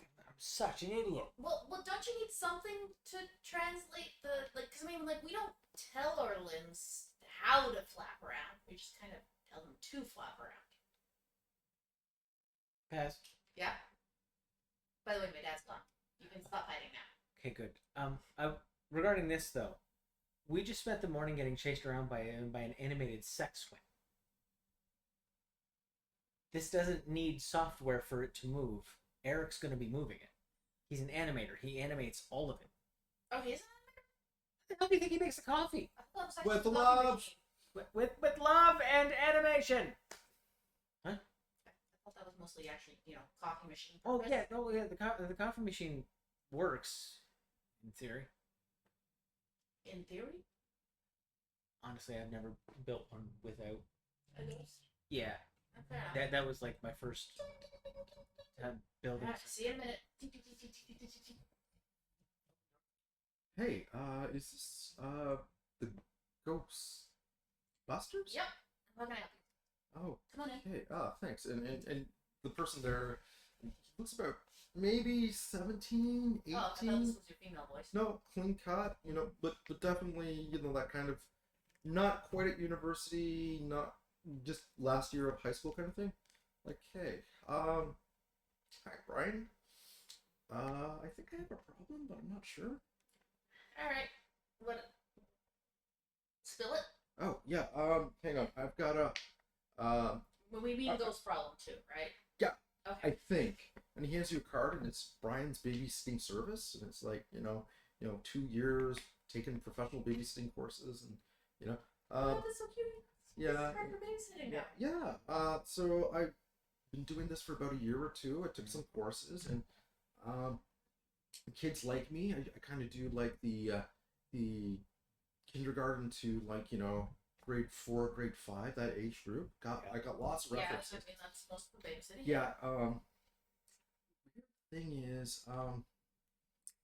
I'm such an idiot. Well, don't you need something to translate the like? Because I mean, like we don't tell our limbs how to flap around. We just kind of tell them to flap around. Pass. Yeah. By the way, my dad's gone. You can stop hiding now. Okay, good. Regarding this though, we just spent the morning getting chased around by an animated sex swing. This doesn't need software for it to move. Eric's going to be moving it. He's an animator. He animates all of it. Oh, he is. What the hell do you think he makes the coffee? I thought it was actually With the coffee love. machine. With love and animation. I thought that was mostly actually, coffee machine. Oh purpose. yeah, no, yeah. The coffee machine works in theory. In theory. Honestly, I've never built one without. Yeah, Fair enough. that was like my first time building. Alright, see you in a minute. Hey, is this the Ghost Busters? Yep. How can I help you? Oh, Come on in. okay. Thanks. And the person there, he looks about maybe 17, 18. Oh, I thought this was your female voice. No, clean cut, but definitely, that kind of, not quite at university, not just last year of high school kind of thing. Like, hey, hi, Brian. I think I have a problem, but I'm not sure. Alright. What? Spill it? Oh, yeah, hang on. I've got a, When we mean ghost problem too, right? Yeah. Okay. I think. And he hands you a card, and it's Brian's babysitting service, and it's like, 2 years taking professional babysitting courses, and, Oh, that's so cute. yeah. This is hard for babysitting now. Yeah. So I've been doing this for about a year or two. I took some courses, and kids like me. I kind of do like the kindergarten to grade 4, grade 5, that age group. I got lots of Yeah, references. I mean, that's most for babysitting. Yeah. Thing is,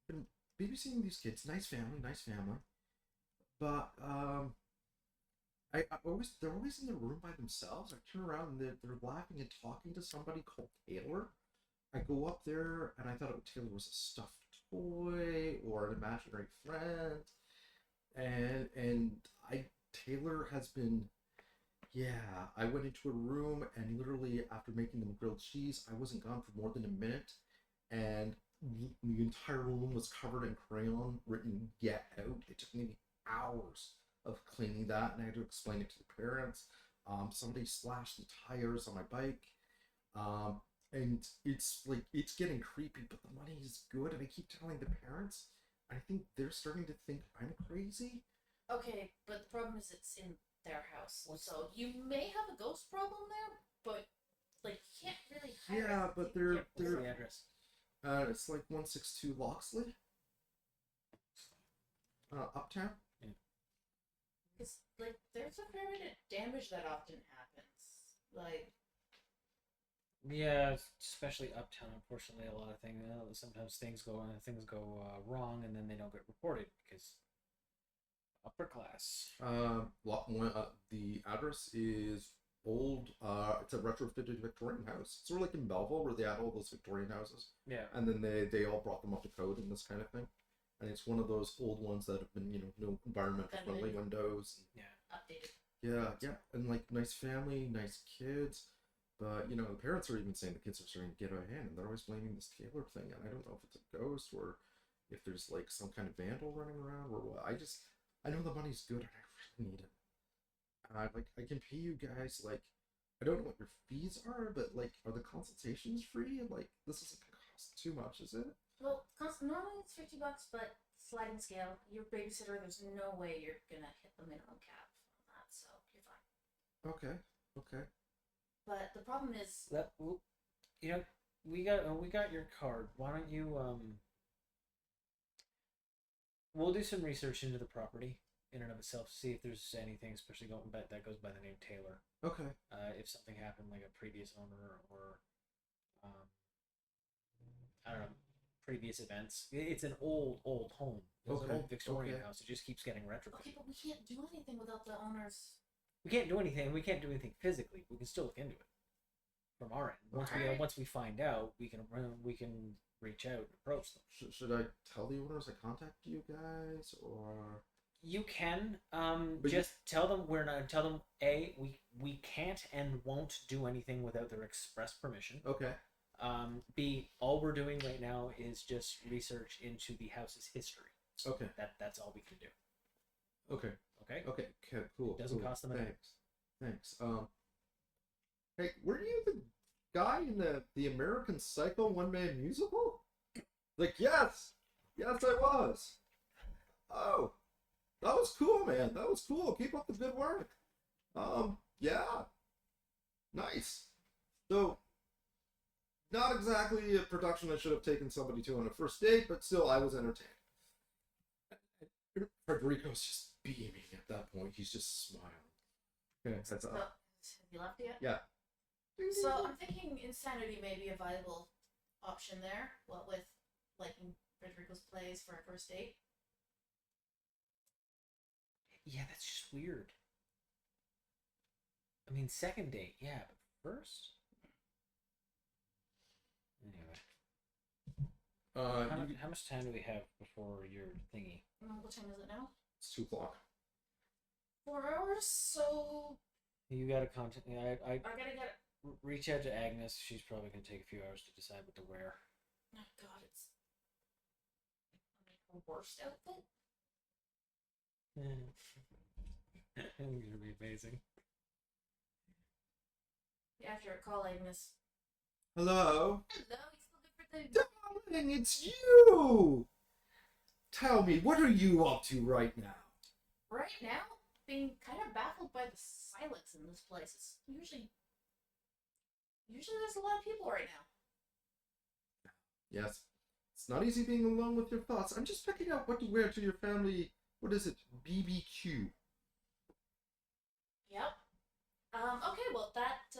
been babysitting these kids. Nice family. But they're always in their room by themselves. I turn around and they're laughing and talking to somebody called Taylor. I go up there and I thought Taylor was a stuffed toy or an imaginary friend, and Taylor has been. Yeah, I went into a room and literally after making them grilled cheese, I wasn't gone for more than a minute, and the entire room was covered in crayon written "Get Out." It took me hours of cleaning that, and I had to explain it to the parents. Somebody slashed the tires on my bike, and it's getting creepy. But the money is good, and I keep telling the parents. I think they're starting to think I'm crazy. Okay, but the problem is it's in their house. So you may have a ghost problem there, but you can't really hire Yeah, it. but What's they're the address? it's like 162 Loxley, uptown. Because there's a fair bit of damage that often happens. Yeah, especially uptown. Unfortunately, a lot of things. Sometimes things go wrong, and then they don't get reported because upper class. The address is old. It's a retrofitted Victorian house. It's sort of like in Belleville where they had all those Victorian houses, Yeah. and then they all brought them up to code and this kind of thing. And it's one of those old ones that have been no environmental friendly windows. Updated. Yeah, and nice family, nice kids. But the parents are even saying the kids are starting to get out of hand, and they're always blaming this Taylor thing. And I don't know if it's a ghost or if there's some kind of vandal running around or what. I know the money's good, and I really need it. I can pay you guys I don't know what your fees are, but are the consultations free? This isn't gonna cost too much, is it? Well, normally it's $50, but sliding scale. Your babysitter, there's no way you're gonna hit the minimum cap on that, so you're fine. Okay. But the problem is, We got your card. Why don't you We'll do some research into the property in and of itself to see if there's anything, especially that goes by the name Taylor. Okay. If something happened, like a previous owner or, I don't know, previous events. It's an old home. It's an old Victorian house. It just keeps getting retrofitted. okay, but we can't do anything without the owners. We can't do anything. We can't do anything physically. We can still look into it from our end. Once we find out, we can reach out and approach them. Should I tell the owners I contacted you guys, or You can But just tell them we're not. Tell them we can't and won't do anything without their express permission. okay? B, all we're doing right now is just research into the house's history. Okay. That's all we can do. Okay. Okay. Okay. Cool. Doesn't cool. cost them anything. Thanks. Hey, were you the guy in the American Psycho one-man musical? Like, yes, I was. Oh, that was cool, man. That was cool. Keep up the good work. Yeah, nice. So, not exactly a production I should have taken somebody to on a first date, but still, I was entertained. Frederico's just beaming at that point. He's just smiling. Okay, that's So, have you left yet? Yeah. So I'm thinking insanity may be a viable option there. What with liking Frederico's plays for a first date? Yeah, that's just weird. I mean, second date, yeah, but first. Anyway, how much time do we have before your thingy? What time is it now? It's 2:00. 4 hours. So You gotta contact. I I gotta get. reach out to Agnes. She's probably gonna take a few hours to decide what to wear. Oh God, it's her worst outfit. It's gonna be amazing. After a call, Agnes. Hello? Hello, you still good for the? Darling, it's you! Tell me, what are you up to right now? Right now, being kind of baffled by the silence in this place. It's usually there's a lot of people right now. Yes. It's not easy being alone with your thoughts. I'm just picking out what to wear to your family. What is it? BBQ. Yep. Okay, well that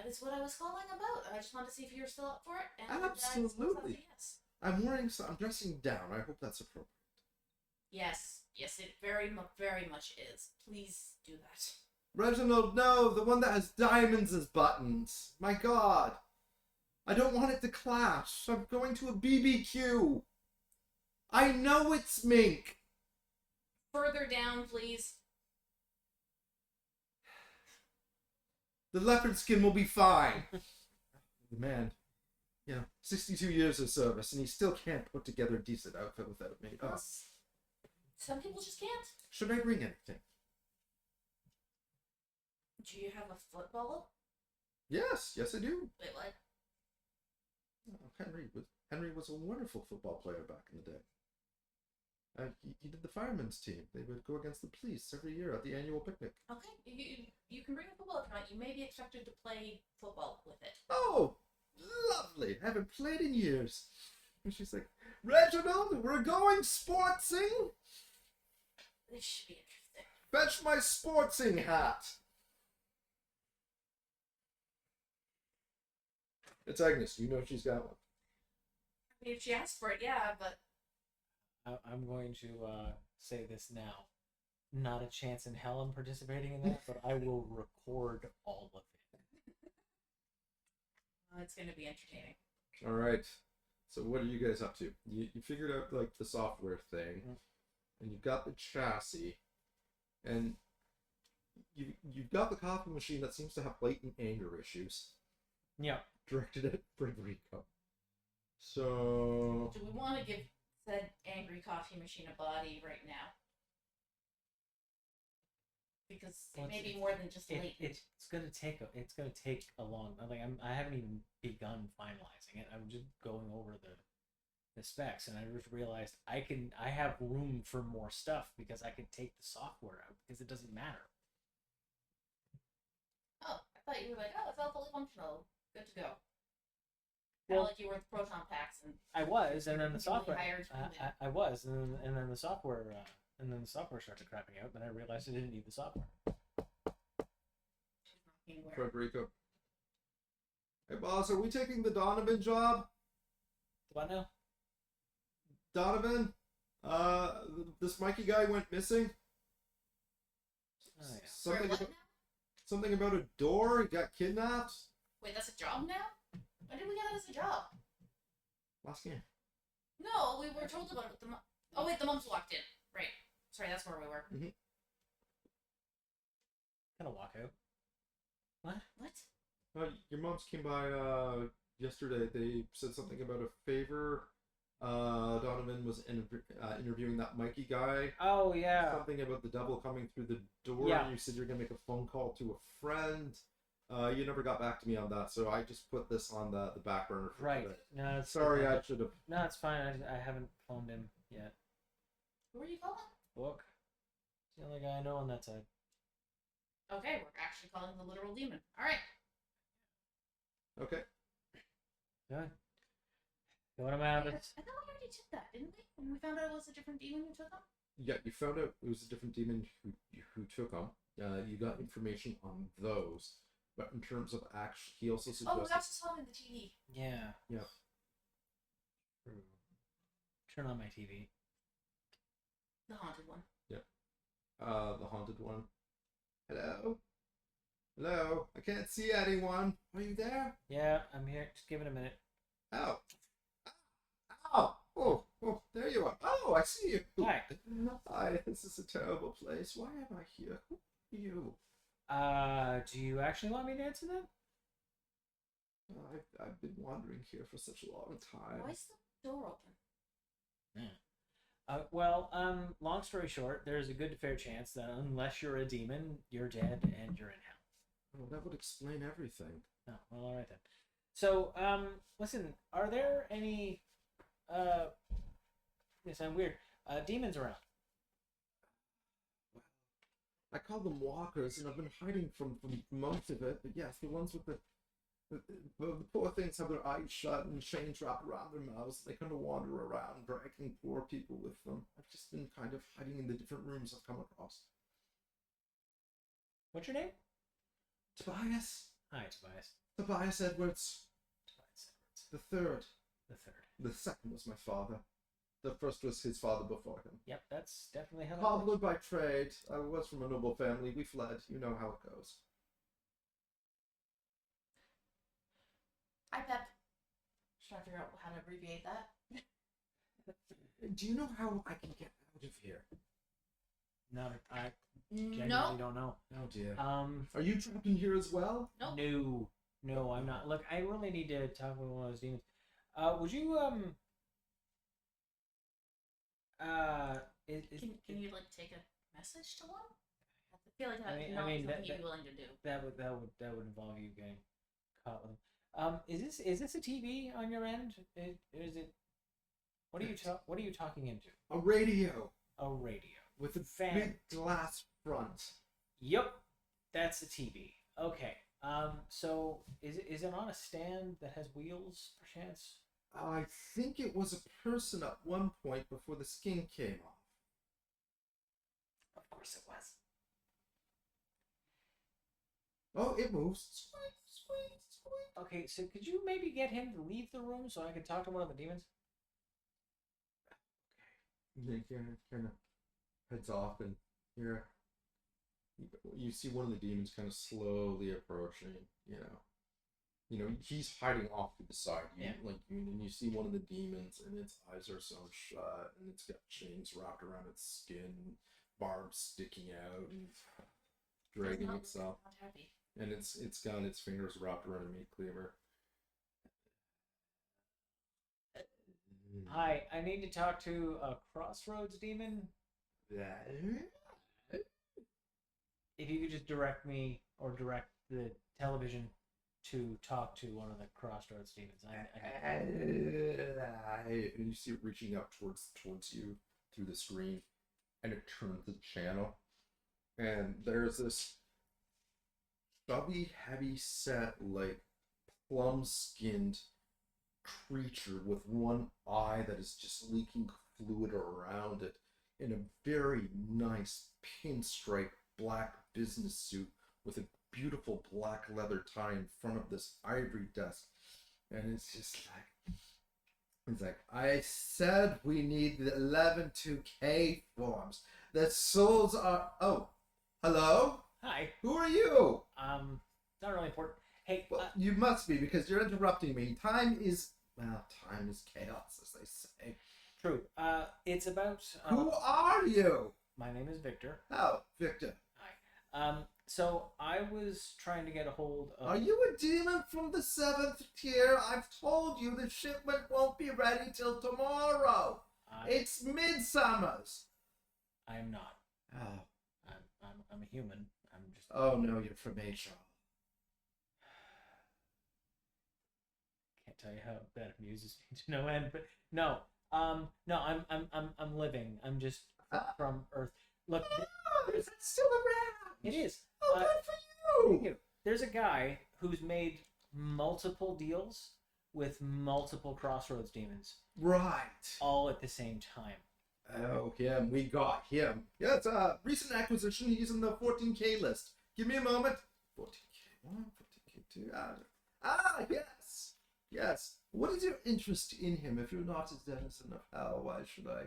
is what I was calling about. I just wanted to see if you were still up for it. And Absolutely. yes. I'm dressing down. I hope that's appropriate. Yes, it very much is. Please do that. Reginald, no, the one that has diamonds as buttons. My God. I don't want it to clash. I'm going to a BBQ. I know it's mink. Further down, please. The leopard skin will be fine. The man, 62 years of service, and he still can't put together a decent outfit without me. Oh. Some people just can't. Should I bring anything? Do you have a football? Yes, I do. Wait, what? Oh, Henry was a wonderful football player back in the day. He did the firemen's team. They would go against the police every year at the annual picnic. Okay, you can bring a football if you want. You may be expected to play football with it. Oh, lovely. Haven't played in years. And she's like, Reginald, we're going sportsing. This should be interesting. Fetch my sportsing hat. It's Agnes. You know she's got one. I mean, if she asked for it, yeah, but I'm going to say this now. Not a chance in hell I'm participating in that, but I will record all of it. it's going to be entertaining. All right. So what are you guys up to? You figured out like the software thing, and you've got the chassis, and you've got the coffee machine that seems to have latent anger issues. Yeah. Directed at Frederico. So Do we want to give said angry coffee machine a body right now? Because it may be more than just latent. It's gonna take a long. I haven't even begun finalizing it. I'm just going over the specs, and I just realized I have room for more stuff because I can take the software out because it doesn't matter. Oh, I thought you were like, oh, it's all fully functional. Good to go. Well, like you were with proton packs and I was, and then the software. hired to come in. I was, and then the software. And then the software started crapping out. Then I realized I didn't need the software. She's not being aware. Frederico. Hey boss, are we taking the Donovan job? What now? Donovan? This Mikey guy went missing. Oh, yeah. For what now? Something about a door. He got kidnapped. Wait, that's a job now? When did we get that as a job? Last game. No, we were told about it. Oh wait, the mums walked in. Right. Sorry, that's where we were. Gonna walk out. What? What? Your moms came by yesterday. They said something about a favor. Donovan was interviewing that Mikey guy. Oh yeah. Something about the devil coming through the door. Yeah. You said you're gonna make a phone call to a friend. You never got back to me on that, so I just put this on the back burner for Right. today. No, it's Sorry, I should have. No, it's fine. I haven't phoned him yet. Who are you calling? Book. It's the only guy I know on that side. Okay, we're actually calling the literal demon. All right. Okay. Good. You want him out of I this? thought we already did that, didn't we? When we found out it was a different demon who took him. Yeah, you found out it was a different demon who took him. You got information on those, but in terms of action, he also Oh, we suggested. also saw him in the TV. Yeah. Yeah. True. Turn on my TV. The haunted one. The haunted one. Hello? Hello? I can't see anyone. Are you there? Yeah, I'm here. Just give it a minute. Oh. Oh, there you are. Oh, I see you. Hi. Hi, this is a terrible place. Why am I here? Who are you? Do you actually want me to answer that? I've been wandering here for such a long time. Why is the door open? Long story short, there's a good to fair chance that unless you're a demon, you're dead and you're in hell. Oh, that would explain everything. Oh, well, all right then. So, listen, are there any, yes, I'm weird, demons around? I call them walkers, and I've been hiding from most of it. But yes, the ones with the poor things have their eyes shut and chains wrapped around their mouths. They kind of wander around, dragging poor people with them. I've just been kind of hiding in the different rooms I've come across. What's your name? Tobias. Hi, Tobias. Tobias Edwards. Tobias Edwards. The third. The third. The second was my father. The first was his father before him. Yep, that's definitely how that Cobbler works. by trade. I was from a noble family. We fled. You know how it goes. Hi, Pep. Just trying to figure out how to abbreviate that. Do you know how I can get out of here? No, I No. genuinely don't know. Oh dear. Um, Are you trapped in here as well? Nope. no, I'm not. Look, I really need to talk with one of those demons. Would you, Can you like take a message to one? I feel like I that's mean- not I mean, something that- you'd be willing to do. that would involve you getting caught with them. Is this a TV on your end? Is it? What are you talking into? A radio A radio. with a Fan. big glass front. Yep, that's a TV. Okay. So is it on a stand that has wheels, perchance? I think it was a person at one point before the skin came off. Of course it was. Oh, it moves. Squeak, squeak, squeak. Okay, so could you maybe get him to leave the room so I can talk to one of the demons? He kind of heads off, and you see one of the demons kind of slowly approaching. He's hiding off to the side. And you see one of the demons, and its eyes are sewn shut, and it's got chains wrapped around its skin, barbs sticking out, and dragging itself. Not happy. And it's got its fingers wrapped around a meat cleaver. Hi, I need to talk to a crossroads demon. If you could just direct me or direct the television to talk to one of the crossroads demons. And you see it reaching out towards you through the screen, and it turns the channel, and there's this stubby, heavy-set, like plum-skinned creature with one eye that is just leaking fluid around it, in a very nice pinstripe black business suit with a beautiful black leather tie in front of this ivory desk. And it's just like, I said we need the 11-2K forms. The souls are. Oh, hello? Hi. Who are you? Not really important. Hey, Well, you must be, because you're interrupting me. Time is chaos, as they say. true. It's about. Who are you? My name is Victor. Oh, Victor. Hi. So I was trying to get a hold of. Are you a demon from the 7th tier? I've told you the shipment won't be ready till tomorrow. It's Midsummer's. I am not. Oh. I'm a human. I'm just. Oh no, you're from HR. Can't tell you how that amuses me to no end, but no. No, I'm living. I'm just from Earth. Look, Is it still around? it is. Oh, good for Thank you. you. There's a guy who's made multiple deals with multiple Crossroads demons Right. all at the same time. Oh, him. We got him. Yeah, it's a recent acquisition. He's in the 14K list. Give me a moment. 14K1, 14K2. Yes. Yes. What is your interest in him? If you're not his denizen of hell, why should I?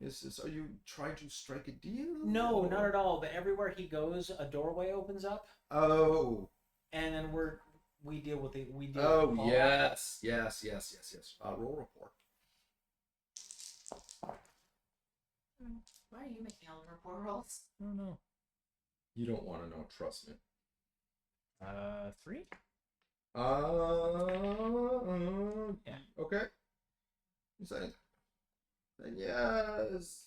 Are you trying to strike a deal? No, or- not at all. But everywhere he goes, a doorway opens up, Oh. and then we deal with it. We deal. Oh, with all yes. Roll report. Why are you making all the report rolls? I don't know. You don't want to know, trust me. 3. Yeah. Okay. You saying? Then yes.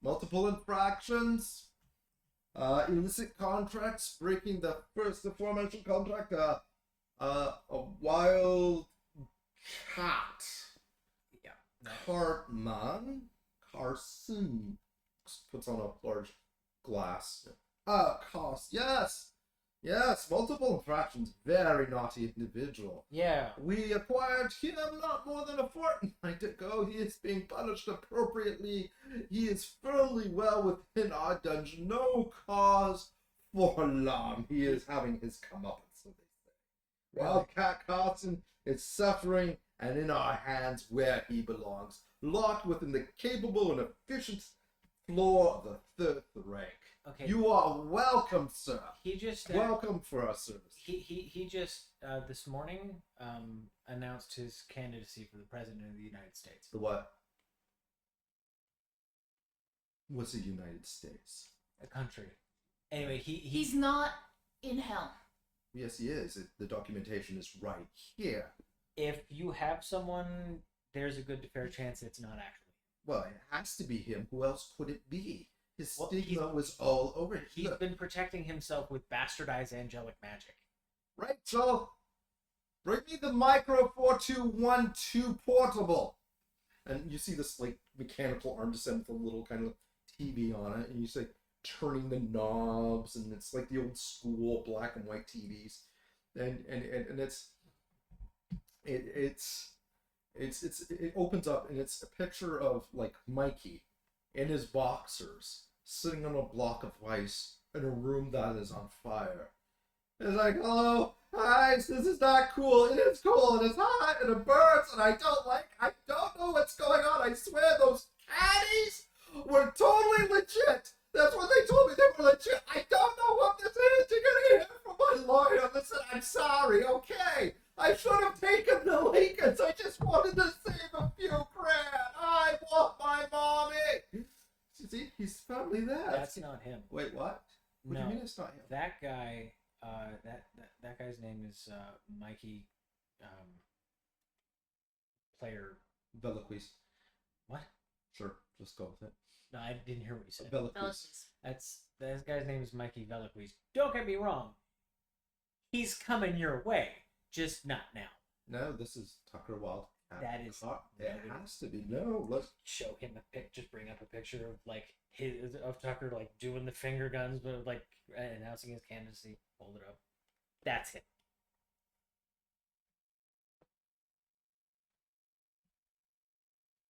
Multiple infractions. Illicit contracts, breaking the first aforementioned contract. A wild cat. Yeah. Carson puts on a large glass. Cost. Yes, multiple infractions. Very naughty individual. Yeah. We acquired him not more than a fortnight ago. He is being punished appropriately. He is fairly well within our dungeon. No cause for alarm. He is having his comeuppance, so they say. Wildcat Carson is suffering and in our hands where he belongs, locked within the capable and efficient floor of the 3rd rank. Okay. You are welcome, sir. He just Welcome for our service. he just this morning announced his candidacy for the president of the United States. The what? What's the United States? A country. Anyway, He's not in hell. Yes, he is. The documentation is right here. If you have someone, there's a good fair chance it's not actually. Well, it has to be him. Who else could it be? His Well, stigma was all over it. He's Look, been protecting himself with bastardized angelic magic. Rachel, bring me the Micro 4212 portable. And you see this like mechanical arm descent with a little kind of TV on it, and you say turning the knobs, and it's like the old school black and white TVs, and it opens up, and it's a picture of like Mikey in his boxers sitting on a block of ice in a room that is on fire. It's like, hello, guys, this is not cool. It is cool, and it's hot, and it burns, and I don't know what's going on. I swear those caddies were totally legit. That's what they told me. They were legit. I don't know what this is. You're gonna hear from my lawyer. Listen, I'm sorry, okay? I should have taken the Lincolns. I just wanted to save a few grand. I want my mommy. See, he's finally there. That's not him. Wait, what? What do No, you mean it's not him? that guy. That guy's name is Mikey. Player. Veloquist. What? Sure, just go with it. No, I didn't hear what you said. Veloquist. That guy's name is Mikey Veloquist. Don't get me wrong. He's coming your way, just not now. No, this is Tucker Wild. That is- It has to be. No, let's. Show him a pic. Just bring up a picture of like of Tucker like doing the finger guns, but like announcing his candidacy. Hold it up. That's him.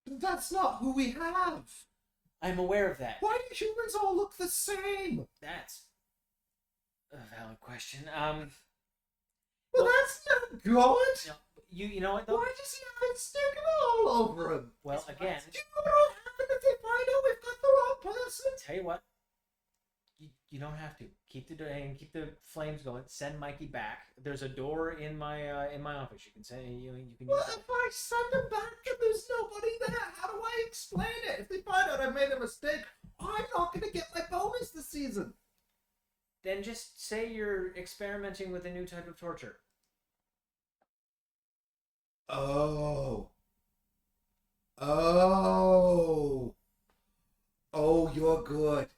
That's not who we have. I'm aware of that. Why do humans all look the same? That's a valid question. Well, that's not good. No, you know what though? Why does he have it sticking all over him? Well, again, Do you know what'll happen if they find out we've got the wrong person? tell you what. You don't have to keep the flames going. Send Mikey back. There's a door in my office. You can send you can. Well, Use it. if I send him back and there's nobody there, how do I explain it? If they find out I made a mistake, I'm not going to get my bonus this season. Then just say you're experimenting with a new type of torture. Oh. Oh. Oh, you're good.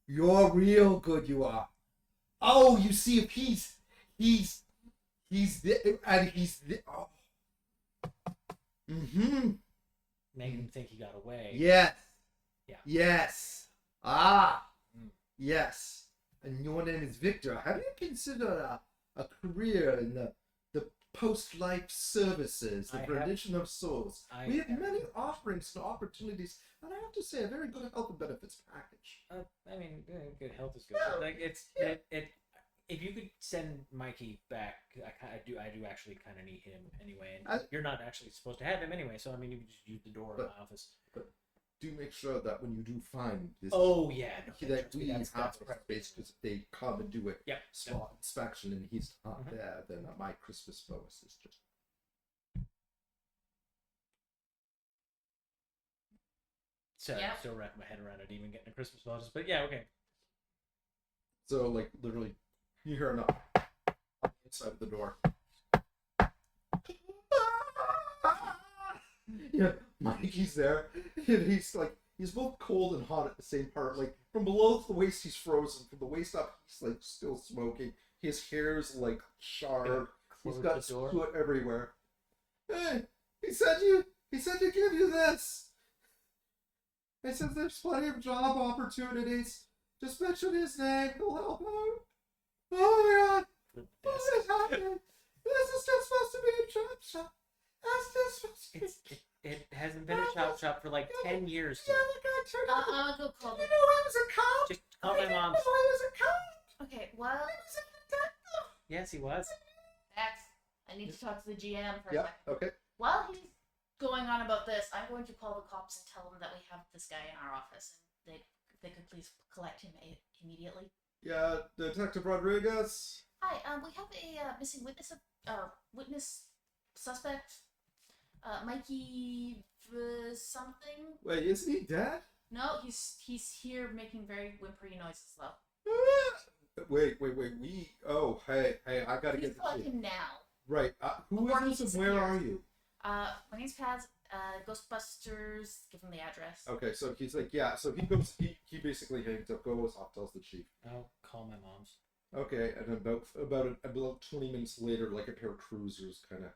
You're real good, you are. Oh, you see, if he's the, and he's the, oh. Mm-hmm. Make him think he got away. Yes. Yeah. Yes. Ah. Mm. Yes. And your name is Victor. Have you considered a career in the post-life services, the rendition of souls? We have many offerings and opportunities, and I have to say, a very good health and benefits package. I mean, good health is good. Yeah. Like it. If you could send Mikey back, I do actually kind of need him anyway, and you're not actually supposed to have him anyway. So I mean, you could just use the door of my office. But do make sure that when you do find this, Oh yeah, that we have that's to space, because if they come and do it, yeah, spot inspection, and he's not there, then my Christmas bonus is just. So Yep. I'm still wrapping my head around it, even getting a Christmas bonus. But yeah, okay. So like literally, you hear a knock on the inside of the door. Yeah, Mikey's there, and he's both cold and hot at the same part. Like from below the waist, he's frozen. From the waist up, he's like still smoking. His hair's like charred. He's got soot everywhere. Hey, he said to give you this. He says there's plenty of job opportunities. Just mention his name. He'll help out. Oh my god. What is happening? This is just supposed to be a job shop. That's just supposed to be. It hasn't been a chop shop for like 10 years. Yeah, the guy turned out. I'm gonna go call You the. know he was a cop? Just call my I didn't mom. know he was a cop. Okay, well, He was a detective. Yes, he was. Max, I need to talk to the GM for a Yeah, second. okay. While he's going on about this, I'm going to call the cops and tell them that we have this guy in our office, and if they could please collect him immediately. Yeah, Detective Rodriguez. Hi, we have a missing witness suspect, Mikey something. Wait, isn't he dead? No, he's here making very whimpery noises though. Wait. Hey, I gotta Please get collect the him now. Right. Who Before is he this and where are disappears. you? My name's Paz. Ghostbusters. Give him the address. Okay, so he's like, yeah. So he goes. He basically hangs up, goes off, tells the chief. I'll call my mom's. Okay, and about 20 minutes later, like a pair of cruisers kind of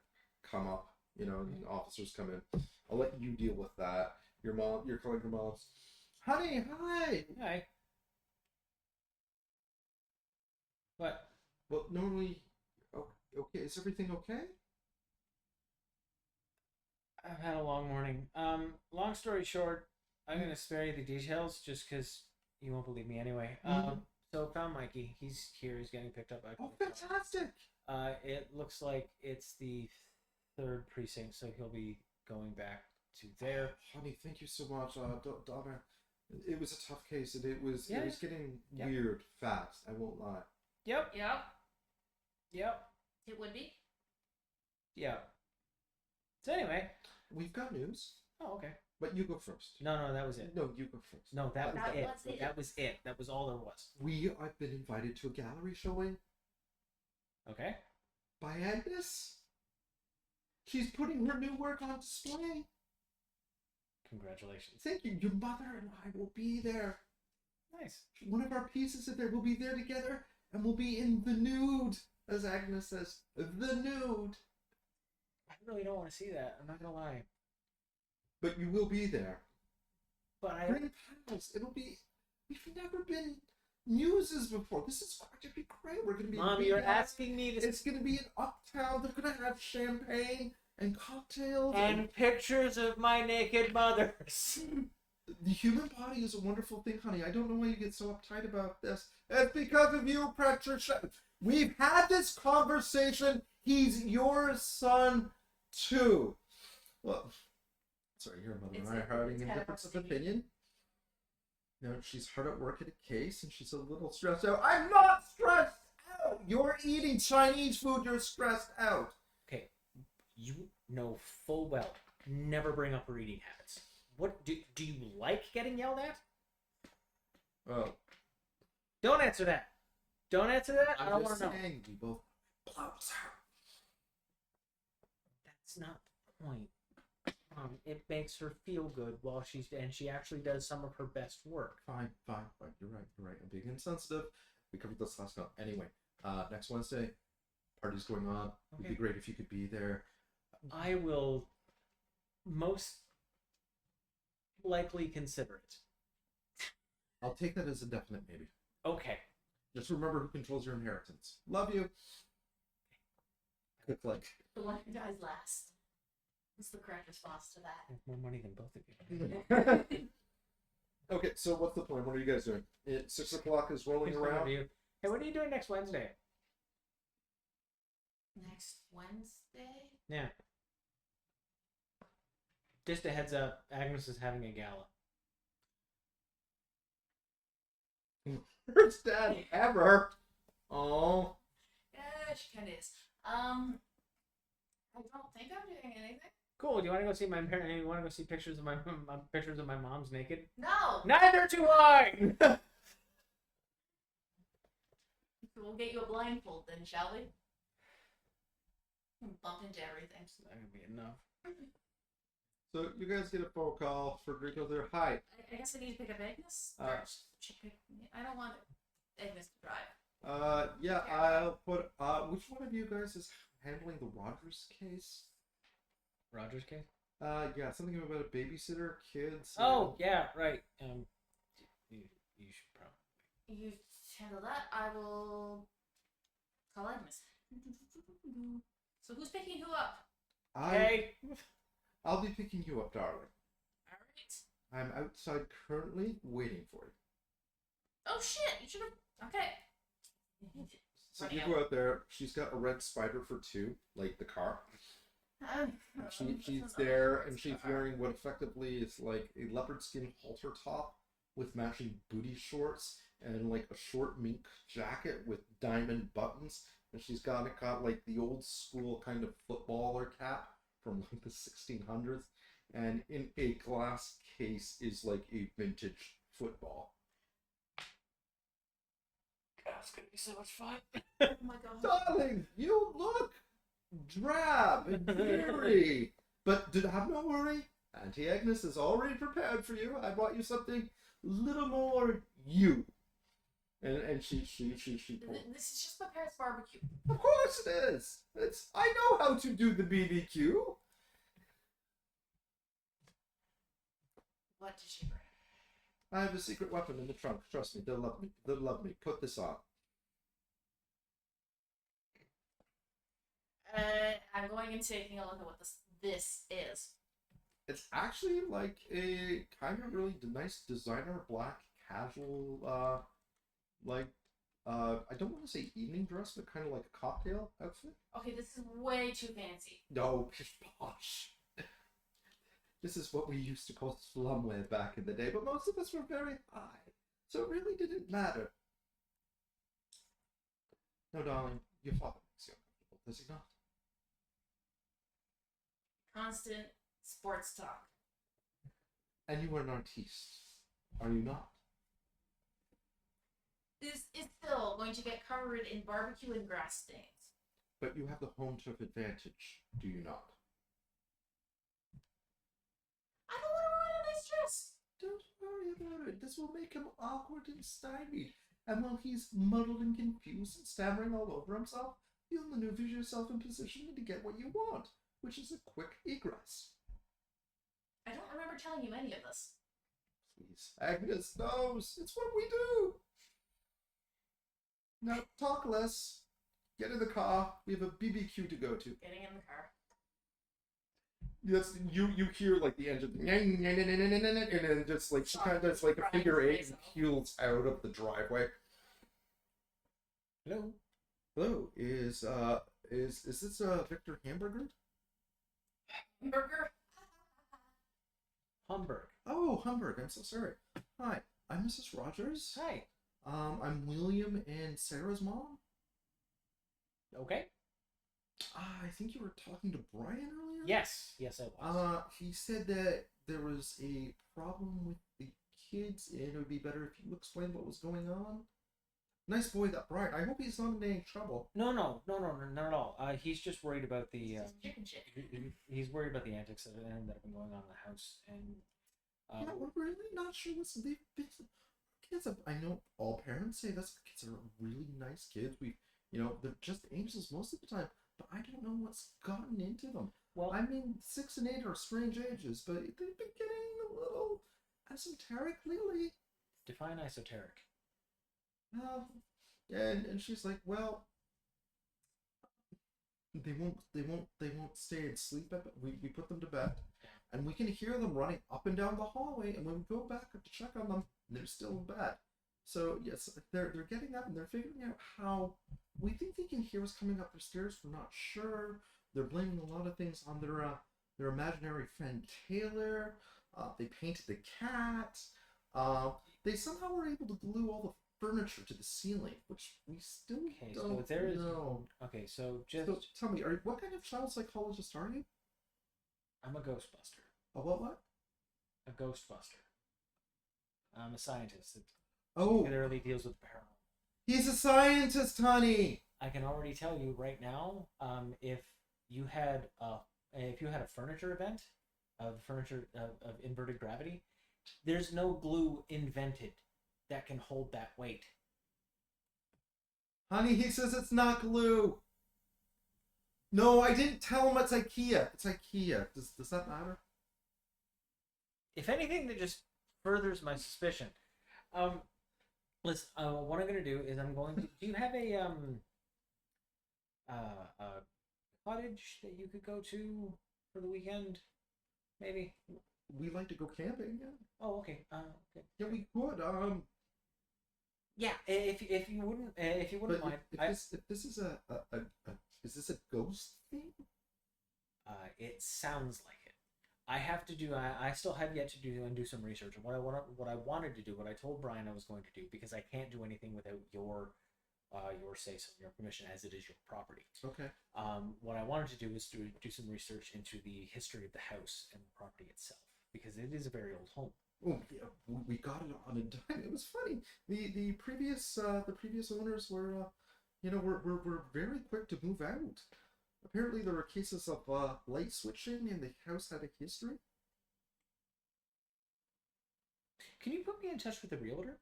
come up, and officers come in. I'll let you deal with that. Your mom, you're calling your mom's. Honey, hi. Hi. What? Well, normally, okay. Is everything okay? I've had a long morning. Long story short, I'm gonna spare you the details just because you won't believe me anyway. So found Mikey. He's here. He's getting picked up by. Oh, fantastic. It looks like it's the 3rd precinct, so he'll be going back to there. Honey, thank you so much, daughter. It was a tough case, and it was Yeah. getting weird fast. I won't lie. Yep. Yep. It would be. Yeah. So anyway. We've got news. Oh, okay. But you go first. No, that was it. No, you go first. No, that was it. was it. That was it. That was all there was. I've been invited to a gallery showing Okay. by Agnes. She's putting her new work on display. Congratulations. Thank you. Your mother and I will be there. Nice. One of our pieces of there will be there together, and we'll be in the nude, as Agnes says. The nude. I really don't want to see that. I'm not gonna lie. But you will be there. But I. Bring pals. It'll be. We've never been muses before. This is going to be great. We're going to be. Mom, you're asking me to. It's going to be in Uptown. They're going to have champagne and cocktails And pictures of my naked mothers. The human body is a wonderful thing, honey. I don't know why you get so uptight about this. It's because of you, Patricia. We've had this conversation. He's your son, too. Well, sorry, your mother and I are having a difference of opinion. You know, she's hard at work at a case, and she's a little stressed out. I'm not stressed out! You're eating Chinese food, you're stressed out! Okay, you know full well, never bring up her eating habits. What, do you like getting yelled at? Oh, Don't answer that. Don't answer that. I I'm don't just want to know. saying, we both blows her. That's not the point. It makes her feel good while she actually does some of her best work. Fine. You're right. I'm being insensitive. We covered this last night. Anyway, next Wednesday, party's going on. It'd Okay. be great if you could be there. I will most likely consider it. I'll take that as a definite maybe. Okay. Just remember who controls your inheritance. Love you. Click like. The one who dies last. What's the correct response to I that? have more money than both of you. Okay, so what's the plan? What are you guys doing? 6 o'clock is rolling Please come around. with you. Hey, what are you doing next Wednesday? Next Wednesday? Yeah. Just a heads up, Agnes is having a gala. First dad ever. Oh. Yeah, she kind of is. I don't think I'm doing anything. Cool. Do you want to go see my parents? You want to go see pictures of my mom's naked? No! Neither do I. We'll get you a blindfold then, shall we? Bump into everything. It's not gonna be enough. So you guys get a phone call. Federico's there. Hi. I guess I need to pick up Agnes. I don't want Agnes to drive. Yeah, I'll put. Which one of you guys is handling the Rogers case? Roger's case. Yeah, something about a babysitter, kids. Oh yeah, right. You should probably. You handle that. I will call Agnes. So who's picking who up? Hey. I'll be picking you up, darling. Alright. I'm outside currently waiting for you. Oh shit, you should have. Okay. So Running you out. go out there. She's got a red Spider for two, like the car. She's there, and she's wearing what effectively is like a leopard skin halter top with matching booty shorts and like a short mink jacket with diamond buttons. And she's got like the old school kind of footballer cap from like the 1600s. And in a glass case is like a vintage football. That's gonna be so much fun. Oh my god. Darling, you look drab and dreary. But have no worry. Auntie Agnes is already prepared for you. I brought you something little more you. And she pulled. This is just my parents' barbecue. Of course it is. I know how to do the BBQ. What did she bring? I have a secret weapon in the trunk. Trust me, they'll love me. They'll love me. Put this on. I'm going and taking a look at what this is. It's actually like a kind of really nice designer black casual I don't want to say evening dress, but kind of like a cocktail outfit. Okay, this is way too fancy. No, pish posh. This is what we used to call slumwear back in the day, but most of us were very high, so it really didn't matter. No, darling, your father makes you uncomfortable, does he not? Constant sports talk. And you are an artiste, are you not? This is still going to get covered in barbecue and grass stains. But you have the home turf advantage, do you not? I don't want to ruin a nice dress. Don't worry about it. This will make him awkward and stymied. And while he's muddled and confused and stammering all over himself, you'll maneuver yourself in position to get what you want, which is a quick egress. I don't remember telling you any of this. Please. Agnes knows. It's what we do. Now, talk less. Get in the car. We have a BBQ to go to. Getting in the car. Yes, you hear like the engine, and then just like she kind of does like a figure eight and peels out of the driveway. Hello. Hello, is this Victor Hamburger? Burger. Hamburg. Oh, Hamburg. I'm so sorry. Hi, I'm Mrs. Rogers. Hi. I'm William and Sarah's mom. Okay. I think you were talking to Brian earlier? Yes, I was. He said that there was a problem with the kids and it would be better if you explained what was going on. Nice boy, that Brian. I hope he's not in any trouble. No, not at all. He's just worried about the. Chicken shit. He's worried about the antics that have been going on in the house, and Yeah, we're really not sure what's the kids. I know all parents say this. Kids are really nice kids. They're just anxious most of the time. But I don't know what's gotten into them. well, I mean, 6 and 8 are strange ages, but they've been getting a little esoteric lately. define esoteric. And she's like, well, they won't stay and sleep. We put them to bed, and we can hear them running up and down the hallway. And when we go back to check on them, they're still in bed. So yes, they're getting up and they're figuring out how. We think they can hear us coming up the stairs. We're not sure. They're blaming a lot of things on their imaginary friend Taylor. They painted the cat. They somehow were able to glue all the furniture to the ceiling, which we still don't know. Okay, so just So tell me, what kind of child psychologist are you? I'm a ghostbuster. A what? A ghostbuster. I'm a scientist that Oh, literally deals with the paranormal. he's a scientist, honey. I can already tell you right now, if you had a furniture event of inverted gravity, there's no glue invented that can hold that weight. Honey, he says it's not glue. No, I didn't tell him it's IKEA. It's IKEA. Does that matter? If anything, that just furthers my suspicion. Listen, what I'm going to do is I'm going to. Do you have a cottage that you could go to for the weekend? Maybe. We like to go camping. Yeah, Oh, okay. Okay. yeah, we could. Yeah, if you wouldn't mind, If this is is this a ghost thing? it sounds like it. I have to do. I still have yet to do some research. And what I wanted to do, what I told Brian I was going to do, because I can't do anything without your say so, your permission, as it is your property. Okay. What I wanted to do was to do some research into the history of the house and the property itself, because it is a very old home. Oh yeah, we got it on a dime. It was funny. The previous owners were were very quick to move out. Apparently there were cases of light switching and the house had a history. Can you put me in touch with the realtor?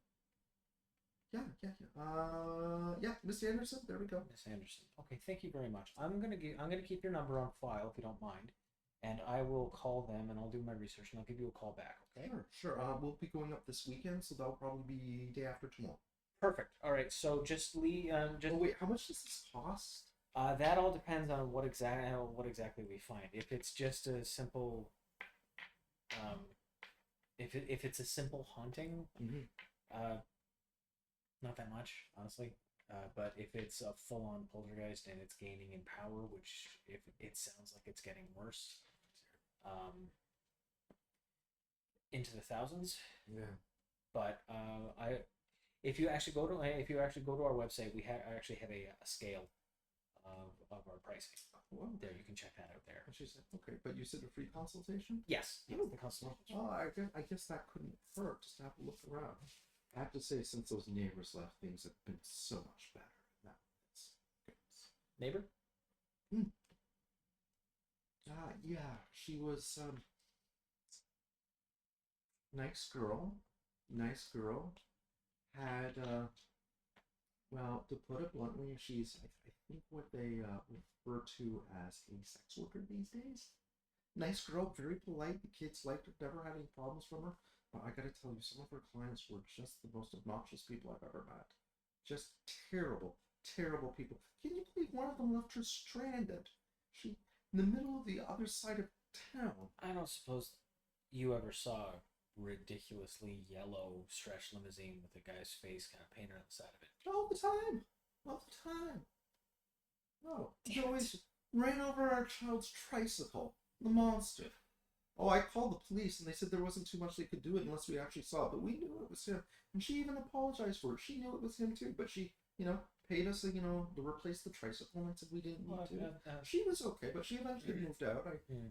Yeah, Miss Anderson, there we go. Miss Anderson. Okay, thank you very much. I'm gonna keep your number on file if you don't mind, and I will call them and I'll do my research and I'll give you a call back. Okay. Sure. We'll be going up this weekend, so that'll probably be day after tomorrow. Perfect. All right. So just Lee. Oh wait, how much does this cost? That all depends on what exactly we find. If it's just a simple, if it's a simple haunting, not that much, honestly. But if it's a full-on poltergeist and it's gaining in power, which if it sounds like it's getting worse, into the thousands. Yeah. But if you actually go to our website, actually have a scale of our pricing. Well, There, you can check that out there. she said, okay, but you said a free consultation? Yes, Oh, the consultation. Oh, I guess that couldn't hurt, just to have a look around. I have to say, since those neighbors left, things have been so much better. That's good. Neighbor? Yeah, she was, nice girl, had, well, to put it bluntly, she's, I think, what they refer to as a sex worker these days. Nice girl, very polite, the kids liked her, never had any problems from her. But I gotta tell you, some of her clients were just the most obnoxious people I've ever met. Just terrible, terrible people. Can you believe one of them left her stranded? She, in the middle of the other side of town. I don't suppose you ever saw a ridiculously yellow stretch limousine with a guy's face kind of painted on the side of it. All the time. No, he always ran over our child's tricycle, the monster. Oh, I called the police and they said there wasn't too much they could do it unless we actually saw it. But we knew it was him. And she even apologized for it. She knew it was him too. But she, paid us, to replace the tricycle and said we didn't need to. She was okay, but she eventually moved out.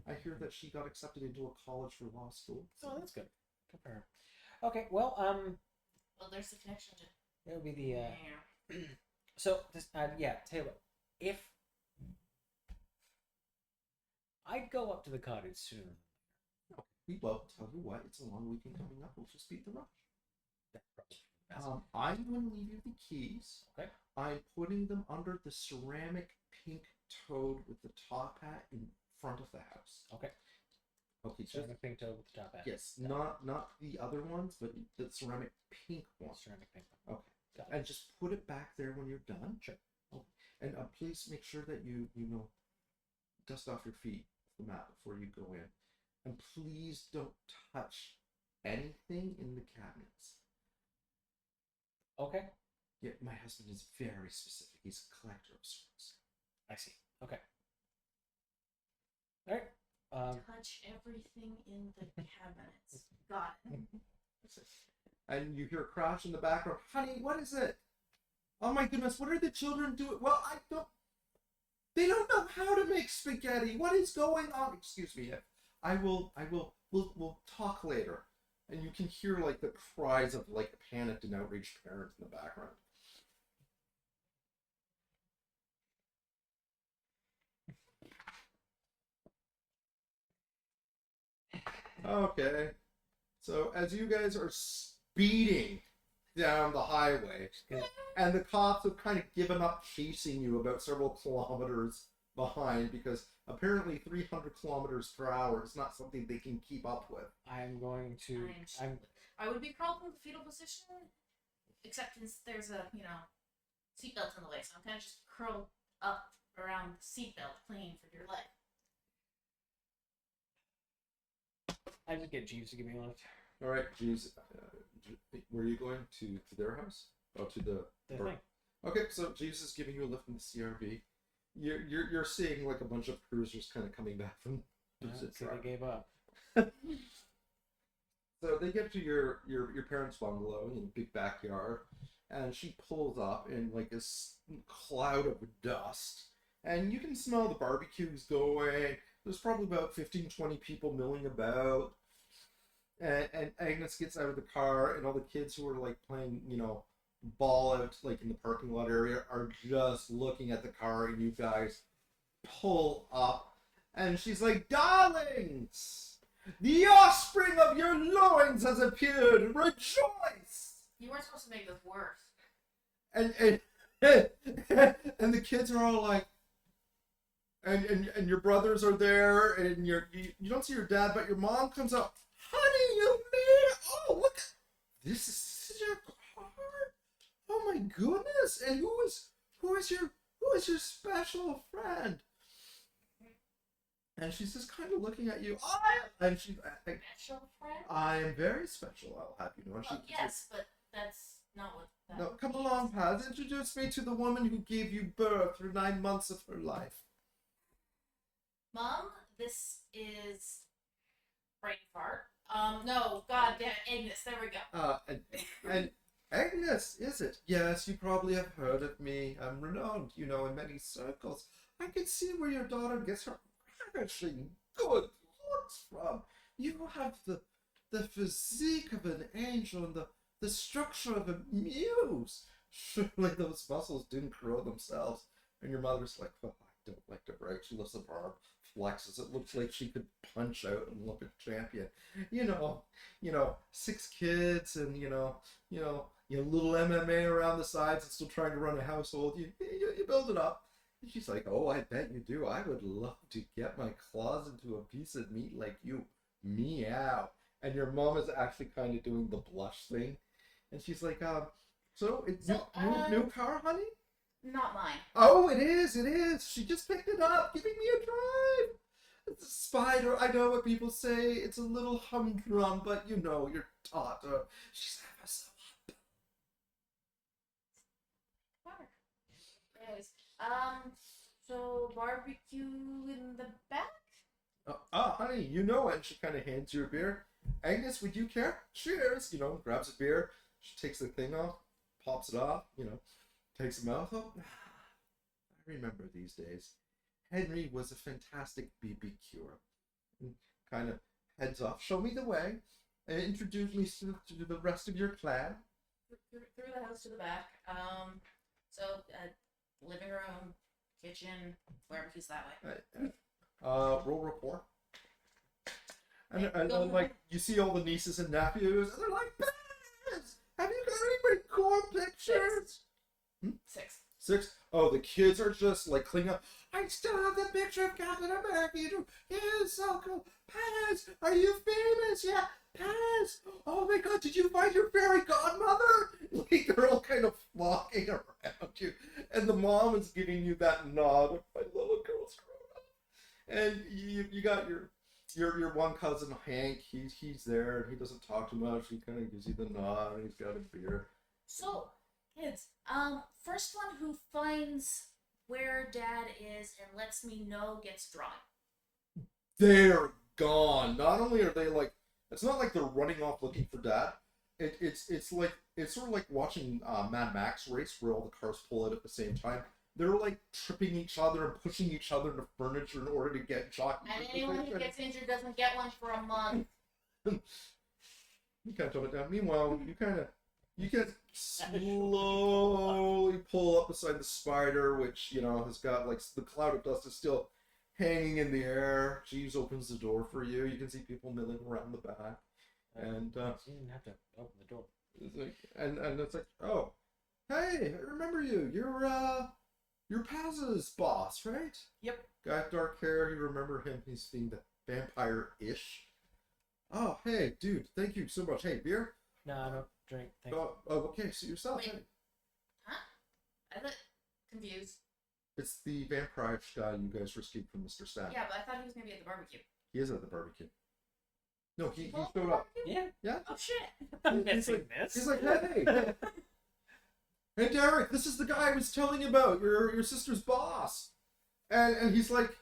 I hear that she got accepted into a college for law school. So. Oh, that's good. Good for her. Okay, well, Well, there's the connection to. That would be the, so, this, tell you what, if I'd go up to the cottage soon. We will tell you what, it's a long weekend coming up. We'll just beat the rush. That's probably I'm going to leave you the keys. Okay. I'm putting them under the ceramic pink toad with the top hat in front of the house. Okay. Okay, ceramic pink toad with the top hat. Yes, not the other ones, but the ceramic pink one. Ceramic pink one. Okay. And just put it back there when you're done. Sure. Okay. And please make sure that you dust off your feet, the mat, before you go in. And please don't touch anything in the cabinets. Okay. Yeah, my husband is very specific. He's a collector of sorts. I see. Okay. All right. Touch everything in the cabinets. Got it. And you hear a crash in the background. Honey, what is it? Oh my goodness, what are the children doing? Well, they don't know how to make spaghetti. What is going on? Excuse me. We'll talk later. And you can hear like the cries of like panicked and outraged parents in the background. Okay. So as you guys are speeding down the highway, and the cops have kind of given up chasing you about several kilometers behind because apparently 300 kilometers per hour is not something they can keep up with. I'm going to. I would be curled in the fetal position, except since there's a seatbelt in the way, so I'm kind of just curled up around the seatbelt, clinging for your leg. I just get Jeeves to give me one. All right, Jeeves, where are you going to their house? Oh, to the thing. Okay, so Jeeves is giving you a lift in the CRV. You're seeing like a bunch of cruisers kind of coming back from. So they gave up. So they get to your parents' bungalow in the big backyard, and she pulls up in like this cloud of dust, and you can smell the barbecues going. There's probably about 15-20 people milling about, and Agnes gets out of the car, and all the kids who are like playing, ball out like in the parking lot area are just looking at the car, and you guys pull up, and she's like, "Darlings, the offspring of your loins has appeared. Rejoice!" You weren't supposed to make this worse. And and the kids are all like, and your brothers are there, and you don't see your dad, but your mom comes up. Honey, you made it! Oh, look! This is your car! Oh my goodness! And who is your special friend? And she's just kind of looking at you. Special friend? I am very special, I'll have you know. And yes, but that's not what that No, come along, Paz. Introduce me to the woman who gave you birth through 9 months of her life. Mom, this is brain fart. No, god damn it, Agnes, there we go. And Agnes, is it? Yes, you probably have heard of me. I'm renowned, in many circles. I can see where your daughter gets her ravishing good looks from. You have the physique of an angel and the structure of a muse. Surely those muscles didn't grow themselves. And your mother's like, well, I don't like to brag. She lifts up her arm, flexes. It looks like she could punch out an Olympic champion. 6 kids and, little MMA around the sides and still trying to run a household. You build it up. And she's like, oh, I bet you do. I would love to get my claws into a piece of meat like you. Meow. And your mom is actually kind of doing the blush thing. And she's like, so it's new car, honey? Not mine. Oh, it is. She just picked it up, giving me a drive. It's a spider. I know what people say. It's a little humdrum, but you're taught. She's ever so Water. Anyways, so barbecue in the back? Honey, you know it. And she kind of hands you a beer. Agnes, would you care? Cheers. Grabs a beer. She takes the thing off, pops it off. Takes a mouthful. I remember these days. Henry was a fantastic BBQer. And kind of heads off. Show me the way. And introduce me to the rest of your clan. Through the house to the back. So living room, kitchen, wherever he's that way. Roll rapport. And like you see all the nieces and nephews, and they're like, "Baz, have you got any great core pictures?" 6. 6. Oh, the kids are just like clinging up. I still have the picture of Captain America. Yeah, so cool. Paz, are you famous? Yeah, Paz. Oh my God, did you find your fairy godmother? Like they're all kind of flocking around you, and the mom is giving you that nod. My little girl's grown up, and you got your one cousin Hank. He's there, and he doesn't talk too much. He kind of gives you the nod, and he's got a beer. So, kids, first one who finds where Dad is and lets me know gets drawing. They're gone. Not only are they like, it's not like they're running off looking for Dad. It's sort of like watching Mad Max race where all the cars pull out at the same time. They're like tripping each other and pushing each other into furniture in order to get jockey. And anyone who gets injured doesn't get one for a month. You can't tone it down. Meanwhile, you can slowly pull up beside the spider, which has got like the cloud of dust is still hanging in the air. Jeeves opens the door for you. You can see people milling around the back, and you didn't have to open the door. it's like, and it's like, oh, hey, I remember you. You're Paz's boss, right? Yep. Guy with dark hair. You remember him? He's being the vampire-ish. Oh, hey, dude, thank you so much. Hey, beer? No, I don't drink. Thanks. Oh, okay, so yourself. Wait. Hey. Huh? I look confused. It's the vampire guy you guys rescued from Mr. Stan. Yeah, but I thought he was gonna be at the barbecue. He is at the barbecue. No, he Well, showed up. Yeah. Yeah? Oh shit! I'm He's missing like, this. He's like, hey! Hey, Derek, this is the guy I was telling you about, your sister's boss. And he's like,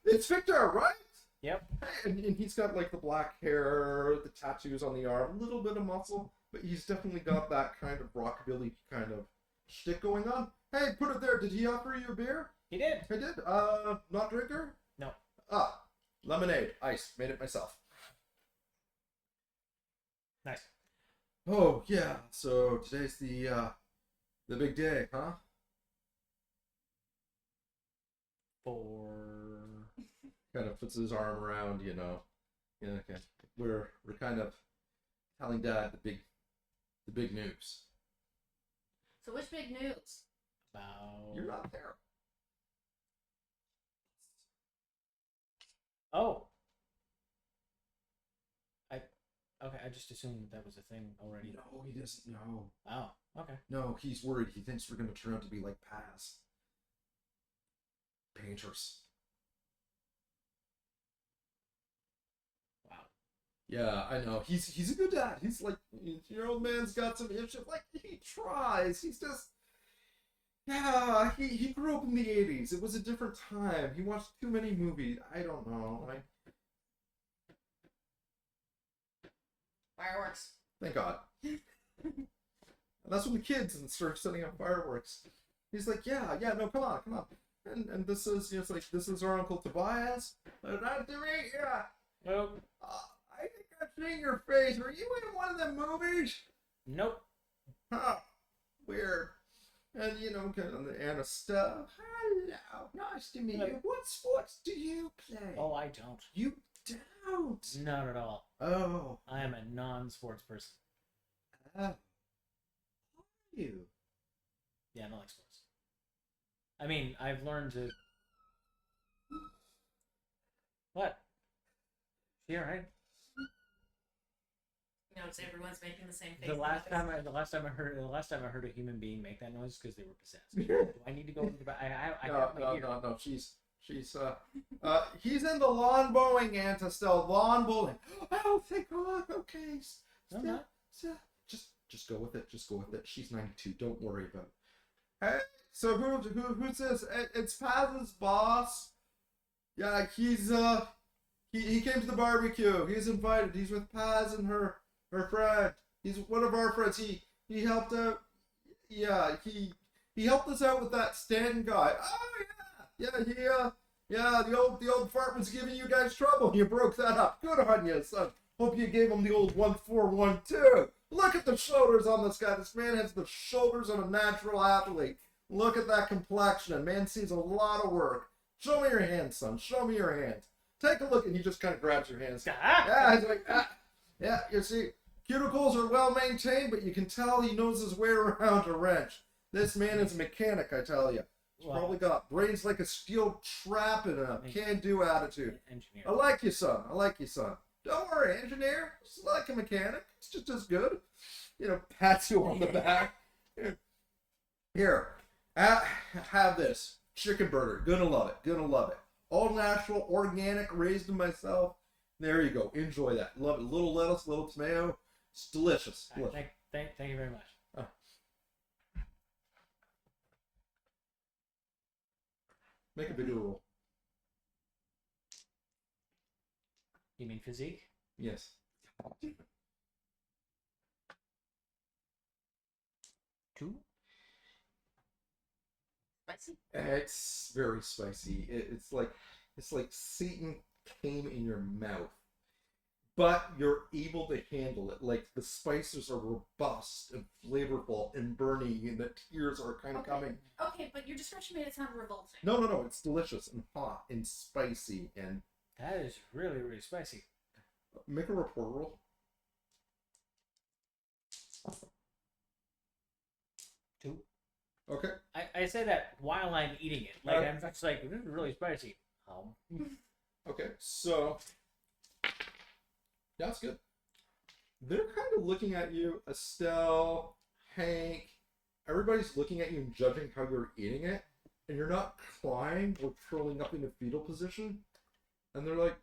it's Victor, right? Yep. And he's got like the black hair, the tattoos on the arm, a little bit of muscle, but he's definitely got that kind of rockabilly kind of shtick going on. Hey, put it there. Did he offer you a beer? He did. I did. Not drinker? No. Lemonade, ice, made it myself. Nice. Oh yeah, so today's the big day, huh? Kind of puts his arm around, Yeah, okay. We're kind of telling Dad the big news. So which big news? About. You're not there. Oh. Okay, I just assumed that was a thing already. No, he doesn't know. Oh, okay. No, he's worried. He thinks we're gonna turn out to be like Paz. Painters. Wow. Yeah, I know. He's a good dad. He's like, your old man's got some issues. Like, he tries. He's just... Yeah, he grew up in the 80s. It was a different time. He watched too many movies. I don't know. Fireworks. Thank God. And that's when the kids start setting up fireworks. He's like, yeah, no, come on. And this is, it's like, this is our Uncle Tobias. Not to me, yeah. Nope. I think I've seen your face. Were you in one of the movies? Nope. Huh. Weird. And, kind of the Anna stuff. Hello. Nice to meet you. What sports do you play? Oh, I don't. You don't? Not at all. Oh. I am a non-sports person. Are you? Yeah, I don't like sports. I mean, I've learned to... What? She alright? Notice everyone's making the same face. The last time I heard a human being make that noise because they were possessed. Do I need to go to the back? I have my ear. No. She's he's in the lawn bowling, Aunt Estelle. Lawn bowling. Oh, thank God. Okay. No, not. Just go with it. She's 92. Don't worry about it. Hey, so who's this? It's Paz's boss. Yeah, he came to the barbecue. He's invited. He's with Paz and her friend. He's one of our friends. He helped out. Yeah, he helped us out with that Stanton guy. Oh yeah, the old fart was giving you guys trouble. You broke that up. Good on you, son. Hope you gave him the old 1-4-1-2. Look at the shoulders on this guy. This man has the shoulders of a natural athlete. Look at that complexion. Man sees a lot of work. Show me your hands, son. Show me your hands. Take a look, and he just kind of grabs your hands. Yeah, he's like, yeah. You see, cuticles are well maintained, but you can tell he knows his way around a wrench. This man is a mechanic, I tell you. He's probably got brains like a steel trap and a can-do attitude. Engineer. I like you, son. I like you, son. Don't worry, engineer. It's like a mechanic. It's just as good. You know, pats you on the back. Here, have this chicken burger. Gonna love it. Gonna love it. All natural, organic, raised them myself. There you go. Enjoy that. Love it. Little lettuce, little tomato. It's delicious. Delicious. Thank you very much. Make a bigger roll. You mean physique? Yes. Two? Spicy. It's very spicy. It's like Satan came in your mouth, but you're able to handle it. Like the spices are robust and flavorful and burning, and the tears are kind of coming. Okay, but your description made it sound revolting. No. It's delicious and hot and spicy. And That is really, really spicy. make a rapport roll. Two. Okay. I say that while I'm eating it. Like, I'm just like, this is really spicy. Okay. So that's good. They're kind of looking at you, Estelle, Hank. Everybody's looking at you and judging how you're eating it, and you're not crying or curling up in a fetal position. And they're like,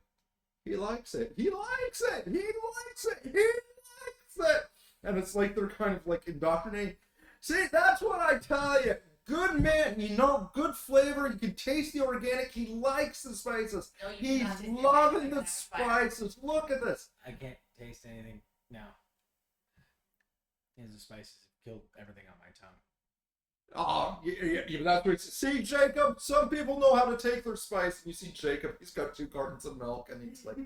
he likes it. He likes it. He likes it. He likes it. And it's like they're kind of like indoctrinating. See, that's what I tell you. Good man, you know, good flavor. You can taste the organic. He likes the spices. No, you He's cannot taste loving anything the that's fire. spices. Look at this. I can't taste anything now. The spices have killed everything on my tongue. Oh, yeah, that's what see, Jacob, some people know how to take their spice. And you see Jacob, he's got 2 cartons of milk, and he's like,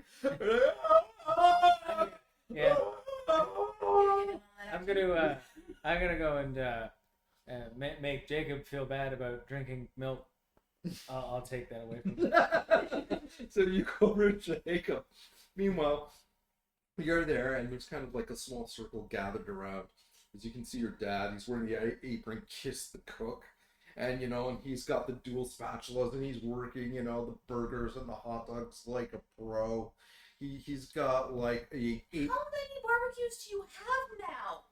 Yeah. I'm gonna go and make Jacob feel bad about drinking milk. I'll take that away from him. So you go over to Jacob. Meanwhile, you're there, and there's kind of like a small circle gathered around. As you can see, your dad, he's wearing the apron, kiss the cook. And, you know, and he's got the dual spatulas, and he's working, you know, the burgers and the hot dogs like a pro. He's got like How many barbecues do you have now?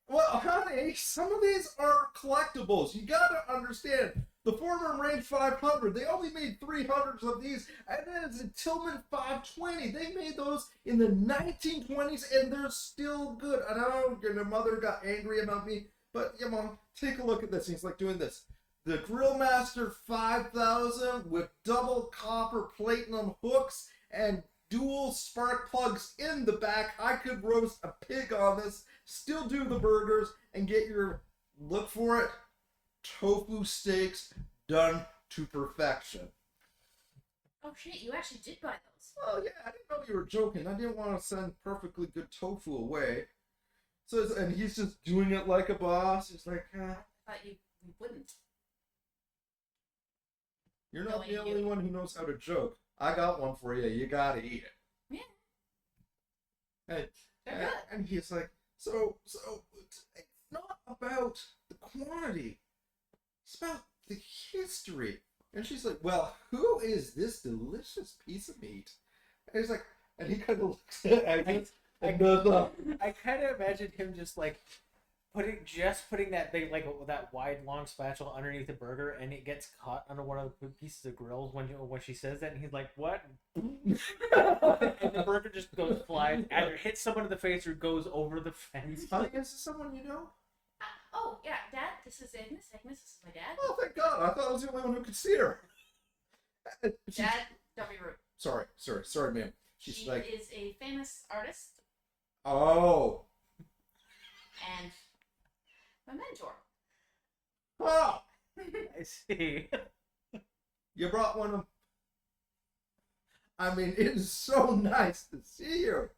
Well, honey, some of these are collectibles. You gotta understand. The former Range 500, they only made 300s of these, and then it's a Tillman 520. They made those in the 1920s, and they're still good. I know your mother got angry about me, but, yeah, Mom, take a look at this. He's like doing this. The Grillmaster 5000 with double copper platinum hooks and dual spark plugs in the back. I could roast a pig on this, still do the burgers, and get your, look for it, tofu steaks done to perfection. Oh shit, you actually did buy those. Oh yeah, I didn't know you were joking. I didn't want to send perfectly good tofu away. So, and he's just doing it like a boss. He's like, I thought you wouldn't. you're not the Knowing only you. one who knows how to joke. I got one for you. You gotta eat it. Yeah. And, They're good. and he's like, so it's not about the quantity. It's about the history. And she's like, well, who is this delicious piece of meat? And he's like, and he kind of looks at me and goes, I kind of imagine him just like putting that big, like that wide long spatula underneath the burger, and it gets caught under one of the pieces of grills when she says that, and he's like, what? And the burger just goes flying, either hits someone in the face or goes over the fence. honey, is this someone you know? Oh yeah, Dad. This is Agnes. Agnes, this is my dad. Oh, thank God. I thought I was the only one who could see her. Dad, Don't be rude. Sorry, ma'am. She's She like, is a famous artist oh, and my mentor. oh, I see. you brought one of. I mean, it is so nice to see you.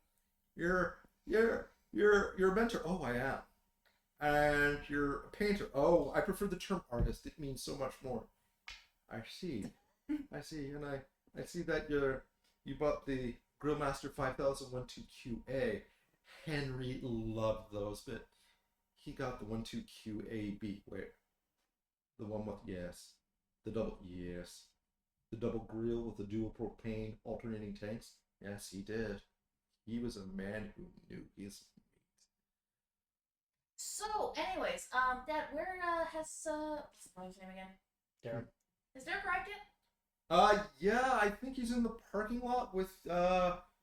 You're a mentor. Oh, I am. And you're a painter. Oh, I prefer the term artist. It means so much more. I see. I see, and I see that you bought the Grillmaster 5001-2QA. Henry loved those, but he got the 12QAB. Wait, the one with the double grill with the dual propane alternating tanks. Yes, he did. He was a man who knew his meat. So, anyways, Dad, where what's the brother's name again? Derek. Has Derek arrived yet? Yeah, I think he's in the parking lot with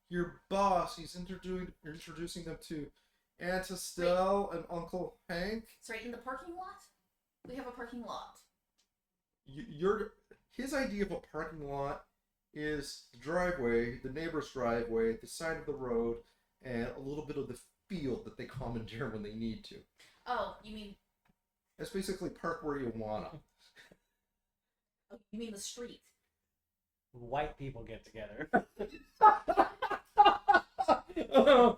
your boss. He's introducing them to Aunt Estelle and Uncle Hank. Sorry, in the parking lot? We have a parking lot. His idea of a parking lot is the driveway, the neighbor's driveway, the side of the road, and a little bit of the field that they commandeer when they need to. Oh, you mean It's basically park where you wanna. you mean the street? White people get together.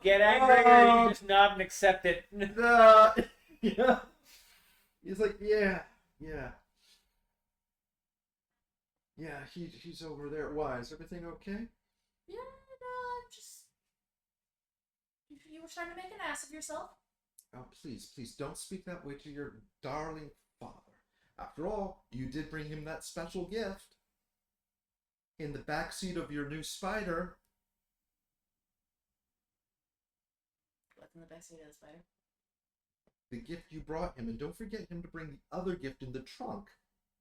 Get angry or you just nod and accept it. Yeah. He's like, yeah. Yeah, he's over there. Why? Is everything okay? Yeah, no, I'm just. You were trying to make an ass of yourself. Oh, please, don't speak that way to your darling father. After all, you did bring him that special gift. In the back seat of your new Spider. What's in the backseat of the Spider? The gift you brought him, and don't forget him to bring the other gift in the trunk.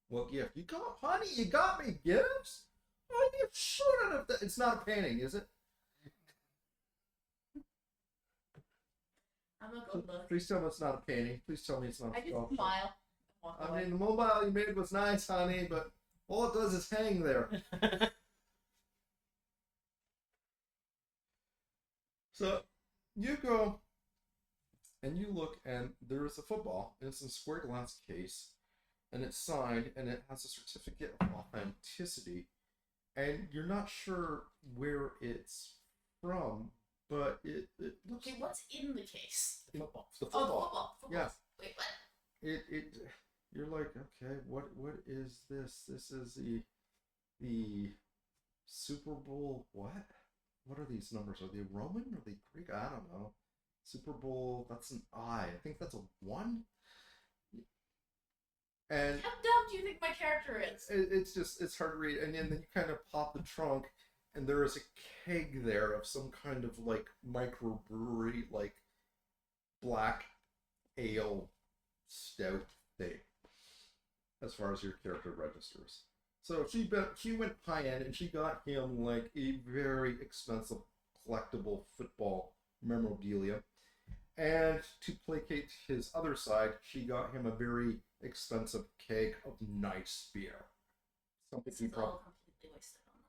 What gift? Honey, you got me gifts? Oh, you shouldn't have. It's not a painting, is it? I'm gonna go look. Please tell me it's not a painting. Please tell me it's not a I just sculpture. smile. Walk I away. mean, the mobile you made was nice, honey, but all it does is hang there. So, you go and you look, and there is a football, and it's in a square glass case, and it's signed, and it has a certificate of authenticity, and you're not sure where it's from, but it looks Okay, what's in the case? The football. the Oh, football. the football. Yeah. Wait, what? You're like, okay, what is this? This is the Super Bowl what? What are these numbers? Are they Roman? Are they Greek? I don't know. Super Bowl, that's an I. I think that's a 1. And How dumb do you think my character is? it's hard to read. And then you kind of pop the trunk, and there is a keg there of some kind of like microbrewery, like black ale stout thing, as far as your character registers. So she went high end, and she got him like a very expensive collectible football memorabilia. And to placate his other side, she got him a very expensive keg of nice beer. Something This he is probably. all completely wasted on them.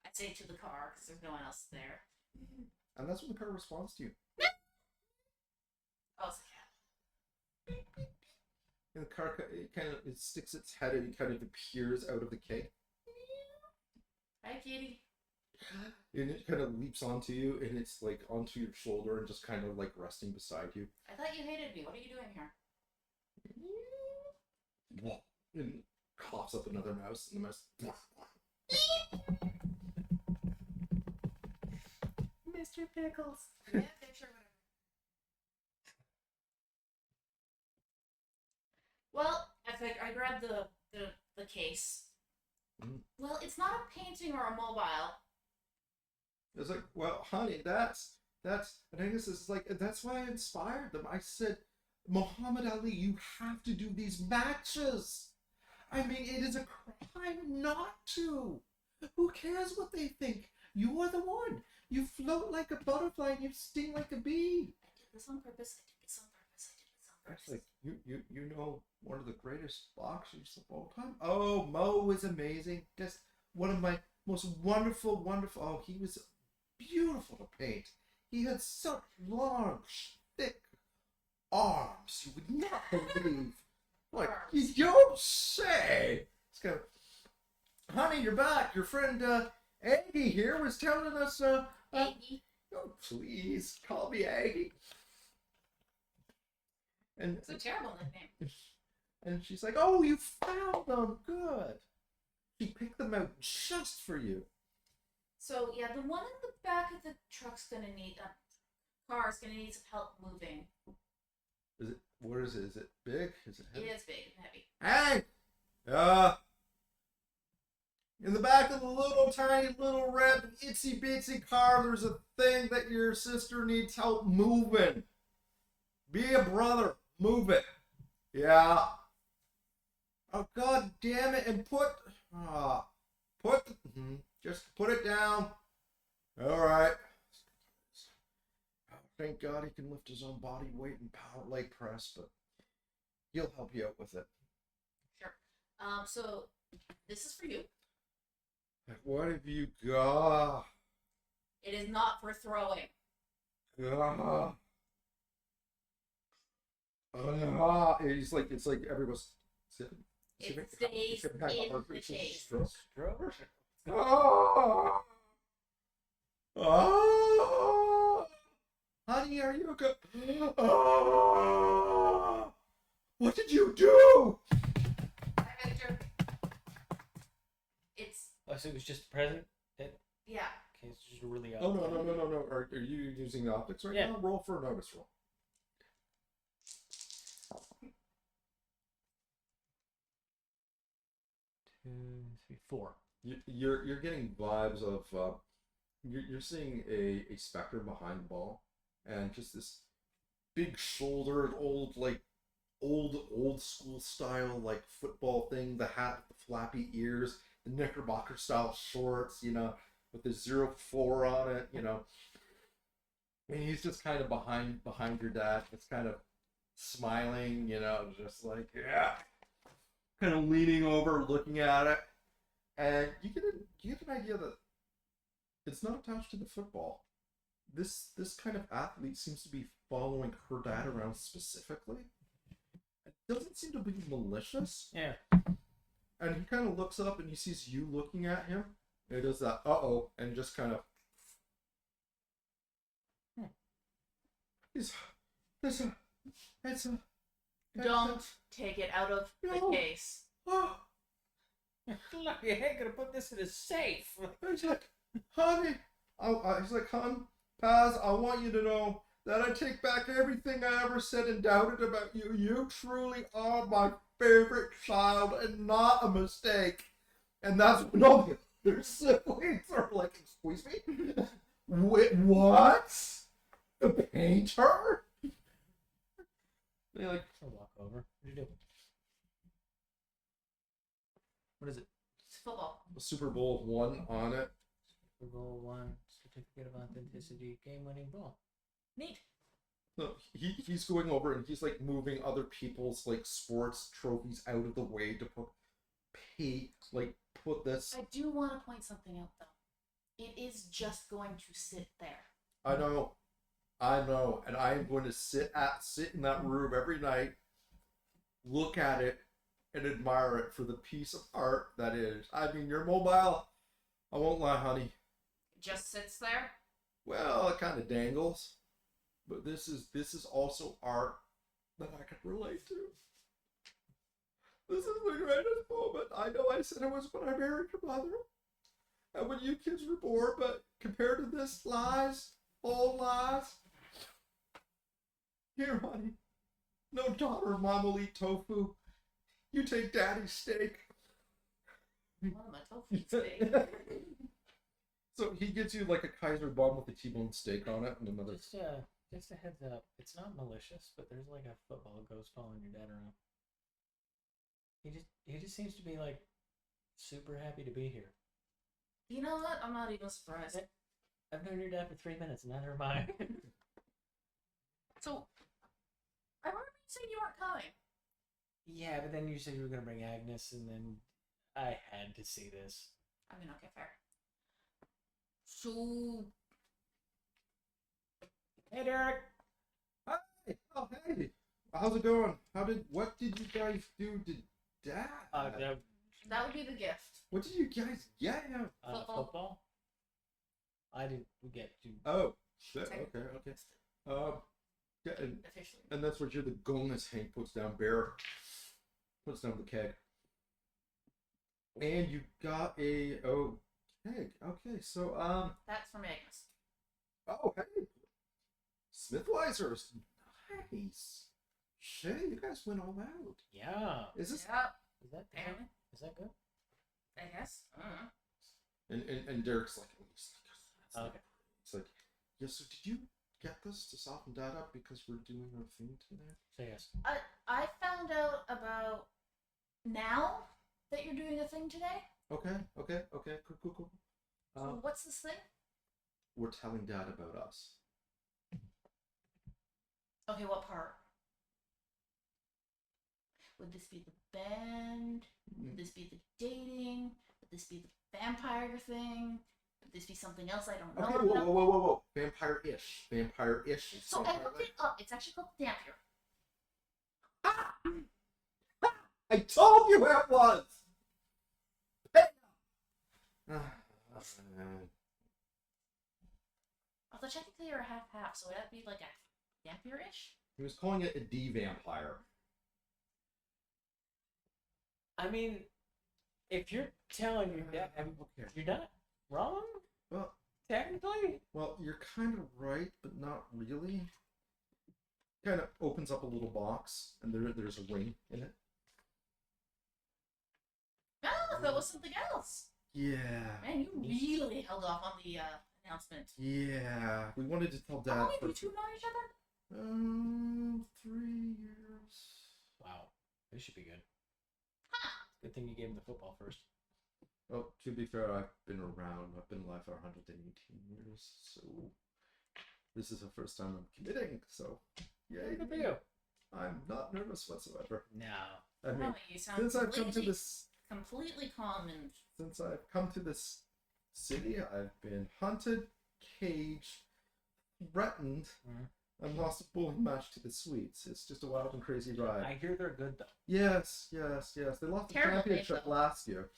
I'd say to the car, because there's no one else there. And that's when the car responds to you. Oh, it's a cat. And the car it sticks its head and it kind of appears out of the keg. Hi, kitty. And it kind of leaps onto you, and it's like onto your shoulder and just kind of like resting beside you. I thought you hated me. What are you doing here? And coughs up another mouse, and the mouse. Mr. Pickles. Yeah, okay, sure, whatever. Well, I grabbed the case. Mm. Well, it's not a painting or a mobile. It's like, well, honey, that's, and Angus is like, that's why I inspired them. I said, Muhammad Ali, you have to do these matches. I mean, it is a crime not to. Who cares what they think? You are the one. You float like a butterfly and you sting like a bee. I did this on purpose. I did this on purpose. I did this on purpose. Like you know one of the greatest boxers of all time. Oh, Mo was amazing. Just one of my most wonderful. Oh, he was beautiful to paint. He had such long, thick arms. You would not believe. Like you don't say. It's kind of, honey, you're back. Your friend Aggie here was telling us. Aggie. Oh, please call me Aggie. And It's a terrible nickname. And she's like, "Oh, you found them. Good. She picked them out just for you." So yeah, the one in the back of the truck's gonna need car's gonna need some help moving. Is it? What is it? Is it big? Is it It heavy? is big and heavy. Hey, in the back of the little tiny little red itsy bitsy car, there's a thing that your sister needs help moving. Be a brother. Move it. Yeah. Oh, God damn it. And just put it down. All right. Thank God he can lift his own body weight and power leg press, but he'll help you out with it. Sure. So this is for you. What have you got? It is not for throwing. It's like everyone's. It stays in the case. Oh, oh, honey, are you good? Oh, what did you do? Hi, Victor. It's Oh, so it was just a present? yeah. Okay, it's just really Oh no. Are you using the optics right Yeah. now? Roll for a notice roll. 2, 3, 4. You're getting vibes of you're seeing a specter behind the ball, and just this big shouldered old school style like football thing, the hat with the flappy ears, the knickerbocker style shorts, with the 04 on it, and he's just kind of behind your dad, just kind of smiling, just like, yeah, kind of leaning over, looking at it. And you get an idea that it's not attached to the football. This kind of athlete seems to be following her dad around specifically. It doesn't seem to be malicious. Yeah. And he kind of looks up and he sees you looking at him. And he does that, uh-oh, and just kind of... Don't take it out of the case. Oh, Look, you ain't gonna put this in a safe. he's like, honey, he's like, hon, Paz, I want you to know that I take back everything I ever said and doubted about you. You truly are my favorite child and not a mistake. And that's when all the other siblings are like, excuse me? Wait, what? The painter? They're like, I'll walk over. What do you do? What is it? It's football. Super Bowl 1 on it. Super Bowl 1, certificate of authenticity, game-winning ball. Neat. No, he's going over and he's like moving other people's like sports trophies out of the way to put this. I do want to point something out though. It is just going to sit there. I know, and I am going to sit in that room every night, look at it, and admire it for the piece of art that is. I mean, you're mobile. I won't lie, honey. It just sits there. Well, it kind of dangles, but this is also art that I can relate to. This is the greatest moment. I know I said it was when I married your mother, and when you kids were born, but compared to this, lies, all lies. Here, honey. No daughter of mom will eat tofu. You take daddy's steak. One of my tofu steak. So he gives you like a Kaiser bun with a T-bone steak on it and another. Just a heads up. It's not malicious, but there's like a football ghost following your dad around. He just seems to be like super happy to be here. You know what? I'm not even surprised. I've known your dad for 3 minutes, and neither am I. So, I've already said you weren't coming. Yeah, but then you said you were gonna bring Agnes, and then I had to see this. I mean, okay, fair. So Hey, Derek. Hi. Oh, hey. How's it going? What did you guys do to Dad? that would be the gift. What did you guys get him? Football. I didn't get to. Oh, shit. Technically, Okay. it's Yeah, officially. and that's what you're the Gomez Hank puts down. Bear puts down the keg. And you got a keg. Okay, so That's from Agnes. oh hey, Smithweisers. Nice. Shit, you guys went all out. Yeah. Is this Yep. Apparently. Is that good? I guess. and Derek's like, oh, that's Okay. It's like, yeah. So did you get this to soften Dad up because we're doing our thing today? So yes. I found out about now that you're doing a thing today. Okay. Cool. So what's this thing? We're telling Dad about us. Okay, what part? Would this be the band? Would this be the dating? Would this be the vampire thing? Would this be something else I don't know? Okay, whoa. Vampire-ish. So I looked it up. It's actually called Dampier. I told you it was! Although technically you're a half-half, so would that be like a Dampier-ish? He was calling it a D-vampire. I mean, if you're telling your dad, Okay. you're not wrong. Well, Technically. you're kind of right, but not really. Kind of opens up a little box, and there's a ring in it. Oh, that was something else. Yeah. Man, you really held off on the announcement. Yeah. We wanted to tell How Dad long have for you two known each other? 3 years. Wow. This should be good. Huh. Good thing you gave him the football first. Well, to be fair, I've been around. I've been alive for 118 years, so this is the first time I'm committing. So, yay! Good for you. I'm not nervous whatsoever. No. I mean, No, you sound since I've come to completely- this, completely calm and since I've come to this city, I've been hunted, caged, threatened, Mhm. and lost a bowling match to the Swedes. It's just a wild and crazy ride. I hear they're good though. Yes. They lost the Terrible championship name, though. last year.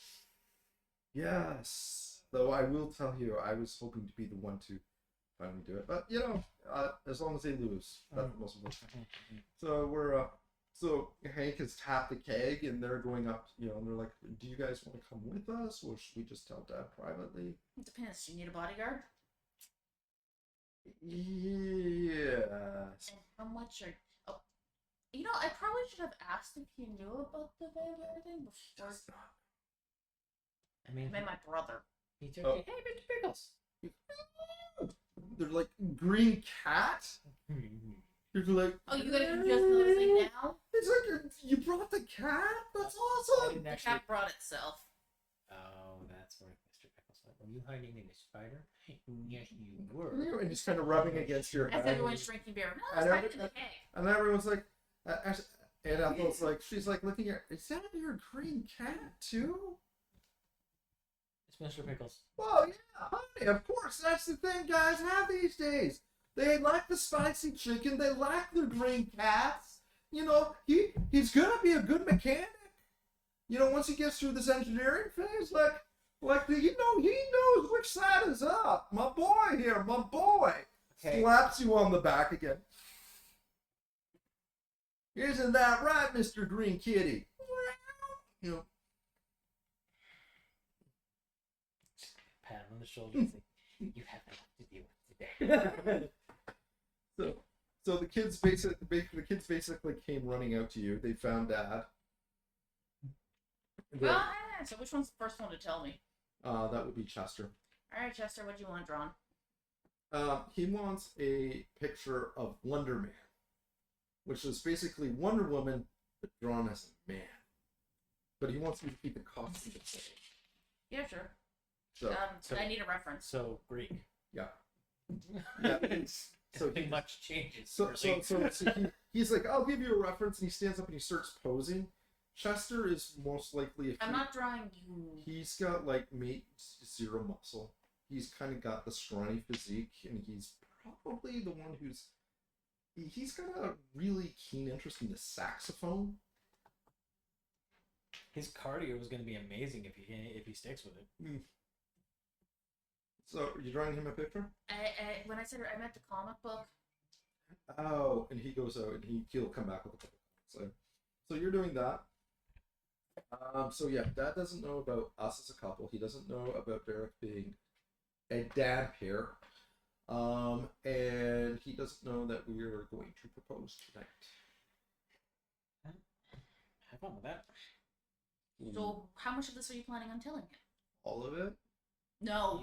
Yes. Though I will tell you, I was hoping to be the one to finally do it. But, as long as they lose, that's the most important. So so Hank has tapped the keg and they're going up, and they're like, do you guys want to come with us or should we just tell Dad privately? it depends. Do you need a bodyguard? Yes. And how much are? Oh, I probably should have asked if he knew about the vampire thing before. I mean, I met my brother. he took Oh. hey, Mr. Pickles. They're like, green cat? You're like, Oh, you guys are just noticing now? It's like, you brought the cat? That's I awesome! didn't The actually. cat brought itself. Oh, that's where Mr. Pickles went. Were you hiding in a spider? Yes, you were. And just kind of rubbing against your As head. everyone's drinking beer. No, I it's know. right in the keg. And everyone's like, and Ethel's like, she's like looking at, is that your green cat too? It's Mr. Pickles. Well, yeah, honey, of course. That's the thing guys have these days. They like the spicy chicken. They like the green cats. He's gonna be a good mechanic. Once he gets through this engineering phase, he knows which side is up. My boy here, my boy. Okay. Slaps you on the back again. Isn't that right, Mr. Green Kitty? Pat him on the shoulder and say, you have enough to deal with today. So the kids basically came running out to you. They found Dad. Well, so which one's the first one to tell me? That would be Chester. All right, Chester, what do you want drawn? He wants a picture of Wonder Man, which is basically Wonder Woman, but drawn as a man. But he wants you to keep the costume the same. Yeah, sure. So, so- I need a reference. So, Greek. yeah. Yeah. So Nothing much changes. So, really. he's like, I'll give you a reference, and he stands up and he starts posing. Chester is most likely I'm not drawing you. He's got like zero muscle. He's kind of got the scrawny physique, and he's probably the one he's got a really keen interest in the saxophone. His cardio is going to be amazing if he sticks with it. So, you drawing him a picture? When I said I meant the comic book. Oh, and he goes out and he'll come back with a couple. So you're doing that. So yeah, Dad doesn't know about us as a couple. He doesn't know about Derek being a dad pair. And he doesn't know that we are going to propose tonight. Have fun with that. So, how much of this are you planning on telling him? All of it? No.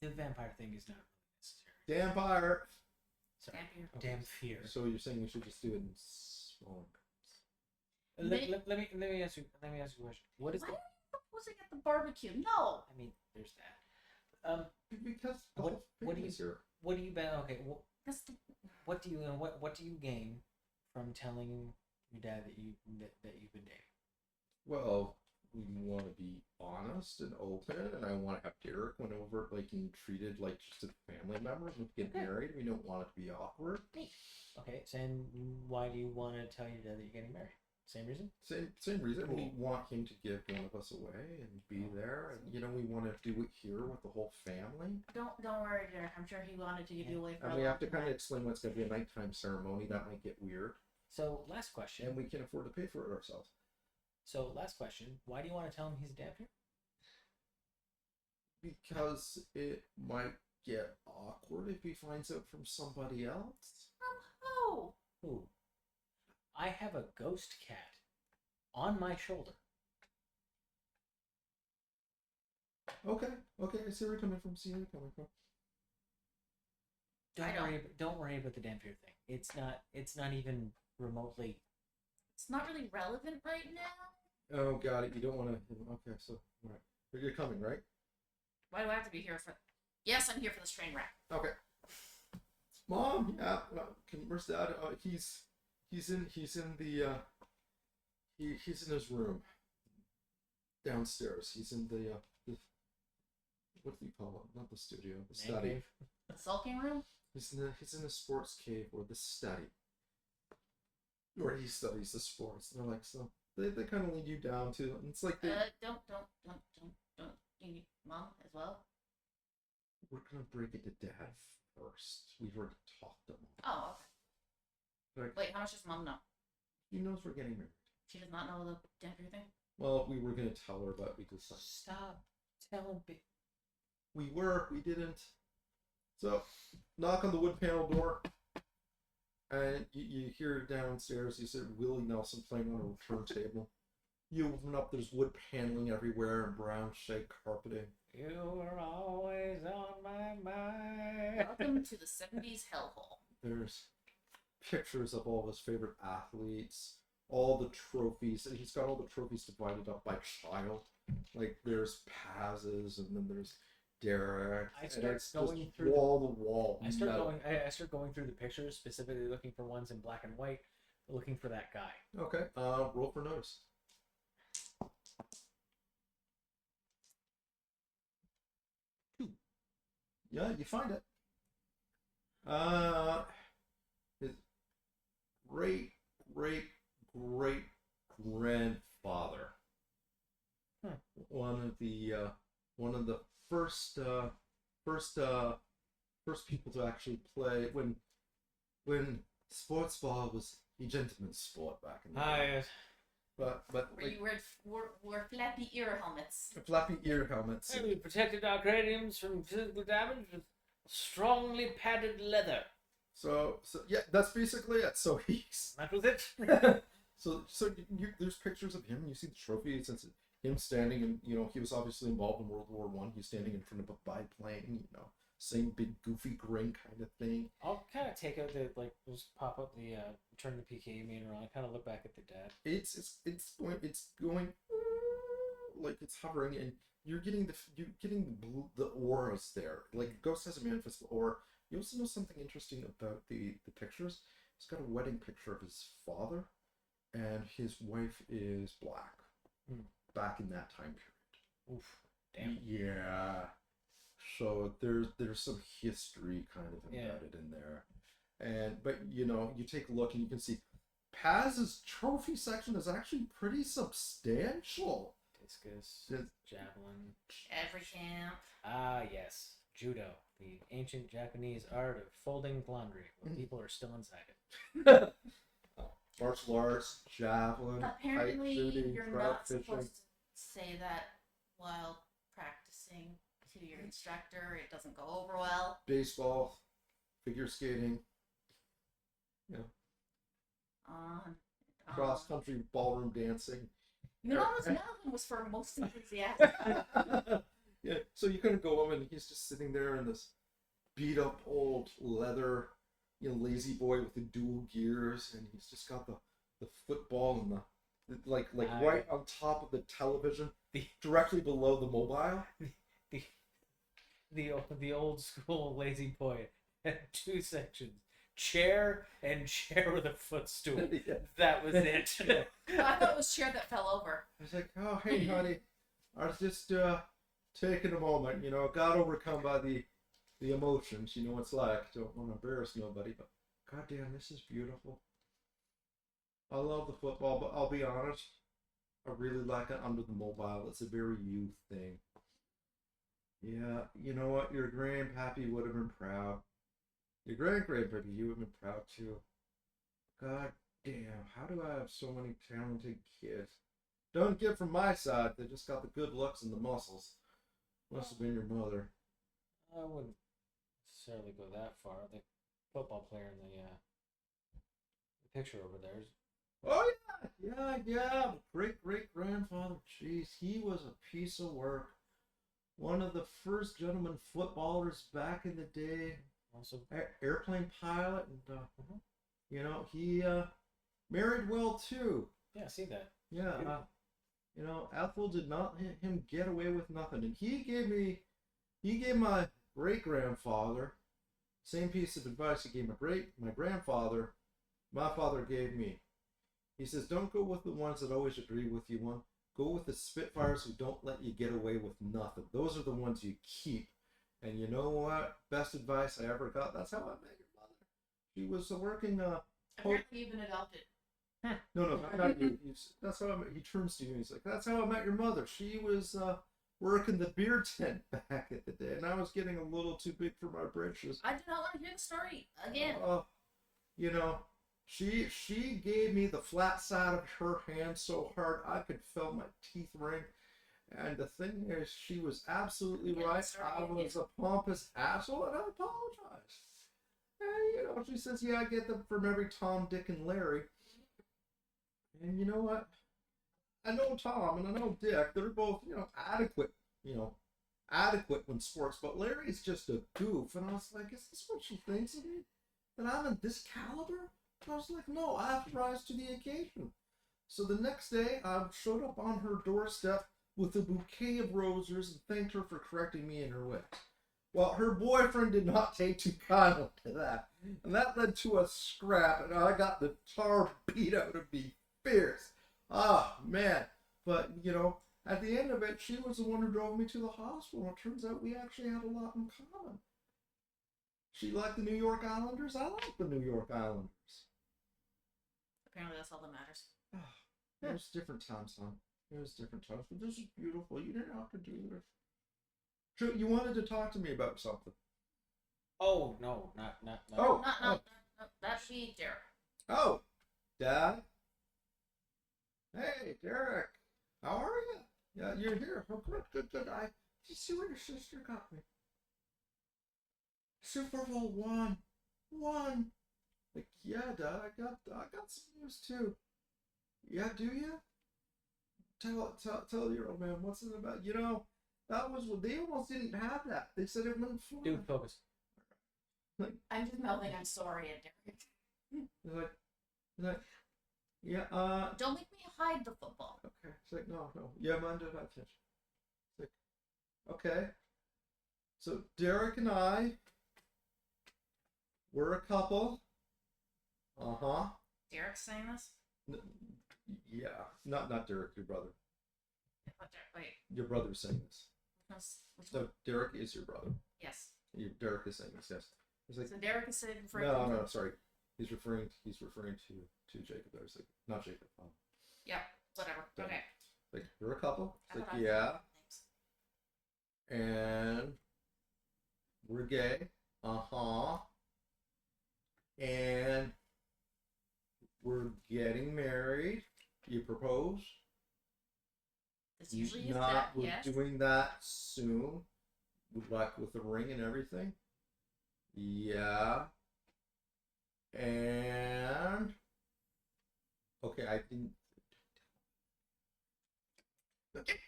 The vampire thing is not really necessary. Vampire! Sorry. Vampire. Damn fear. So you're saying we should just do it in small Let me ask you a question. What is Why the? are you proposing at the barbecue? No. I mean, there's that. Because what do you here. What do you bet? Okay, That's the... what do you gain from telling your dad that you've been dating? Well, we want to be honest and open, and I want to have Derek went over like and treated like just a family member. If we get married, we don't want it to be awkward. Okay, so and why do you want to tell your dad that you're getting married? Same reason? Same reason. Cool. We want him to give one of us away and be there, and we want to do it here with the whole family. Don't worry, Derek. I'm sure he wanted to give you away for And a we long have to kind of time. explain what's going to be a nighttime ceremony. That might get weird, So last question. and we can afford to pay for it ourselves. So last question. Why do you want to tell him he's a dad pair? Because it might get awkward if he finds out from somebody else. Oh. Ooh. I have a ghost cat on my shoulder. Okay, I see where you're coming from. Don't worry about the damn fear thing. It's not even remotely. It's not really relevant right now. Oh, got it. You don't want to. Okay, so all right, you're coming, right? Why do I have to be here for... Yes, I'm here for this train wreck. Okay. Mom, yeah. Where's Dad? He's in the he's in his room downstairs. He's in the what do you call it? Not the studio, the Man study. cave? The sulking room? He's in a sports cave or the study where he studies the sports. And they're like, so they kind of lead you down to. And it's like Don't. You need Mom as well? we're gonna break it to Dad first. We've already talked to Mom. Oh, okay. Like, Wait, how much does Mom know? he knows we're getting married. She does not know the Denver thing? Well, we were gonna tell her, but we decided. Stop telling me. We didn't. So, knock on the wood panel door, and you hear downstairs. You said Willie Nelson playing on a turntable. You open up, there's wood paneling everywhere and brown shag carpeting. You were always on my mind. Welcome to the 70s hellhole. There's pictures of all of his favorite athletes, all the trophies, and he's got all the trophies divided up by child. Like there's Paz's, and then there's Derek. I and start it's going just through wall to wall. I start metal. going through the pictures, specifically looking for ones in black and white, looking for that guy. Okay. Roll for notice. Yeah, you find it. His great grandfather. One of the first people to actually play when sports ball was a gentleman's sport back in the day. Yes. But Where like, you wore flappy ear helmets. flappy ear helmets. We protected our craniums from physical damage with strongly padded leather. So yeah, that's basically it. So he's That was it. so there's pictures of him. You see the trophy. Since him standing, and he was obviously involved in World War One. He's standing in front of a biplane. Same big goofy grin kind of thing. I'll kind of take out the just pop up the turn the PK meter on. Kind of look back at the dad. It's going like it's hovering, and you're getting the auras there. Like Ghost has a manifest aura, You also know something interesting about the pictures? He's got a wedding picture of his father, and his wife is black. Back in that time period. Oof. Damn. Yeah. So there's some history kind of embedded in there. But you take a look and you can see Paz's trophy section is actually pretty substantial. Discus, It's- javelin. Every camp. Ah, yes. Judo, the ancient Japanese art of folding laundry when people are still inside it. Martial arts, javelin, Apparently, kite shooting, you're trout not fishing. supposed to say that while practicing to your instructor. It doesn't go over well. Baseball, figure skating, On. cross country, ballroom dancing. Milano's Melvin was for most enthusiastic. Yeah, so you kind of go home and he's just sitting there in this beat up old leather, lazy boy with the dual gears, and he's just got the football and the like right on top of the television, directly below the mobile. The old school lazy boy had two sections: chair and chair with a footstool. Yeah. That was it. I thought it was chair that fell over. I was like, oh, hey, honey, I was just taking a moment, got overcome by the emotions, it's like, don't want to embarrass nobody, but goddamn, this is beautiful. I love the football, but I'll be honest, I really like it under the mobile. It's a very you thing. Yeah, you know what? Your grandpappy would have been proud. Your grandpappy, you would have been proud too. God damn, how do I have so many talented kids? Don't get from my side. They just got the good looks and the muscles. Must have been your mother. I wouldn't necessarily go that far. The football player in the picture over there is. Oh yeah. Great grandfather. Jeez, he was a piece of work. One of the first gentleman footballers back in the day. Also, airplane pilot, and he married well too. yeah, I see that. Yeah, Ethel did not let him get away with nothing, and he gave my great grandfather same piece of advice he gave my grandfather. My father gave me. He says, don't go with the ones that always agree with you. Go with the Spitfires who don't let you get away with nothing. Those are the ones you keep. And you know what? Best advice I ever got. That's how I met your mother. She was working. Apparently, you've been adopted. No, not you. That's how I met. He turns to you and he's like, "That's how I met your mother. She was working the beer tent back at the day, and I was getting a little too big for my britches." I do not want to hear the story again. She gave me the flat side of her hand so hard I could feel my teeth ring. And the thing is, she was absolutely right. I was a pompous asshole, and I apologize. And she says, "Yeah, I get them from every Tom, Dick, and Larry." And you know what? I know Tom and I know Dick. They're both, adequate. Adequate when sports, but Larry's just a goof. And I was like, "Is this what she thinks of me? That I'm in this caliber?" And I was like, "No, I have to rise to the occasion." So the next day, I showed up on her doorstep with a bouquet of roses and thanked her for correcting me in her ways. Well, her boyfriend did not take too kindly to that, and that led to a scrap, and I got the tar beat out of me fierce. Ah, man. But, at the end of it, she was the one who drove me to the hospital. It turns out we actually had a lot in common. She liked the New York Islanders. I like the New York Islanders. Apparently, that's all that matters. It was different times, son. It was different times. But this is beautiful. You didn't have to do this. Sure, you wanted to talk to me about something. Oh no, not. Oh, No, that'd be Derek. Oh, Dad. Hey, Derek. How are you? Yeah, you're here. Oh, good. Did you see what your sister got me? Super Bowl one. Like, yeah, Dad. I got some news too. Yeah, do you? Tell your old man what's it about. That was what they almost didn't have that. They said it wouldn't fly. Dude, focus. I'm just mouthing, I'm sorry, at Derek. They're like, yeah, Don't make me hide the football. okay. It's like, no. Yeah, I'm under that attention. It's like, okay. So Derek and I We're a couple. Uh-huh. Derek's saying this? Yeah. Not Derek, your brother. What Derek? Wait. Your brother's saying this. Which So one? Derek is your brother. Yes. Derek is saying this, yes. He's like, So Derek is saying for no, sorry. He's referring to Jacob. I was like, not Jacob. Yeah, whatever. Yeah. Okay. Like, we're a couple. I It's thought like, I yeah. names. And we're gay. Uh-huh. And we're getting married. You propose. This usually is Not, that. we're Yes. doing that soon. Like with the ring and everything. Yeah. And okay, I didn't. Okay.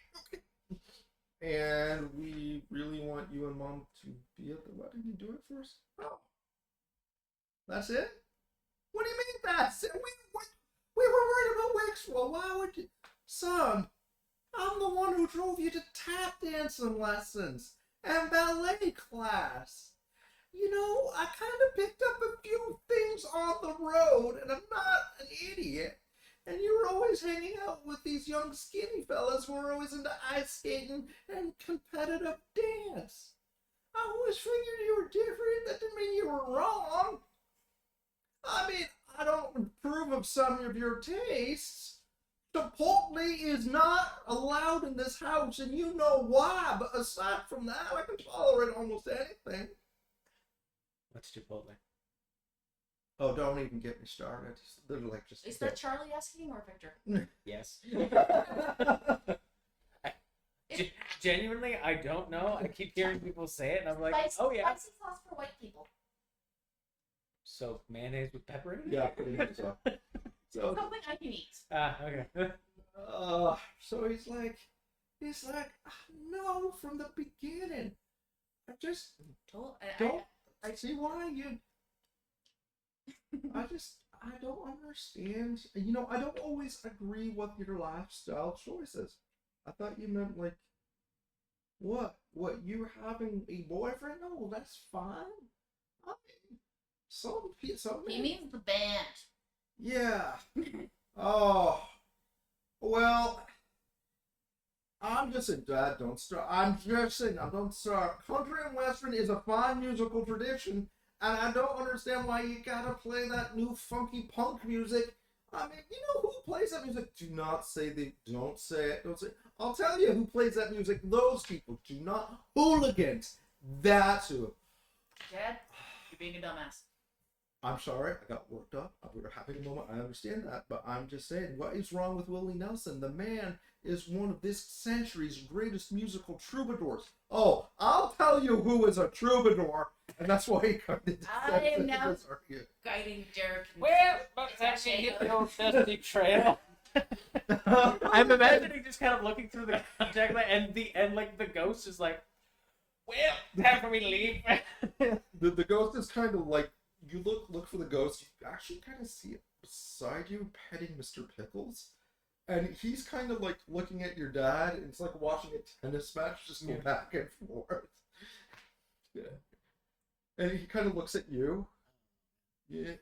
And we really want you and Mom to be at the wedding and do it for us. Oh, that's it. What do you mean that's it? We were worried about Wicks. Well, why would you, son? I'm the one who drove you to tap dancing lessons and ballet class. You know, I kind of picked up a few things on the road, and I'm not an idiot. And you were always hanging out with these young skinny fellas who were always into ice skating and competitive dance. I always figured you were different. That didn't mean you were wrong. I mean, I don't approve of some of your tastes. Chipotle is not allowed in this house, and you know why. But aside from that, I can tolerate almost anything. What's Chipotle? Oh, don't even get me started. They're like just. Is that Charlie asking or Victor? Yes. Genuinely, I don't know. I keep hearing people say it, and I'm like, oh yeah. Spicy sauce for white people. So mayonnaise with pepper in it? Yeah, pretty much so. So, Something I can eat. Okay. so he's like, no, from the beginning. I just don't. I see why you. I don't understand. You know, I don't always agree with your lifestyle choices. I thought you meant like, what? You having a boyfriend? No, that's fine. I mean, some He means the band. yeah. Oh, well. I'm just saying, Dad, don't start. I'm just saying, I don't start. Country and Western is a fine musical tradition, and I don't understand why you gotta play that new funky punk music. I mean, you know who plays that music? Do not say they. Don't say it. Don't say it. I'll tell you who plays that music. Those people do not. Hooligans. That's who. Dad, you're being a dumbass. I'm sorry, I got worked up. We were having a moment. I understand that, but I'm just saying, what is wrong with Willie Nelson? The man is one of this century's greatest musical troubadours. Oh, I'll tell you who is a troubadour, and that's why he comes into I am now guiding Derek. Well, but actually hit the old dusty trail. I'm imagining just kind of looking through the contact lens, and the end, like the ghost is like, well, time for me to leave. The ghost is kind of like, you look for the ghost, you actually kind of see it beside you petting Mr. Pickles. And he's kind of like looking at your dad, and it's like watching a tennis match just go back and forth. Yeah. And he kind of looks at you. Yeah,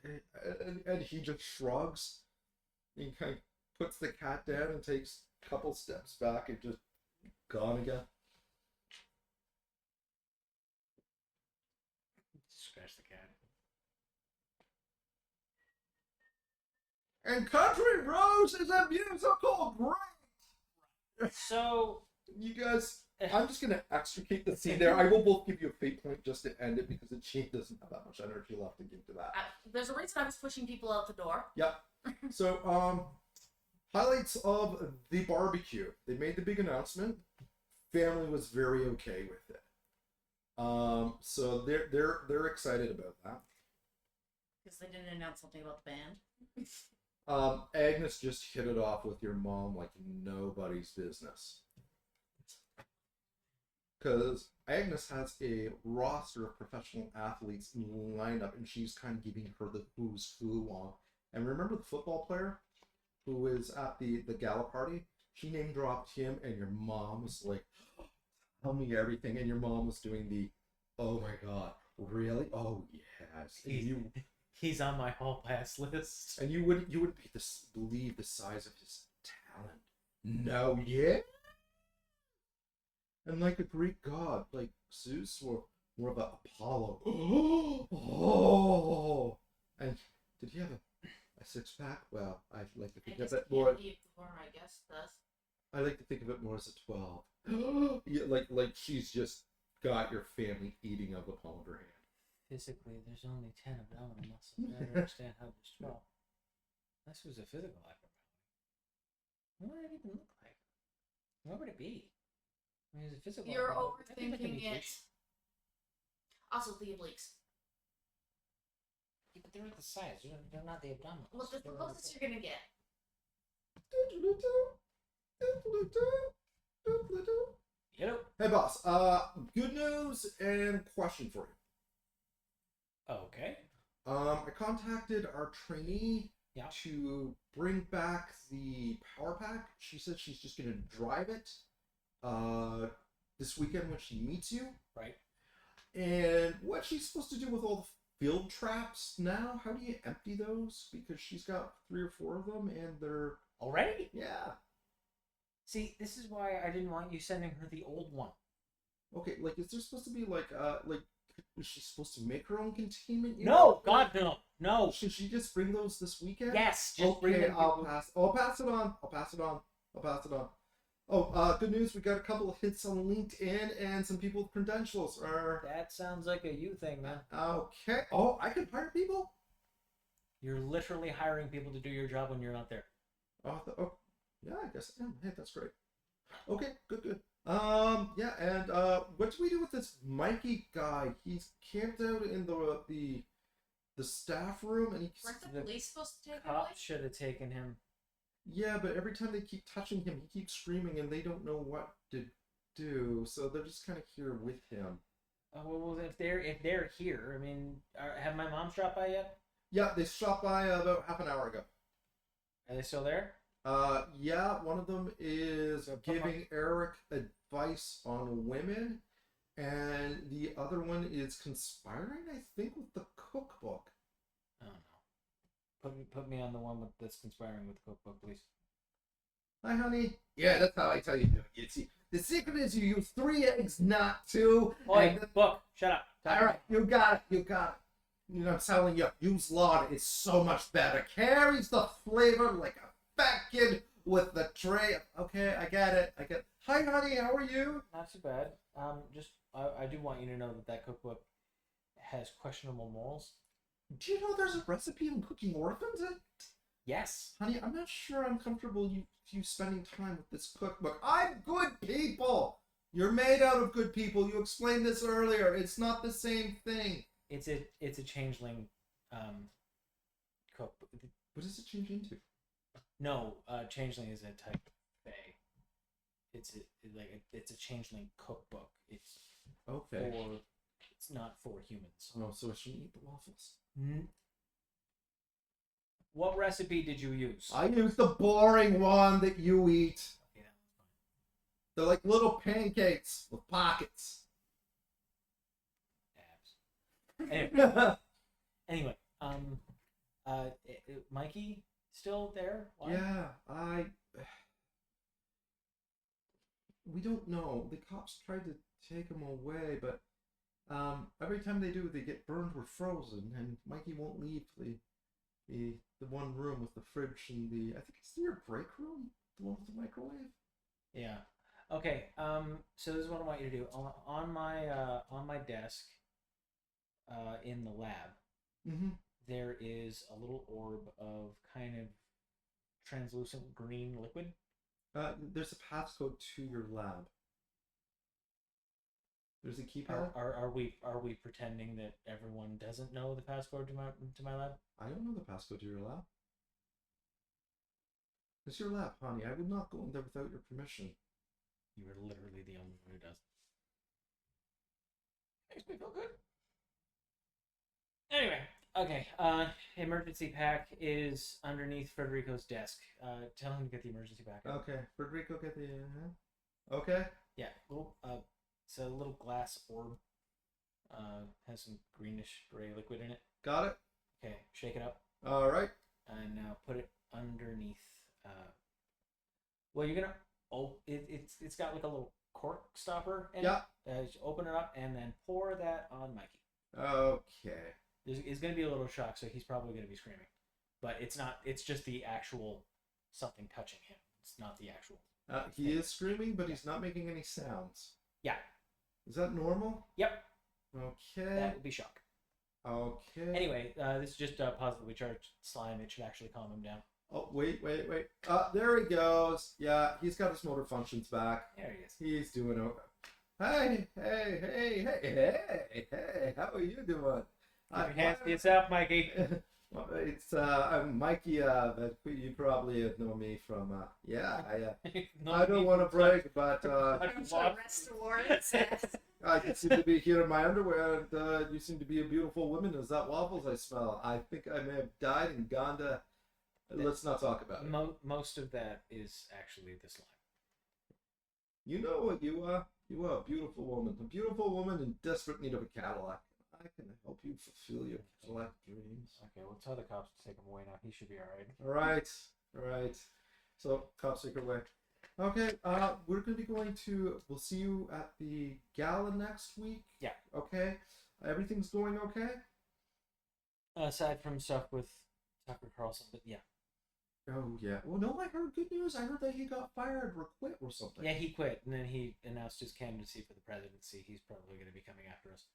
and he just shrugs. He kind of puts the cat down and takes a couple steps back and just gone again. Scratch the cat. And Country Rose is a musical great. So You guys, I'm just gonna extricate the scene there. I will both give you a fate point just to end it because she doesn't have that much energy left to give to that. There's a reason I was pushing people out the door. Yeah. So, highlights of the barbecue. They made the big announcement. Family was very okay with it. So they're excited about that. Because they didn't announce something about the band. Agnes just hit it off with your mom like nobody's business. Because Agnes has a roster of professional athletes lined up, and she's kind of giving her the who's who on. And remember the football player who was at the gala party? She name dropped him, and your mom was like, tell me everything. And your mom was doing the, oh my god, really? Oh yeah. has. And He's on my hall pass list. you wouldn't believe the size of his talent. No, yeah. And like a Greek god, like Zeus, or more of a Apollo. Oh, and did he have a six pack? Well, I like to think of it more. I guess does. I like to think of it more as a 12. Yeah, like she's just got your family eating of the palm of her hand. Physically, there's only 10 abdominal muscles. I don't understand how there's 12. This was a physical abnormality. What would it even look like? What would it be? I mean, it's a physical You're abnormality. I think that can overthinking be it. fixed. Also, the obliques. Yeah, but they're not the size. They're not the abdominals. Well, that's the closest you're gonna get. You know? Hey boss, good news and question for you. Okay. I contacted our trainee Yeah. to bring back the power pack. She said she's just gonna drive it this weekend when she meets you. Right. And what she's supposed to do with all the field traps now? How do you empty those? Because she's got 3 or 4 of them, and they're Already? yeah. See, this is why I didn't want you sending her the old one. Okay, like is there supposed to be like is she supposed to make her own containment? No! God, no! No! Should she just bring those this weekend? Yes! Just bring Okay, them. I'll pass it on. Oh, good news. We got a couple of hits on LinkedIn and some people with credentials. That sounds like a you thing, man. Okay. Oh, I can hire people? You're literally hiring people to do your job when you're not there. Oh, yeah, I guess I am. Hey, that's great. Okay, good. Yeah, and what do we do with this Mikey guy? He's camped out in the staff room, and Weren't The the police supposed to take him away? Cops should have taken him. yeah, but every time they keep touching him, he keeps screaming, and they don't know what to do, so they're just kind of here with him. Well, if they're here, I mean, have my mom dropped by yet? Yeah, they stopped by about half an hour ago. Are they still there? Yeah, one of them is So, giving Eric advice on women, and the other one is conspiring, I think, with the cookbook. I don't know. Put me on the one that's conspiring with the cookbook, please. Hi, honey. Yeah, that's how I tell you. You see, the secret is you use 3 eggs, not 2. Oi, book! Shut up. All right, you got it. You know, I'm telling you, use lard. It's so much better. Carries the flavor like a fat kid with the tray. Okay, I get it. Hi, honey. How are you? Not too bad. I do want you to know that cookbook has questionable morals. Do you know there's a recipe on cooking orphans? Yes. Honey, I'm not sure I'm comfortable you spending time with this cookbook. I'm good people. You're made out of good people. You explained this earlier. It's not the same thing. It's a changeling cookbook. What does it change into? No, changeling is a type of fae. It's a changeling cookbook. It's Okay. it's not for humans. Oh, so she eat the waffles. What recipe did you use? I use the boring one that you eat. Yeah. They're like little pancakes with pockets. Abs. Anyway, Mikey still there? Why? Yeah, we don't know. The cops tried to take him away, but every time they do, they get burned or frozen, and Mikey won't leave the one room with the fridge and I think it's your break room, the one with the microwave. Yeah. Okay. So this is what I want you to do. On my desk, in the lab, Mm-hmm. there is a little orb of kind of translucent green liquid. There's a passcode to your lab. There's a keypad. Are we pretending that everyone doesn't know the passcode to my lab? I don't know the passcode to your lab. It's your lab, honey. I would not go in there without your permission. You are literally the only one who does. Makes me feel good. Anyway, okay. Emergency pack is underneath Federico's desk. Tell him to get the emergency pack. Okay, Federico, get the. Okay. Yeah, little. It's a little glass orb. Has some greenish gray liquid in it. Got it. Okay, shake it up All right. and now put it underneath. Well, you're gonna. Oh, it's got like a little cork stopper in Yeah. it. Just open it up and then pour that on Mikey. Okay. It's gonna be a little shock, so he's probably gonna be screaming. But it's not. It's just the actual something touching him. It's not the actual. He is screaming, but he's not making any sounds. Yeah. Is that normal? Yep. Okay. That would be shock. Okay. Anyway, this is just positively charged slime. It should actually calm him down. Oh, wait. There he goes. Yeah, he's got his motor functions back. There he is. He's doing okay. Hey, how are you doing? Keep your hands to yourself, Mikey. Well, I'm Mikey, but you probably know me from, I don't want to brag, but Rest awards. I seem to be here in my underwear, and you seem to be a beautiful woman. Is that waffles I smell? I think I may have died and gone to... Let's not talk about it. Most of that is actually the slime. You know what you are? You are a beautiful woman in desperate need of a Cadillac. I can help you fulfill your Cadillac dreams. Okay, we'll tell the cops to take him away now. He should be alright. All right. So, cops take her away. Okay, we're going to be we'll see you at the gala next week. Yeah. Okay? Everything's going okay? Aside from stuff with Tucker Carlson, but yeah. Oh, yeah. Well, no, I heard good news. I heard that he got fired or quit or something. Yeah, he quit, and then he announced his candidacy for the presidency. He's probably going to be coming after us.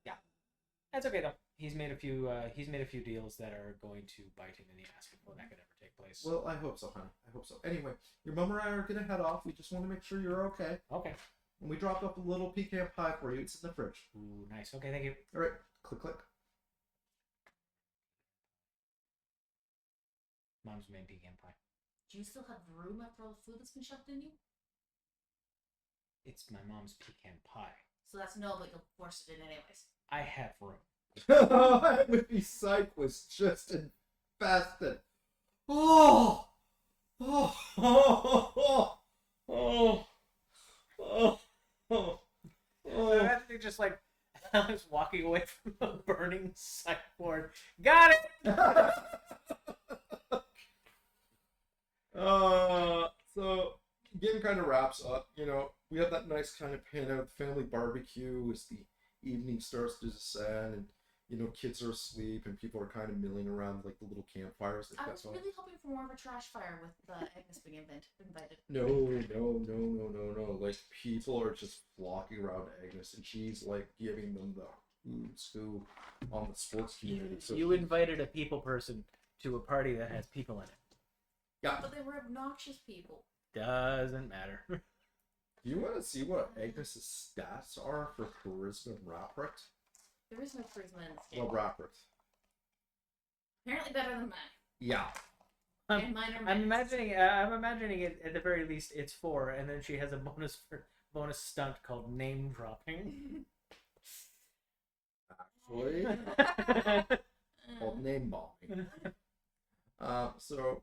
Yeah, that's okay though. He's made a few deals that are going to bite him in the ass before that could ever take place. Well, I hope so, honey. I hope so. Anyway, your mom and I are going to head off. We just want to make sure you're okay. Okay. And we dropped off a little pecan pie for you. It's in the fridge. Ooh, nice. Okay, thank you. All right. Click. Mom's made pecan pie. Do you still have room after all the food that's been shoved in you? It's my mom's pecan pie. So that's no, but you'll force it in anyways. I have room. I would be psyched was just infested. Oh. Imagine just like Alex walking away from a burning sideboard. Got it. So game kind of wraps up. You know, we have that nice kind of hangout, family barbecue as the evening starts to descend, and you know, kids are asleep and people are kind of milling around like the little campfires. I was really hoping for more of a trash fire with Agnes being invited. No. Like people are just flocking around Agnes, and she's like giving them the who's who on the sports community. So You invited a people person to a party that has people in it. yeah. But they were obnoxious people. Doesn't matter. Do you want to see what Agnes's stats are for charisma and Raprit? There is no charisma in this game. Well, Raprit. Apparently better than mine. Yeah. And mine are I'm mixed. imagining it at the very least it's 4, and then she has a bonus stunt called name dropping. Actually, called name bombing. So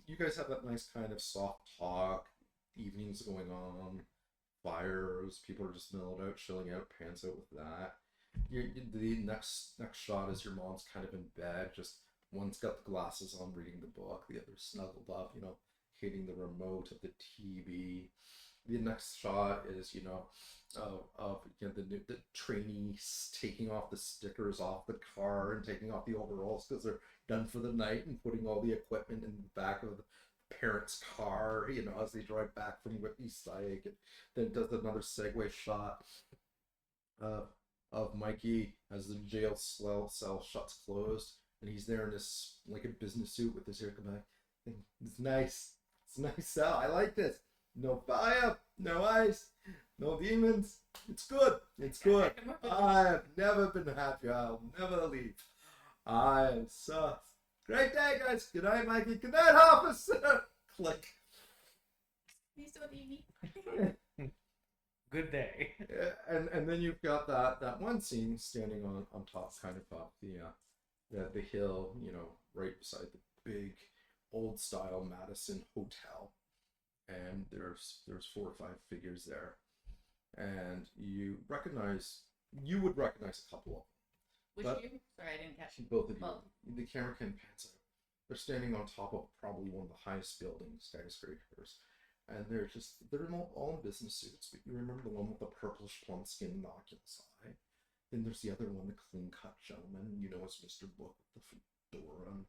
you guys have that nice kind of soft talk, evenings going on, fires, people are just milled out, chilling out, pants out with that. The next shot is your mom's kind of in bed, just one's got the glasses on reading the book, the other's snuggled up, you know, hitting the remote of the TV. The next shot is, you know, the trainees taking off the stickers off the car and taking off the overalls because they're done for the night, and putting all the equipment in the back of the parents' car, you know, as they drive back from Whitney Psych. And then does another segue shot of Mikey as the jail cell shuts closed, and he's there in this like a business suit with his hair come back. It's nice. It's a nice cell. I like this. No fire, no ice, no demons. It's good. It's good. I've never been happier. I'll never leave. I'm so great day, guys. Good night, Mikey. Good night, officer. Click. Please don't eat me. Good day. And then you've got that one scene standing on top, kind of up the hill, you know, right beside the big old style Madison Hotel, and there's 4 or 5 figures there, and you would recognize a couple of them. Which But- you? Sorry, I didn't catch you. Both of you. Both. The camera can pans out. They're standing on top of probably one of the highest buildings, skyscrapers. And they're all in business suits, but you remember the one with the purplish plum skin and the Oculus eye? Then there's the other one, the clean cut gentleman, it's Mr. Book with the fedora and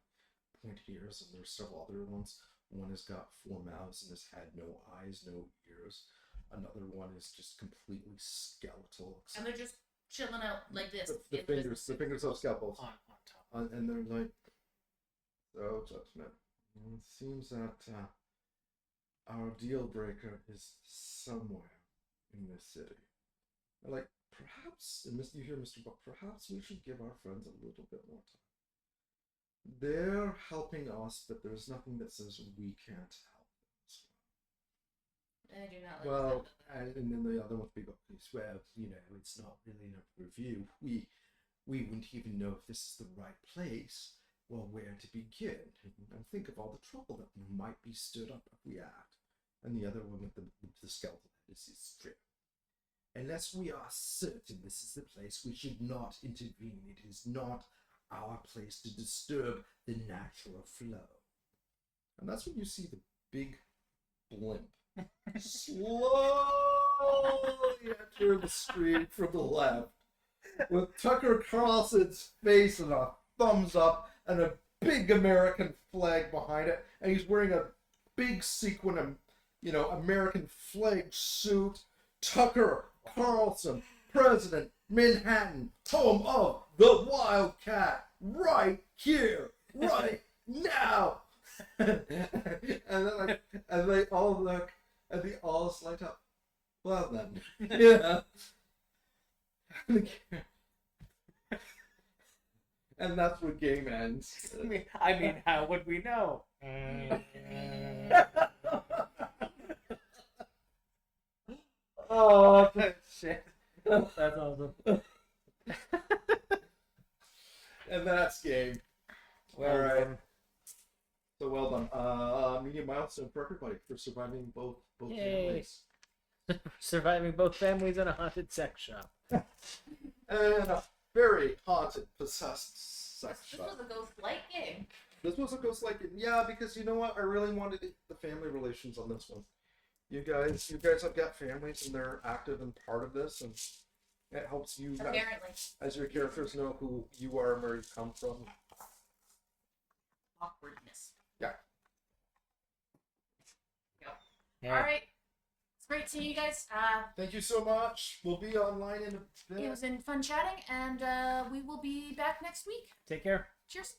pointed ears, and there's several other ones. One has got 4 mouths in his head, no eyes, no ears. Another one is just completely skeletal. And they're just chilling out like this. The fingers of skeletals. On top. And they're like, so, Judgment, it seems that our deal breaker is somewhere in this city. And like, perhaps, and you hear Mr. Buck, perhaps we should give our friends a little bit more time. They're helping us, but there's nothing that says we can't help them as well. I do not like Well, that. and then the other one big up is, well, it's not really a review. We wouldn't even know if this is the right place. Well, where to begin? And think of all the trouble that might be stirred up if we act. And the other one with the skeleton head is true. Unless we are certain this is the place, we should not intervene. It is not our place to disturb the natural flow. And that's when you see the big blimp slowly enter the screen from the left, with Tucker Carlson's face and a thumbs up and a big American flag behind it, and he's wearing a big sequin, American flag suit. Tucker Carlson, President, Manhattan, home of the Wildcat, right here, right now. and they all look, and they all light up. Well then, yeah. And that's where game ends. I mean, how would we know? Oh Shit. That's awesome. And that's game. Well Alright. done. So well done. Medium milestone for everybody for surviving both Yay. families. Surviving both families in a haunted sex shop. And a very haunted, possessed sex This shop. was a ghost light game. This was a ghost like it. Yeah, because you know what? I really wanted the family relations on this one. You guys have got families and they're active and part of this, and it helps you Apparently. as your characters know who you are and where you come from. Awkwardness. Yeah. All right. It's great seeing you guys. Thank you so much. We'll be online in a bit. It was fun chatting, and we will be back next week. Take care. Cheers.